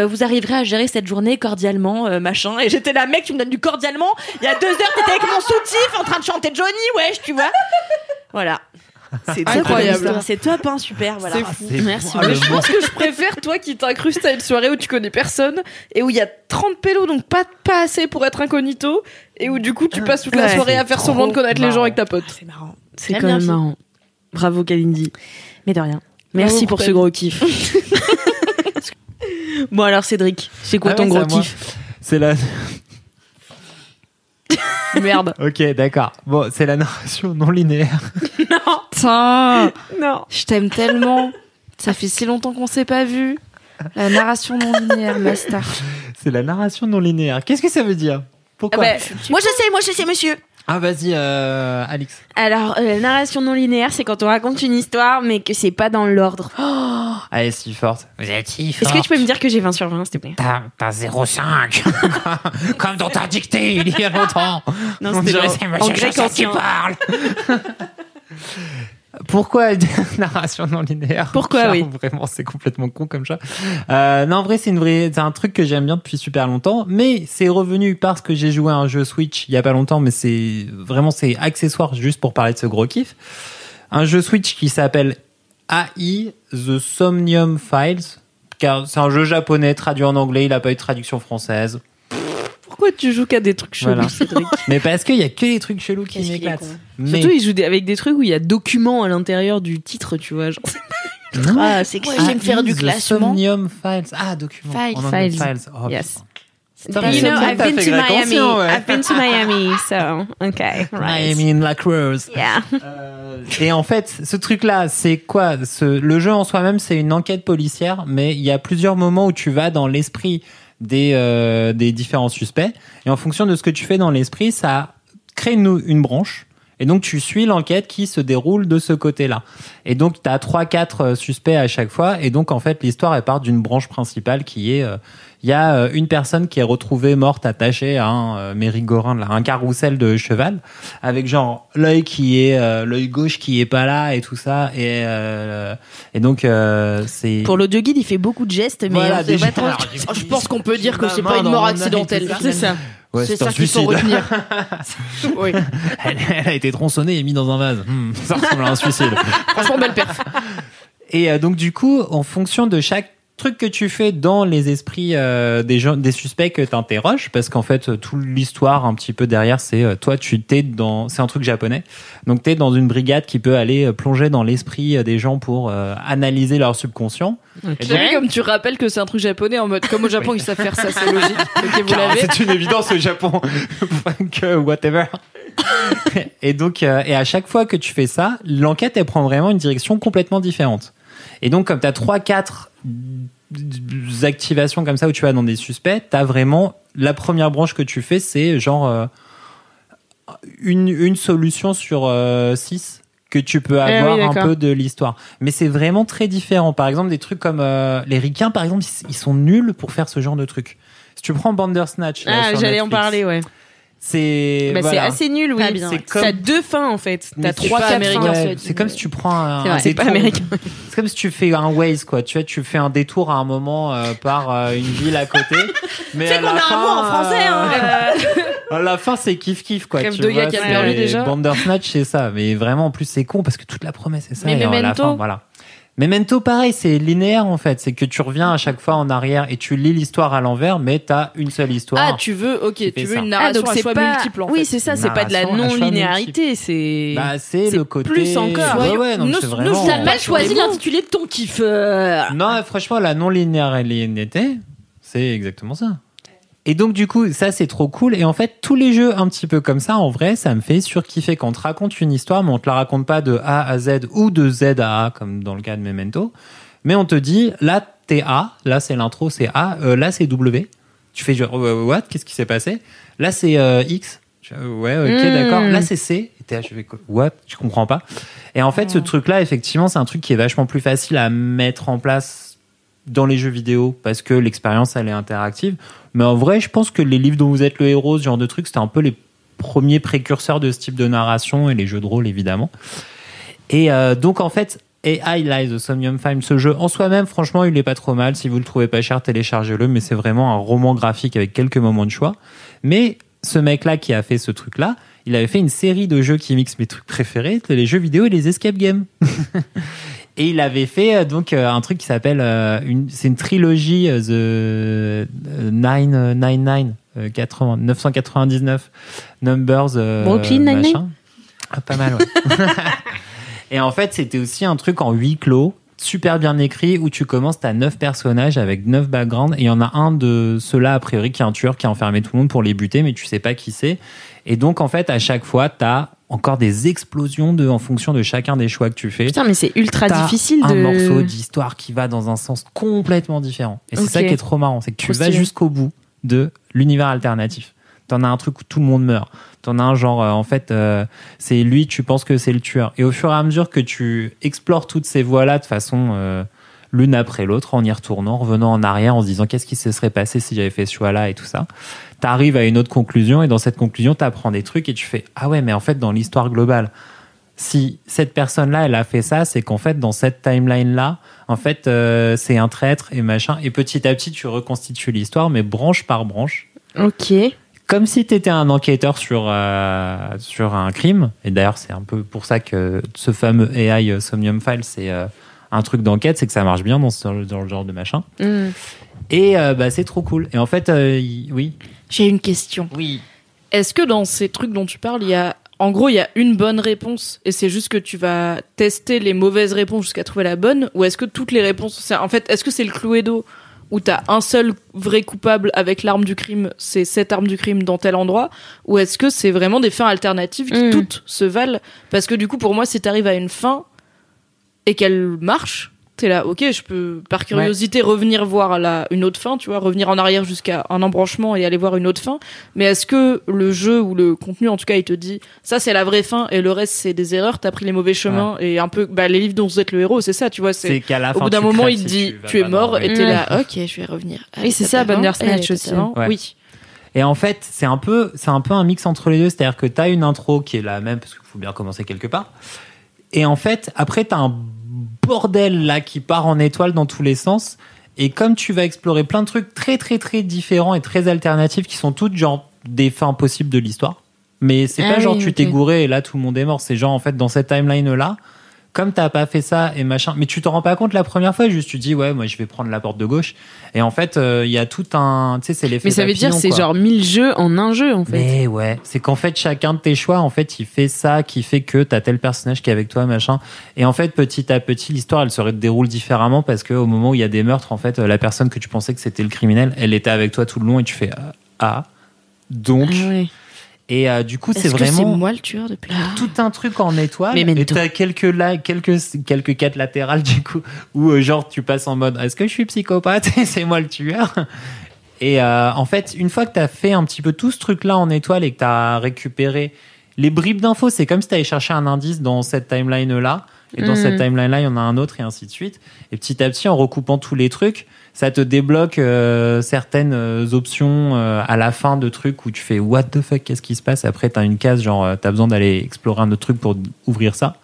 vous arriverez à gérer cette journée cordialement, machin. Et j'étais là, mec, tu me donnes du cordialement. Il y a 2 heures, t'étais avec mon soutif en train de chanter Johnny, wesh, tu vois. Voilà. C'est incroyable. C'est top, hein, super, voilà. C'est fou. Merci. Mais je pense que je préfère toi qui t'incrustes à une soirée où tu connais personne et où il y a 30 pélos, donc pas assez pour être incognito, et où du coup tu passes toute la soirée à faire semblant de connaître les gens avec ta pote. C'est marrant. C'est J'aime quand bien même ça. marrant. Bravo Kalindi. Mais de rien. Merci Bravo, pour ce Coupelle. gros kiff. Bon alors Cédric, c'est quoi ton ouais, gros c'est à moi. kiff? C'est la. Merde. Ok, d'accord. Bon, c'est la narration non linéaire. Putain, Non. je t'aime tellement. Ça fait si longtemps qu'on s'est pas vu. La narration non linéaire, ma star. C'est la narration non linéaire. Qu'est-ce que ça veut dire? Pourquoi? Moi je sais monsieur. Ah, vas-y, Alix. Alors la narration non linéaire, c'est quand on raconte une histoire mais que c'est pas dans l'ordre. Elle est si forte. Vous êtes si Est-ce forte. que tu peux me dire que j'ai 20 sur 20 s'il te plaît? T'as 0,5. Comme dans ta dictée il y a longtemps. Non, On c'était dirait en c'est Monsieur grec Chaussette qui ancien. parle. Pourquoi narration non linéaire? Pourquoi, oui. Vraiment, c'est complètement con comme ça. Non, en vrai, c'est un truc que j'aime bien depuis super longtemps, mais c'est revenu parce que j'ai joué à un jeu Switch il y a pas longtemps, mais c'est accessoire juste pour parler de ce gros kiff. Un jeu Switch qui s'appelle AI The Somnium Files, car c'est un jeu japonais traduit en anglais, il a pas eu de traduction française. Pourquoi tu joues qu'à des trucs chelous, Voilà. Cédric? Mais parce qu'il y a que les trucs chelous qui Qu'est-ce qu'il est m'éclatent. con. Mais Surtout ils jouent avec des trucs où il y a documents à l'intérieur du titre, tu vois. Genre, non. ah, c'est Moi, j'aime faire du The classement. Somnium Files. Ah, document. Files. En anglais, Files. Oh, Yes. putain. But mais you know, t'as I've been fait to grec Miami. ancien, ouais. I've been to Miami, so okay, right. Miami in La Cruz. Yeah. Et en fait, ce truc-là, c'est quoi? Le jeu en soi-même, c'est une enquête policière, mais il y a plusieurs moments où tu vas dans l'esprit des différents suspects. Et en fonction de ce que tu fais dans l'esprit, ça crée une branche. Et donc, tu suis l'enquête qui se déroule de ce côté-là. Et donc, tu as 3-4 suspects à chaque fois. Et donc, en fait, l'histoire, elle part d'une branche principale qui est... Il y a une personne qui est retrouvée morte attachée à un merry-go-round, là, un carrousel de cheval, avec genre l'œil gauche qui est pas là et tout ça. Et donc, c'est... Pour l'audio guide, il fait beaucoup de gestes, mais Voilà, on sait déjà. pas trop. Alors, du coup, Je pense qu'on peut dire que c'est ma pas main une dans mort mon œil, accidentelle. tout ça. C'est ça. Ouais, C'est c'est un ça qu'il faut suicide. retenir. Oui. Elle a été tronçonnée et mise dans un vase. Ça ressemble à un suicide. Franchement, belle perf. Et donc du coup, en fonction de chaque truc que tu fais dans les esprits des suspects que t'interroges, parce qu'en fait toute l'histoire un petit peu derrière, c'est toi c'est un truc japonais, donc t'es dans une brigade qui peut aller plonger dans l'esprit des gens pour analyser leur subconscient. Et J'aime bien comme tu rappelles que c'est un truc japonais en mode comme au Japon ils savent faire ça, c'est logique. Ok, vous l'avez. C'est une évidence au Japon. Funk, whatever. Et donc, et à chaque fois que tu fais ça, l'enquête, elle prend vraiment une direction complètement différente. Et donc, comme tu as 3-4 activations comme ça où tu vas dans des suspects, tu as vraiment la première branche que tu fais, c'est genre une solution sur 6 que tu peux avoir oui, un d'accord. peu de l'histoire. Mais c'est vraiment très différent. Par exemple, des trucs comme les ricains, par exemple, ils sont nuls pour faire ce genre de trucs. Si tu prends Bandersnatch, là, Ah, sur j'allais en Netflix, parler, ouais. c'est Bah, voilà. c'est assez nul, oui. Pas bien, C'est ouais. comme- T'as 2 fins en fait. Mais T'as c'est 3 pas 4 américain, fins. ça. Ouais, c'est comme si tu prends un C'est vrai, c'est pas détour. américain. C'est comme si tu fais un Waze, quoi. Tu vois, tu fais un détour à un moment par une ville à côté. Mais C'est à qu'on la a un fin, mot en français, hein. À la fin, c'est kiff-kiff, quoi. Rêve tu de vois, gars qui a le c'est- permis, déjà. Bandersnatch, c'est ça. Mais vraiment, en plus, c'est con parce que toute la promesse, c'est ça. Mais et à la Memento. fin, voilà. Memento, pareil, c'est linéaire en fait. C'est que tu reviens à chaque fois en arrière et tu lis l'histoire à l'envers, mais t'as une seule histoire. Ah, tu veux une narration donc à c'est choix pas... multiples en Oui, fait. c'est ça, c'est pas de la Narration à choix non-linéarité, c'est... Bah, c'est le côté. plus encore. Ouais, non, Nous- c'est nous, vraiment. T'as mal choisi l'intitulé de ton kiff. Non, franchement, la non-linéarité, c'est exactement ça. Et donc, du coup, ça, c'est trop cool. Et en fait, tous les jeux un petit peu comme ça, en vrai, ça me fait surkiffer quand on te raconte une histoire, mais on te la raconte pas de A à Z ou de Z à A, comme dans le cas de Memento. Mais on te dit, là, t'es A, là, c'est l'intro, c'est A, là, c'est W. Tu fais genre, what? Qu'est-ce qui s'est passé? Là, c'est X. Ouais, ok, d'accord. Là, c'est C. Et t'es là, je fais quoi? What? Je comprends pas. Et en fait, ce truc-là, effectivement, c'est un truc qui est vachement plus facile à mettre en place dans les jeux vidéo parce que l'expérience, elle est interactive. Mais en vrai, je pense que les livres dont vous êtes le héros, ce genre de trucs, c'était un peu les premiers précurseurs de ce type de narration et les jeux de rôle, évidemment. Et donc, en fait, AI Lies the Somnium Time, ce jeu en soi-même, franchement, il est pas trop mal. Si vous le trouvez pas cher, téléchargez-le. Mais c'est vraiment un roman graphique avec quelques moments de choix. Mais ce mec-là qui a fait ce truc-là, il avait fait une série de jeux qui mixent mes trucs préférés, les jeux vidéo et les escape games. Et il avait fait donc un truc qui s'appelle c'est une trilogie The 999 Numbers Brooklyn Nine-Nine. machin. Ah, pas mal, ouais. Et en fait, c'était aussi un truc en huis clos, super bien écrit, où tu commences, t'as 9 personnages avec 9 backgrounds, et il y en a un de ceux-là, a priori, qui est un tueur qui a enfermé tout le monde pour les buter, mais tu sais pas qui c'est. Et donc, en fait, à chaque fois, t'as encore des explosions en fonction de chacun des choix que tu fais. Putain, mais c'est ultra T'as difficile un de... morceau d'histoire qui va dans un sens complètement différent. Et c'est Ok. ça qui est trop marrant, c'est que tu Trop vas stylé. jusqu'au bout de l'univers alternatif. T'en as un truc où tout le monde meurt. T'en as un genre, en fait, c'est lui, tu penses que c'est le tueur. Et au fur et à mesure que tu explores toutes ces voies-là de façon l'une après l'autre, en y retournant, en revenant en arrière, en se disant qu'est-ce qui se serait passé si j'avais fait ce choix-là et tout ça, t'arrives à une autre conclusion, et dans cette conclusion, t'apprends des trucs et tu fais ah ouais, mais en fait, dans l'histoire globale, si cette personne-là, elle a fait ça, c'est qu'en fait, dans cette timeline-là, en fait, c'est un traître et machin. Et petit à petit, tu reconstitues l'histoire, mais branche par branche. Ok. Comme si tu étais un enquêteur sur un crime. Et d'ailleurs, c'est un peu pour ça que ce fameux AI Somnium File, c'est un truc d'enquête, c'est que ça marche bien dans le genre de machin. Mm. Et c'est trop cool. Et en fait, oui. J'ai une question. Oui. Est-ce que dans ces trucs dont tu parles, il y a une bonne réponse et c'est juste que tu vas tester les mauvaises réponses jusqu'à trouver la bonne, ou est-ce que toutes les réponses, est-ce que c'est le Cluedo où t'as un seul vrai coupable avec l'arme du crime, c'est cette arme du crime dans tel endroit, ou est-ce que c'est vraiment des fins alternatives qui toutes se valent? Parce que du coup, pour moi, si t'arrives à une fin et qu'elle marche, t'es là, ok, je peux par curiosité revenir voir une autre fin, tu vois, revenir en arrière jusqu'à un embranchement et aller voir une autre fin. Mais est-ce que le jeu ou le contenu, en tout cas, il te dit ça c'est la vraie fin et le reste c'est des erreurs, t'as pris les mauvais chemins, et un peu les livres dont vous êtes le héros, c'est ça, tu vois, C'est qu'à la au fin, bout d'un tu moment crèves il te si dit vas tu es pas mort, dans et le- t'es là, ok, je vais revenir. Oui, c'est ça, Bandersnatch aussi. Ouais. Oui. Et en fait, c'est un peu un mix entre les deux. C'est-à-dire que t'as une intro qui est la même, parce qu'il faut bien commencer quelque part. Et en fait, après, t'as un bordel là qui part en étoile dans tous les sens. Et comme tu vas explorer plein de trucs très très très différents et très alternatifs qui sont toutes genre des fins possibles de l'histoire. Mais c'est pas genre tu t'es gouré et là tout le monde est mort. C'est genre en fait dans cette timeline là, comme t'as pas fait ça et machin, mais tu te rends pas compte la première fois, juste tu dis ouais, moi je vais prendre la porte de gauche. Et en fait, il y a tout un, tu sais, c'est l'effet. Mais ça veut dire papillon, c'est quoi. genre 1000 jeux en un jeu en fait. Mais ouais, c'est qu'en fait chacun de tes choix, en fait, il fait ça, qui fait que t'as tel personnage qui est avec toi, machin. Et en fait, petit à petit, l'histoire, elle se déroule différemment parce que au moment où il y a des meurtres, en fait, la personne que tu pensais que c'était le criminel, elle était avec toi tout le long et tu fais donc. Ah ouais. Et du coup, c'est Est-ce que c'est vraiment moi le tueur depuis tout un truc en étoile. Memento. Et t'as quelques quêtes latérales du coup où genre tu passes en mode est-ce que je suis psychopathe et c'est moi le tueur. Et en fait, une fois que t'as fait un petit peu tout ce truc-là en étoile et que t'as récupéré les bribes d'infos, c'est comme si t'allais chercher un indice dans cette timeline-là. Et dans cette timeline-là, il y en a un autre et ainsi de suite. Et petit à petit, en recoupant tous les trucs, ça te débloque certaines options à la fin de trucs où tu fais what the fuck, qu'est-ce qui se passe? Après, t'as une case genre t'as besoin d'aller explorer un autre truc pour ouvrir ça.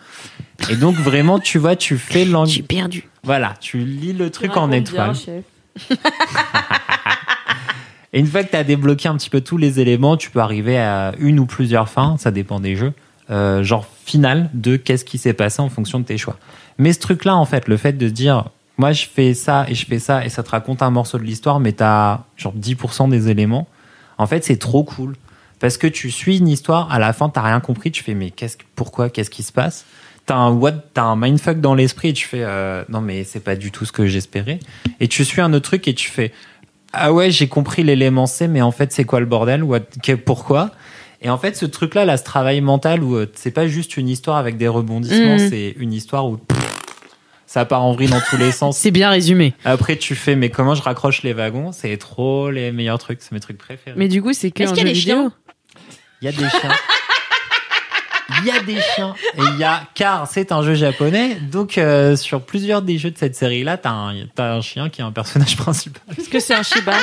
Et donc vraiment, tu vois, tu fais J'ai perdu. voilà, tu lis le truc en étoile. Et une fois que tu as débloqué un petit peu tous les éléments, tu peux arriver à une ou plusieurs fins, ça dépend des jeux, genre final de qu'est-ce qui s'est passé en fonction de tes choix. Mais ce truc-là, en fait, le fait de dire, moi, je fais ça, et ça te raconte un morceau de l'histoire, mais t'as genre 10% des éléments, en fait, c'est trop cool. Parce que tu suis une histoire, à la fin, t'as rien compris, tu fais, mais pourquoi, qu'est-ce qui se passe? T'as un mindfuck dans l'esprit, et tu fais, non, mais c'est pas du tout ce que j'espérais. Et tu suis un autre truc, et tu fais, ah ouais, j'ai compris l'élément C, mais en fait, c'est quoi le bordel? Pourquoi? Et en fait, ce truc-là, là, ce travail mental où c'est pas juste une histoire avec des rebondissements, c'est une histoire où ça part en vrille dans tous les sens. C'est bien résumé. Après, tu fais, mais comment je raccroche les wagons? C'est trop les meilleurs trucs, c'est mes trucs préférés. Mais du coup, c'est que Est-ce qu'il y a des chiens? Il y a des chiens. Il y a des chiens. Car c'est un jeu japonais, donc sur plusieurs des jeux de cette série-là, t'as un chien qui est un personnage principal. Est-ce que c'est un Shiba?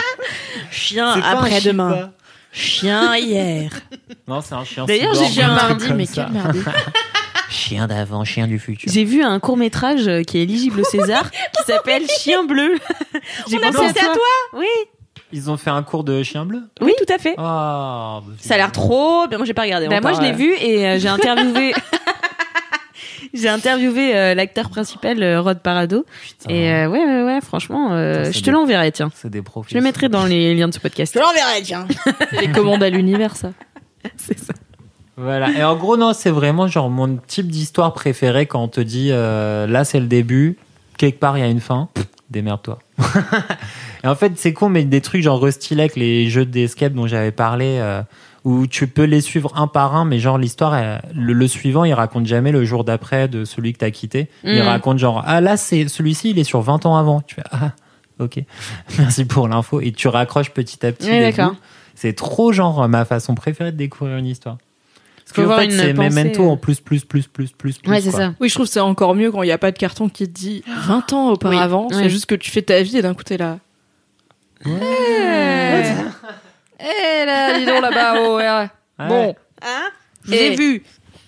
Chien C'est pas un après-demain. Shiba. Chien hier. Non, c'est un chien. D'ailleurs, cyborg, j'ai vu un truc mardi, comme mais ça. quel mardi? Chien d'avant, chien du futur. J'ai vu un court-métrage qui est éligible au César qui s'appelle Chien bleu. J'ai On a pensé à toi. Oui. Ils ont fait un cours de chien bleu? Oui, tout à fait. Oh, Ça a l'air trop bien. Moi, j'ai pas regardé. Bah, moi, encore, je l'ai vu et j'ai interviewé. J'ai interviewé l'acteur principal, Rod Parado. putain. Et ouais, franchement, Putain, je te l'enverrai, tiens. C'est des profs. Je le mettrai dans les liens de ce podcast. Je l'enverrai, tiens. C'est les commandes à l'univers, ça. C'est ça. Voilà. Et en gros, non, c'est vraiment genre mon type d'histoire préférée quand on te dit là, c'est le début, quelque part, il y a une fin. Démerde-toi. Et en fait, c'est con, mais des trucs genre Rusty Lake, les jeux d'escape dont j'avais parlé, où tu peux les suivre un par un, mais genre l'histoire, le suivant, il raconte jamais le jour d'après de celui que t'as quitté. Il raconte genre, ah là, c'est celui-ci, il est sur 20 ans avant. Tu fais, ah, ok, merci pour l'info. Et tu raccroches petit à petit. Ouais, les d'accord. bouts. C'est trop genre ma façon préférée de découvrir une histoire. Parce Faut qu'en avoir fait, une c'est pensée, Memento en plus. Ouais, c'est quoi. ça. Oui, je trouve que c'est encore mieux quand il n'y a pas de carton qui te dit 20 ans auparavant. Oui. C'est Ouais. juste que tu fais ta vie et d'un coup t'es là. Eh là, dis donc là-bas, oh, ouais. Ouais. Bon, J'ai Et- vu.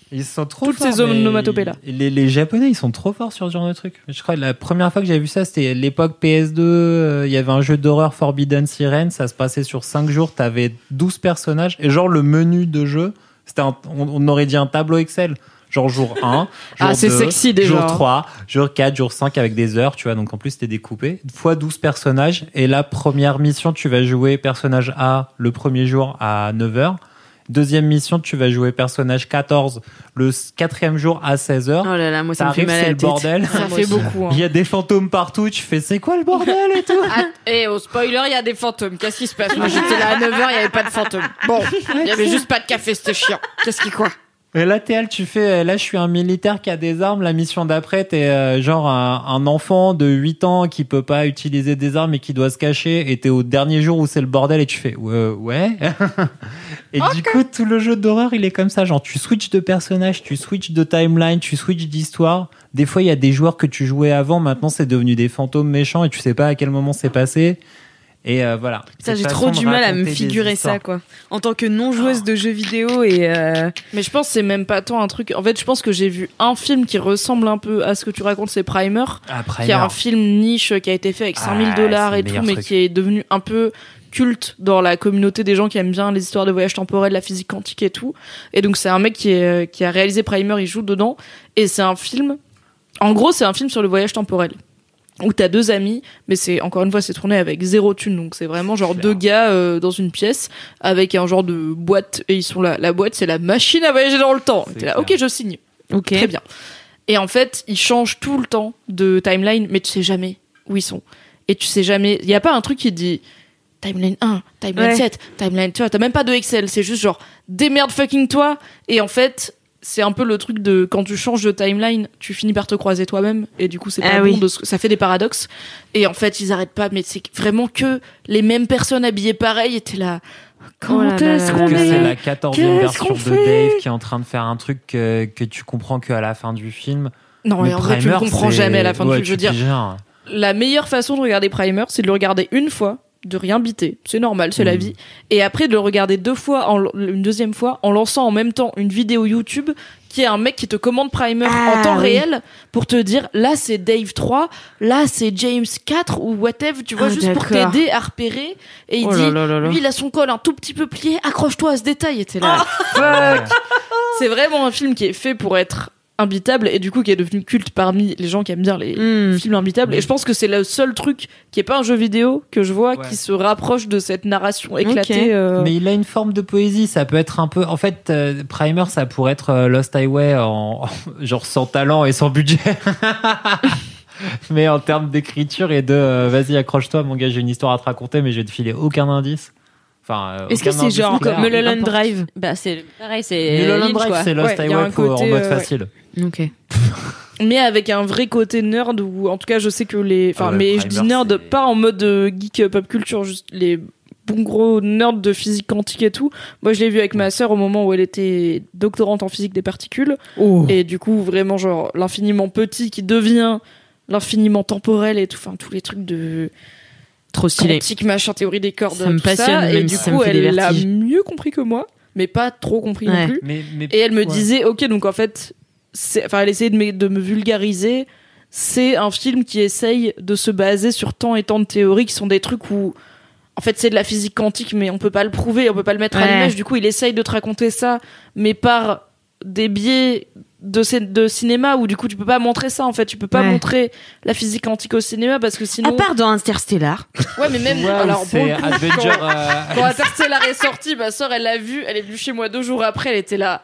Ils sont trop Toutes forts, ces mais onomatopées-là. Les Japonais, ils sont trop forts sur ce genre de truc. Je crois que la première fois que j'avais vu ça, c'était l'époque PS2. Il y avait un jeu d'horreur Forbidden Siren. Ça se passait sur 5 jours. T'avais 12 personnages. Et genre, le menu de jeu, c'était on aurait dit un tableau Excel. Genre jour 1, jour Ah, c'est 2, sexy, déjà. jour 3, jour 4, jour 5 avec des heures, tu vois. Donc en plus, c'était découpé. Fois 12 personnages. Et la première mission, tu vas jouer personnage A le premier jour à 9h. Deuxième mission, tu vas jouer personnage 14 le quatrième jour à 16h. Oh là là, moi, ça me fait T'arrives, mal à c'est la le tête. bordel. ça moi fait aussi. beaucoup. Hein. Il y a des fantômes partout. Tu fais, c'est quoi le bordel et tout? Et au spoiler, il y a des fantômes. Qu'est-ce qui se passe? Moi, j'étais là à 9h, il n'y avait pas de fantômes. Bon, il y avait juste pas de café, c'était chiant. Qu'est-ce qui quoi? Et là, tu fais, là, je suis un militaire qui a des armes. La mission d'après, t'es genre un enfant de 8 ans qui peut pas utiliser des armes et qui doit se cacher. Et t'es au dernier jour où c'est le bordel et tu fais, ouais. Et du coup, tout le jeu d'horreur, il est comme ça. Genre, tu switches de personnage, tu switches de timeline, tu switches d'histoire. Des fois, il y a des joueurs que tu jouais avant. Maintenant, c'est devenu des fantômes méchants et tu sais pas à quel moment c'est passé. Et voilà. Ça, Cette j'ai façon trop de du mal à me raconter des figurer ça, histoires. quoi. En tant que non-joueuse de jeux vidéo et... Mais je pense que c'est même pas tant un truc. En fait, je pense que j'ai vu un film qui ressemble un peu à ce que tu racontes, c'est Primer. Après, Qui est un film niche qui a été fait avec $5 000 c'est et le tout, meilleur mais truc. qui est devenu un peu culte dans la communauté des gens qui aiment bien les histoires de voyage temporel, la physique quantique et tout. Et donc c'est un mec qui a réalisé Primer, il joue dedans. Et c'est un film... En gros, c'est un film sur le voyage temporel. Où t'as deux amis, mais c'est encore une fois c'est tourné avec 0 thune, donc c'est vraiment genre deux gars dans une pièce avec un genre de boîte et ils sont là. La boîte c'est la machine à voyager dans le temps. Et t'es là, clair. ok je signe. Ok. Très bien. Et en fait, ils changent tout le temps de timeline, mais tu sais jamais où ils sont. Et tu sais jamais. Il y a pas un truc qui dit timeline 1, timeline Ouais. 7, timeline. Tu vois, t'as même pas de Excel. C'est juste genre démerde fucking toi. Et en fait, c'est un peu le truc de quand tu changes de timeline, tu finis par te croiser toi-même. Et du coup, c'est pas Ah bon. oui. Ça fait des paradoxes. Et en fait, ils arrêtent pas. Mais c'est vraiment que les mêmes personnes habillées pareil. Et t'es là. Quand Oh là là est-ce là qu'on que là c'est est la 14e Qu'est-ce version qu'on de fait Dave qui est en train de faire un truc que tu comprends qu'à la fin du film. Non, Mais mais en vrai, tu le Primer, comprends c'est- jamais à la fin du ouais, film. Je veux tu dire, digères. la meilleure façon de regarder Primer, c'est de le regarder une fois, de rien biter. C'est normal, c'est la vie. Et après, de le regarder une deuxième fois, en lançant en même temps une vidéo YouTube qui est un mec qui te commande Primer en temps oui. réel pour te dire, là, c'est Dave 3, là, c'est James 4 ou whatever, tu vois, Ah, juste pour d'accord. t'aider à repérer. Et il Oh dit, là là là là. lui, il a son col un tout petit peu plié, accroche-toi à ce détail. Et t'es là, Fuck. C'est vraiment un film qui est fait pour être imbitable et du coup qui est devenu culte parmi les gens qui aiment bien les films imbitables. Et je pense que c'est le seul truc qui est pas un jeu vidéo que je vois qui se rapproche de cette narration éclatée. Mais il a une forme de poésie. Ça peut être un peu. En fait, Primer, ça pourrait être Lost Highway genre sans talent et sans budget. Mais en termes d'écriture et vas-y, accroche-toi, mon gars, j'ai une histoire à te raconter, mais je vais te filer aucun indice. Enfin, est-ce que c'est genre comme Mulholland Drive? Bah, c'est pareil, c'est Mulholland Lynch, Drive, quoi. c'est Lost Highway en mode facile. Ok. Mais avec un vrai côté nerd, ou en tout cas, je sais que mais Primer, je dis nerd pas en mode geek pop culture, juste les bons gros nerds de physique quantique et tout. Moi, je l'ai vu avec ma sœur au moment où elle était doctorante en physique des particules. Et du coup, vraiment, genre, l'infiniment petit qui devient l'infiniment temporel et tout, enfin, tous les trucs de trop stylé. Quantique, machin, théorie des cordes, ça me tout passionne, ça. Et même du si ça coup, me fait des elle l'a vertiges. mieux compris que moi, mais pas trop compris non plus. Et elle me disait, ok, donc en fait, elle essayait de me vulgariser. C'est un film qui essaye de se baser sur tant et tant de théories qui sont des trucs où, en fait, c'est de la physique quantique, mais on peut pas le prouver, on peut pas le mettre à l'image. Du coup, il essaye de te raconter ça, mais par des biais de cinéma où du coup tu peux pas montrer ça en fait, tu peux pas montrer la physique quantique au cinéma parce que sinon. À part dans Interstellar. Ouais, mais même alors c'est pour le coup, Avenger. quand Interstellar est sorti, ma soeur elle l'a vu, elle est venue chez moi 2 jours après, elle était là.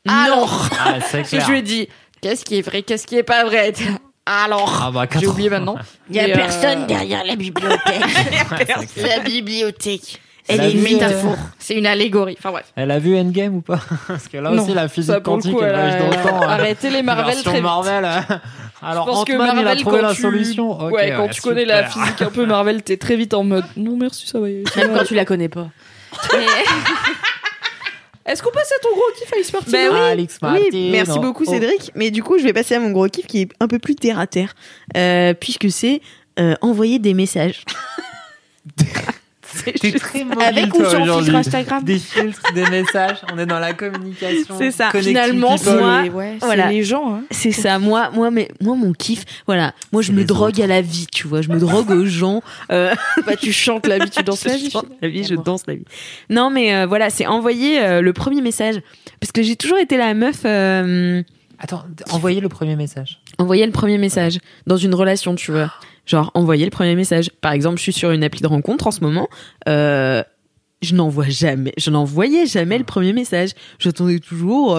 Alors, Ah, c'est clair. je lui ai dit qu'est-ce qui est vrai, qu'est-ce qui est pas vrai. Elle était là, alors, j'ai oublié maintenant. Il y a Mais, personne derrière la bibliothèque. La bibliothèque. Elle Elle a est une vu, métaphore. C'est une allégorie. Enfin bref. Elle a vu Endgame ou pas? Parce que là Non, aussi, la ça, physique pour le quantique, coup, elle elle voyage a- dans le temps. arrêtez les Marvel Version très vite. Marvel. Alors, Je pense que Ant-Man, il a Marvel, trouvé quand la tu- solution. Ok, ouais, quand tu connais la super. physique un peu Marvel, t'es très vite en mode non merci, ça va. Même quand tu la connais pas. Est-ce qu'on passe à ton gros kiff, Alice Martin? Ben oui. Alex Martin. Oui, merci beaucoup Cédric. Mais du coup, je vais passer à mon gros kiff qui est un peu plus terre à terre, puisque c'est envoyer des messages. T'es très mobile, Avec ou toi, sans aujourd'hui. filtre Instagram. Des filtres, des messages. On est dans la communication. C'est ça. Connecting Finalement, people. moi, c'est voilà. les gens. Hein. C'est ça, moi, mon kiff, voilà. Moi, je C'est me les drogue à la vie, tu vois. Je me drogue aux gens. Bah, tu chantes la vie, tu danses la vie. Je chante la vie, je danse la vie. Non, mais voilà, c'est envoyer le premier message. Parce que j'ai toujours été la meuf. Attends, envoyez le premier message. Envoyer le premier message dans une relation, tu vois. Genre, envoyer le premier message. Par exemple, je suis sur une appli de rencontre en ce moment. Je n'envoyais jamais le premier message. J'attendais toujours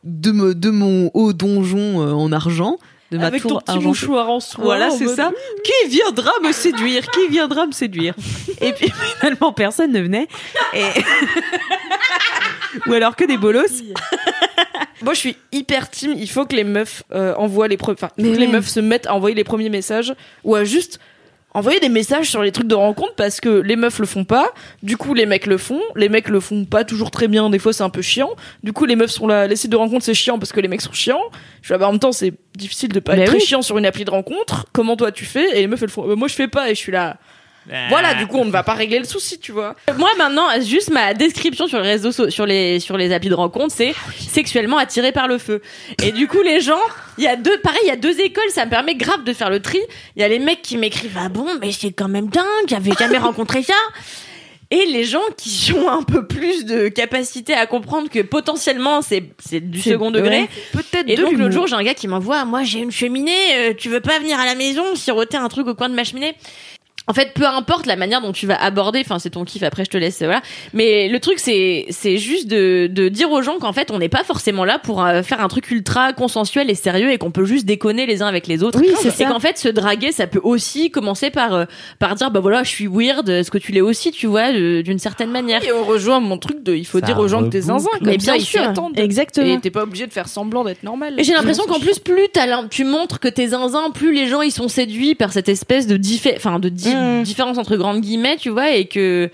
de mon haut donjon en argent. De ma Avec tour ton petit argentée. mouchoir en soie. Voilà, en c'est mode- ça. Qui viendra me séduire? Qui viendra me séduire? Et puis finalement, personne ne venait. Et... Ou alors que des bolos. Moi, je suis hyper team. Il faut que les meufs envoient les premiers. Enfin, il faut Mais que les ouais. meufs se mettent à envoyer les premiers messages ou à juste envoyer des messages sur les trucs de rencontre parce que les meufs le font pas. Du coup, les mecs le font. Les mecs le font pas toujours très bien. Des fois, c'est un peu chiant. Du coup, les meufs sont là. Les sites de rencontre, c'est chiant parce que les mecs sont chiants. Je suis là, bah, en même temps, c'est difficile de pas Bah être oui. très chiant sur une appli de rencontre. Comment toi tu fais? Et les meufs elles font. Moi, je fais pas. Et je suis là. Voilà, du coup, on ne va pas régler le souci, tu vois. Moi maintenant, juste ma description sur les réseaux, sur les applis de rencontre, c'est sexuellement attiré par le feu. Et du coup, les gens, il y a deux écoles, ça me permet grave de faire le tri. Il y a les mecs qui m'écrivent ah bon, mais c'est quand même dingue, j'avais jamais rencontré ça. Et les gens qui ont un peu plus de capacité à comprendre que potentiellement c'est du second degré. Ouais. Peut-être Et de donc l'humour. l'autre jour, j'ai un gars qui m'envoie moi j'ai une cheminée, tu veux pas venir à la maison siroter un truc au coin de ma cheminée? En fait, peu importe la manière dont tu vas aborder, enfin c'est ton kiff, après je te laisse, voilà. Mais le truc c'est juste de dire aux gens qu'en fait on n'est pas forcément là pour faire un truc ultra consensuel et sérieux et qu'on peut juste déconner les uns avec les autres. Oui, c'est Et ça. qu'en fait se draguer, ça peut aussi commencer par dire bah voilà, je suis weird, est-ce que tu l'es aussi, tu vois, d'une certaine manière. Et on rejoint mon truc de il faut Ça dire aux gens que t'es reboucle. zinzin, comme Mais ça bien ils s'y sûr, attendent. exactement. Et t'es pas obligé de faire semblant d'être normal. Et j'ai l'impression qu'en plus, plus tu montres que t'es zinzin, plus les gens ils sont séduits par cette espèce de différence entre grandes guillemets, tu vois, et que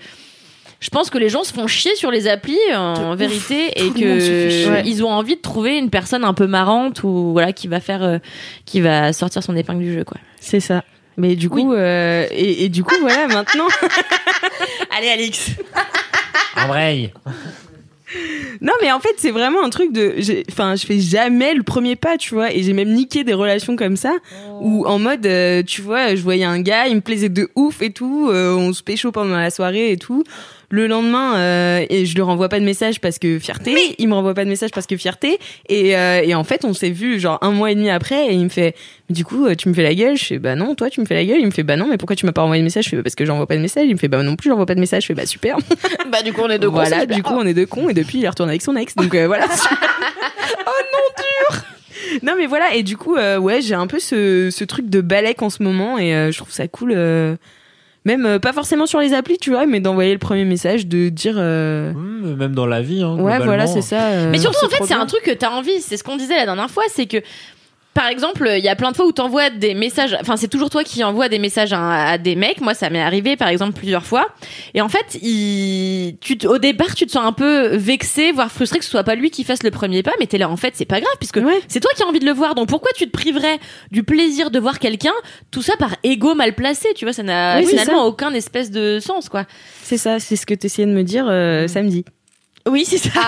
je pense que les gens se font chier sur les applis en vérité et Tout le monde se fait chier. que ils ont envie de trouver une personne un peu marrante ou voilà qui va sortir son épingle du jeu quoi. C'est ça. Mais du coup, et du coup, voilà, maintenant. Allez Alix. Embraye. Non, mais en fait, c'est vraiment un truc de. Je fais jamais le premier pas, tu vois. Et j'ai même niqué des relations comme ça. Où en mode, tu vois, je voyais un gars, il me plaisait de ouf et tout. On se pécho pendant la soirée et tout. Le lendemain, et je lui renvoie pas de message parce que fierté. Il me renvoie pas de message parce que fierté. Et en fait, on s'est vu genre 1 mois et demi après et il me fait, du coup, tu me fais la gueule. Je fais, bah non, toi, tu me fais la gueule. Il me fait, bah non, mais pourquoi tu m'as pas envoyé de message? Je fais, bah, parce que j'envoie pas de message. Il me fait, bah non plus, j'envoie pas de message. Je fais, bah super. Bah du coup on est deux cons. Voilà, c'est du super. coup, on est 2 cons et depuis, il est retourné avec son ex. Donc voilà. Non mais voilà, et du coup ouais, j'ai un peu ce truc de balèque en ce moment et je trouve ça cool, même pas forcément sur les applis, tu vois, mais d'envoyer le premier message, de dire Même dans la vie, hein, ouais, globalement. voilà, c'est ça. Mais surtout, en fait, trop c'est bien. un truc que t'as envie. C'est ce qu'on disait la dernière fois, c'est que, par exemple, il y a plein de fois où t'envoies des messages. Enfin, c'est toujours toi qui envoies des messages à des mecs. Moi, ça m'est arrivé, par exemple, plusieurs fois. Et en fait, au départ, tu te sens un peu vexé, voire frustré que ce soit pas lui qui fasse le premier pas. Mais t'es là, en fait, c'est pas grave, puisque Ouais. c'est toi qui as envie de le voir. Donc, pourquoi tu te priverais du plaisir de voir quelqu'un? Tout ça par ego mal placé, tu vois. Ça n'a Oui, c'est finalement ça. aucun espèce de sens, quoi. C'est ça, c'est ce que t'essayais de me dire samedi. Oui, c'est ça.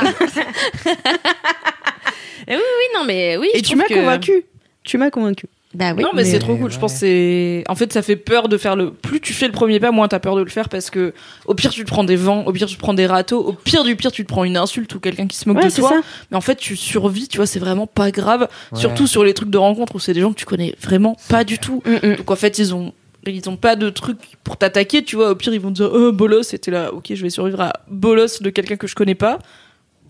Et oui, non, mais oui. Et je tu trouve m'as que- convaincu. Tu m'as convaincu. Bah oui. Non mais mais c'est trop cool, je pense que c'est en fait ça fait peur de faire plus tu fais le premier pas, moins t'as peur de le faire parce que au pire tu te prends des vents, au pire tu te prends des râteaux, au pire du pire tu te prends une insulte ou quelqu'un qui se moque Ouais, de c'est toi, ça. mais en fait tu survis, tu vois, c'est vraiment pas grave, Ouais. surtout sur les trucs de rencontre où c'est des gens que tu connais vraiment pas du tout. Donc en fait ils ont pas de truc pour t'attaquer, tu vois, au pire ils vont te dire oh bolos, et t'es là, ok je vais survivre à bolos de quelqu'un que je connais pas.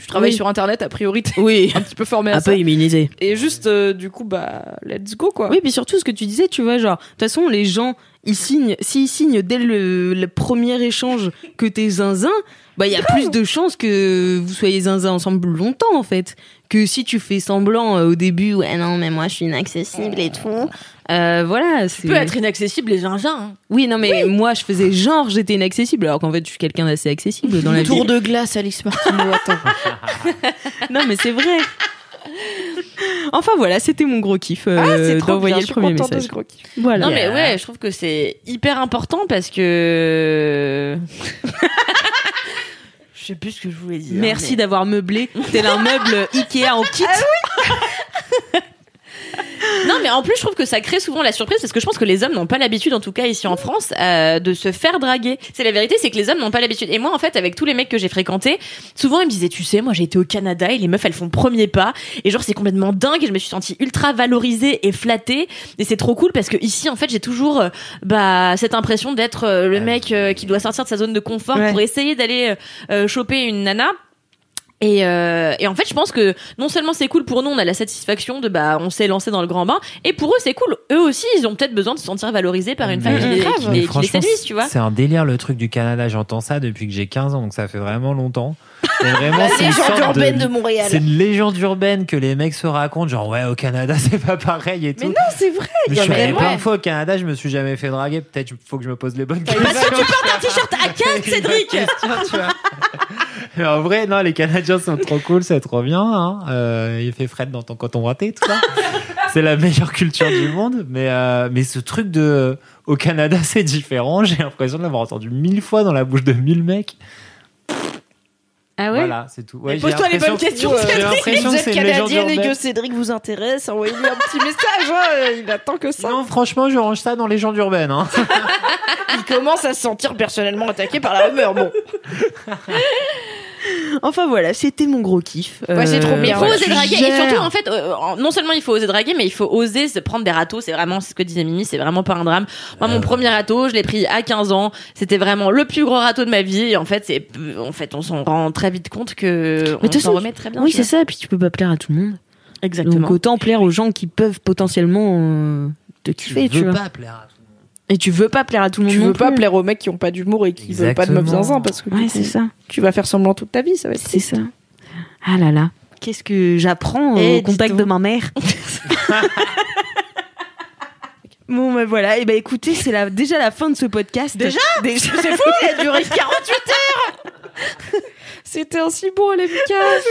Tu travailles Oui. sur internet, a priori t'es Oui. un petit peu formé à Un ça. peu immunisé. Et juste du coup bah let's go quoi. Oui, puis surtout ce que tu disais, tu vois, genre, de toute façon, les gens, s'ils signent dès le premier échange que t'es zinzin, bah, il y a plus de chances que vous soyez zinzin ensemble longtemps, en fait. Que si tu fais semblant au début, ouais, non, mais moi, je suis inaccessible et tout. Voilà, c'est. Tu peux être inaccessible les zinzins. Hein. Oui, non, mais moi, je faisais genre, j'étais inaccessible, alors qu'en fait, je suis quelqu'un d'assez accessible dans la vie. Tour de glace, Alice Martineau, attends. Non, mais c'est vrai. Enfin, voilà, c'était mon gros kiff d'envoyer le premier message. Voilà. Non mais ouais, je trouve que c'est hyper important parce que je sais plus ce que je voulais dire. Merci d'avoir meublé tel un meuble Ikea en kit. Non mais en plus je trouve que ça crée souvent la surprise parce que je pense que les hommes n'ont pas l'habitude, en tout cas ici en France, de se faire draguer. C'est la vérité, c'est que les hommes n'ont pas l'habitude. Et moi en fait avec tous les mecs que j'ai fréquentés, souvent ils me disaient tu sais moi j'ai été au Canada et les meufs elles font le premier pas et genre c'est complètement dingue et je me suis sentie ultra valorisée et flattée et c'est trop cool parce que ici en fait j'ai toujours cette impression d'être le mec qui doit sortir de sa zone de confort Ouais. pour essayer d'aller choper une nana. Et en fait, je pense que non seulement c'est cool pour nous, on a la satisfaction de on s'est lancé dans le grand bain, et pour eux c'est cool. Eux aussi, ils ont peut-être besoin de se sentir valorisés par une femme qui les Mais qui les séduise, tu vois. C'est un délire le truc du Canada. J'entends ça depuis que j'ai 15 ans, donc ça fait vraiment longtemps. Et vraiment, c'est une sorte de Montréal. C'est une légende urbaine que les mecs se racontent, genre ouais au Canada c'est pas pareil et tout. Mais non, c'est vrai. Mais Il y je a suis allé vraiment- plein de fois au Canada, je me suis jamais fait draguer. Peut-être il faut que je me pose les bonnes questions. Parce que tu portes un t-shirt à 15, Cédric. Tu vois. Mais en vrai, non, les Canadiens sont trop cool, c'est trop bien. Hein. Il fait Fred dans ton coton watté, tout ça. C'est la meilleure culture du monde. Mais ce truc de au Canada, c'est différent. J'ai l'impression de l'avoir entendu 1000 fois dans la bouche de 1000 mecs. Ah ouais. Voilà, c'est tout. Ouais, j'ai Pose-toi les l'impression- bonnes questions, J'ai Si l'impression vous que êtes c'est une légende canadienne et urbaine. que Cédric vous intéresse, envoyez-lui un petit message. Hein, il attend que ça. Non, franchement, je range ça dans les légendes urbaines. Hein. Il commence à se sentir personnellement attaqué par la rumeur. Bon, Enfin voilà, c'était mon gros kiff. Ouais, c'est trop Il bien. faut Voilà, oser tu draguer et gères. surtout en fait non seulement il faut oser draguer mais il faut oser se prendre des râteaux. C'est vraiment ce que disait Mimi, c'est vraiment pas un drame. Moi mon premier râteau je l'ai pris à 15 ans, c'était vraiment le plus gros râteau de ma vie et en fait on s'en rend très vite compte que Mais de on toute façon, s'en remet très bien. Oui, tu c'est vois. ça. Puis tu peux pas plaire à tout le monde. Exactement. Donc autant plaire aux gens qui peuvent potentiellement te kiffer, tu veux vois. pas plaire à tout le monde. Et tu veux pas plaire à tout le monde. tu non veux pas plus. plaire aux mecs qui ont pas d'humour et qui veulent pas de meufs Exactement. zinzin parce que du Ouais, coup, c'est ça. tu vas faire semblant toute ta vie, ça va être C'est ça. Ah là là. Qu'est-ce que j'apprends Eh, au contact dis-donc. de ma mère. Bon, ben voilà. Et ben écoutez, c'est déjà la fin de ce podcast. Déjà C'est fou, il a duré 48 heures. C'était un si beau LMK.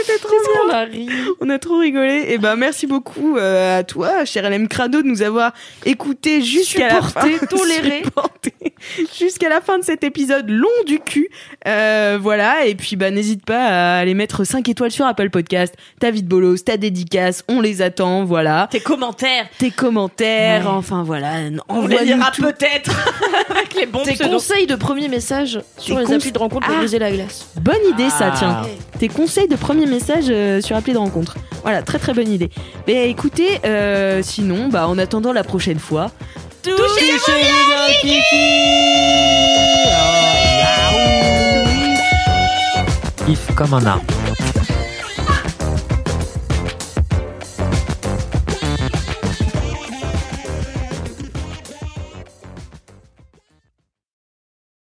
C'était trop bien. On a ri. On a trop rigolé. Et ben merci beaucoup à toi, cher LM Crado, de nous avoir écouté jusqu'à la fin. Supporté, toléré. Supporté. jusqu'à la fin de cet épisode long du cul. Voilà, et puis n'hésite pas à aller mettre 5 étoiles sur Apple Podcast, ta vie de bolos, ta dédicace, on les attend, voilà. Tes commentaires, Enfin voilà, on les lira peut-être avec les bons Tes pseudos. conseils de premier message sur les applis de rencontre pour briser la glace. Bonne idée ça, tiens. Ah. Tes conseils de premier message sur appli de rencontre. Voilà, très très bonne idée. Mais écoutez, sinon, en attendant la prochaine fois, Touchez-vous bien, Kiki. If comme un arbre.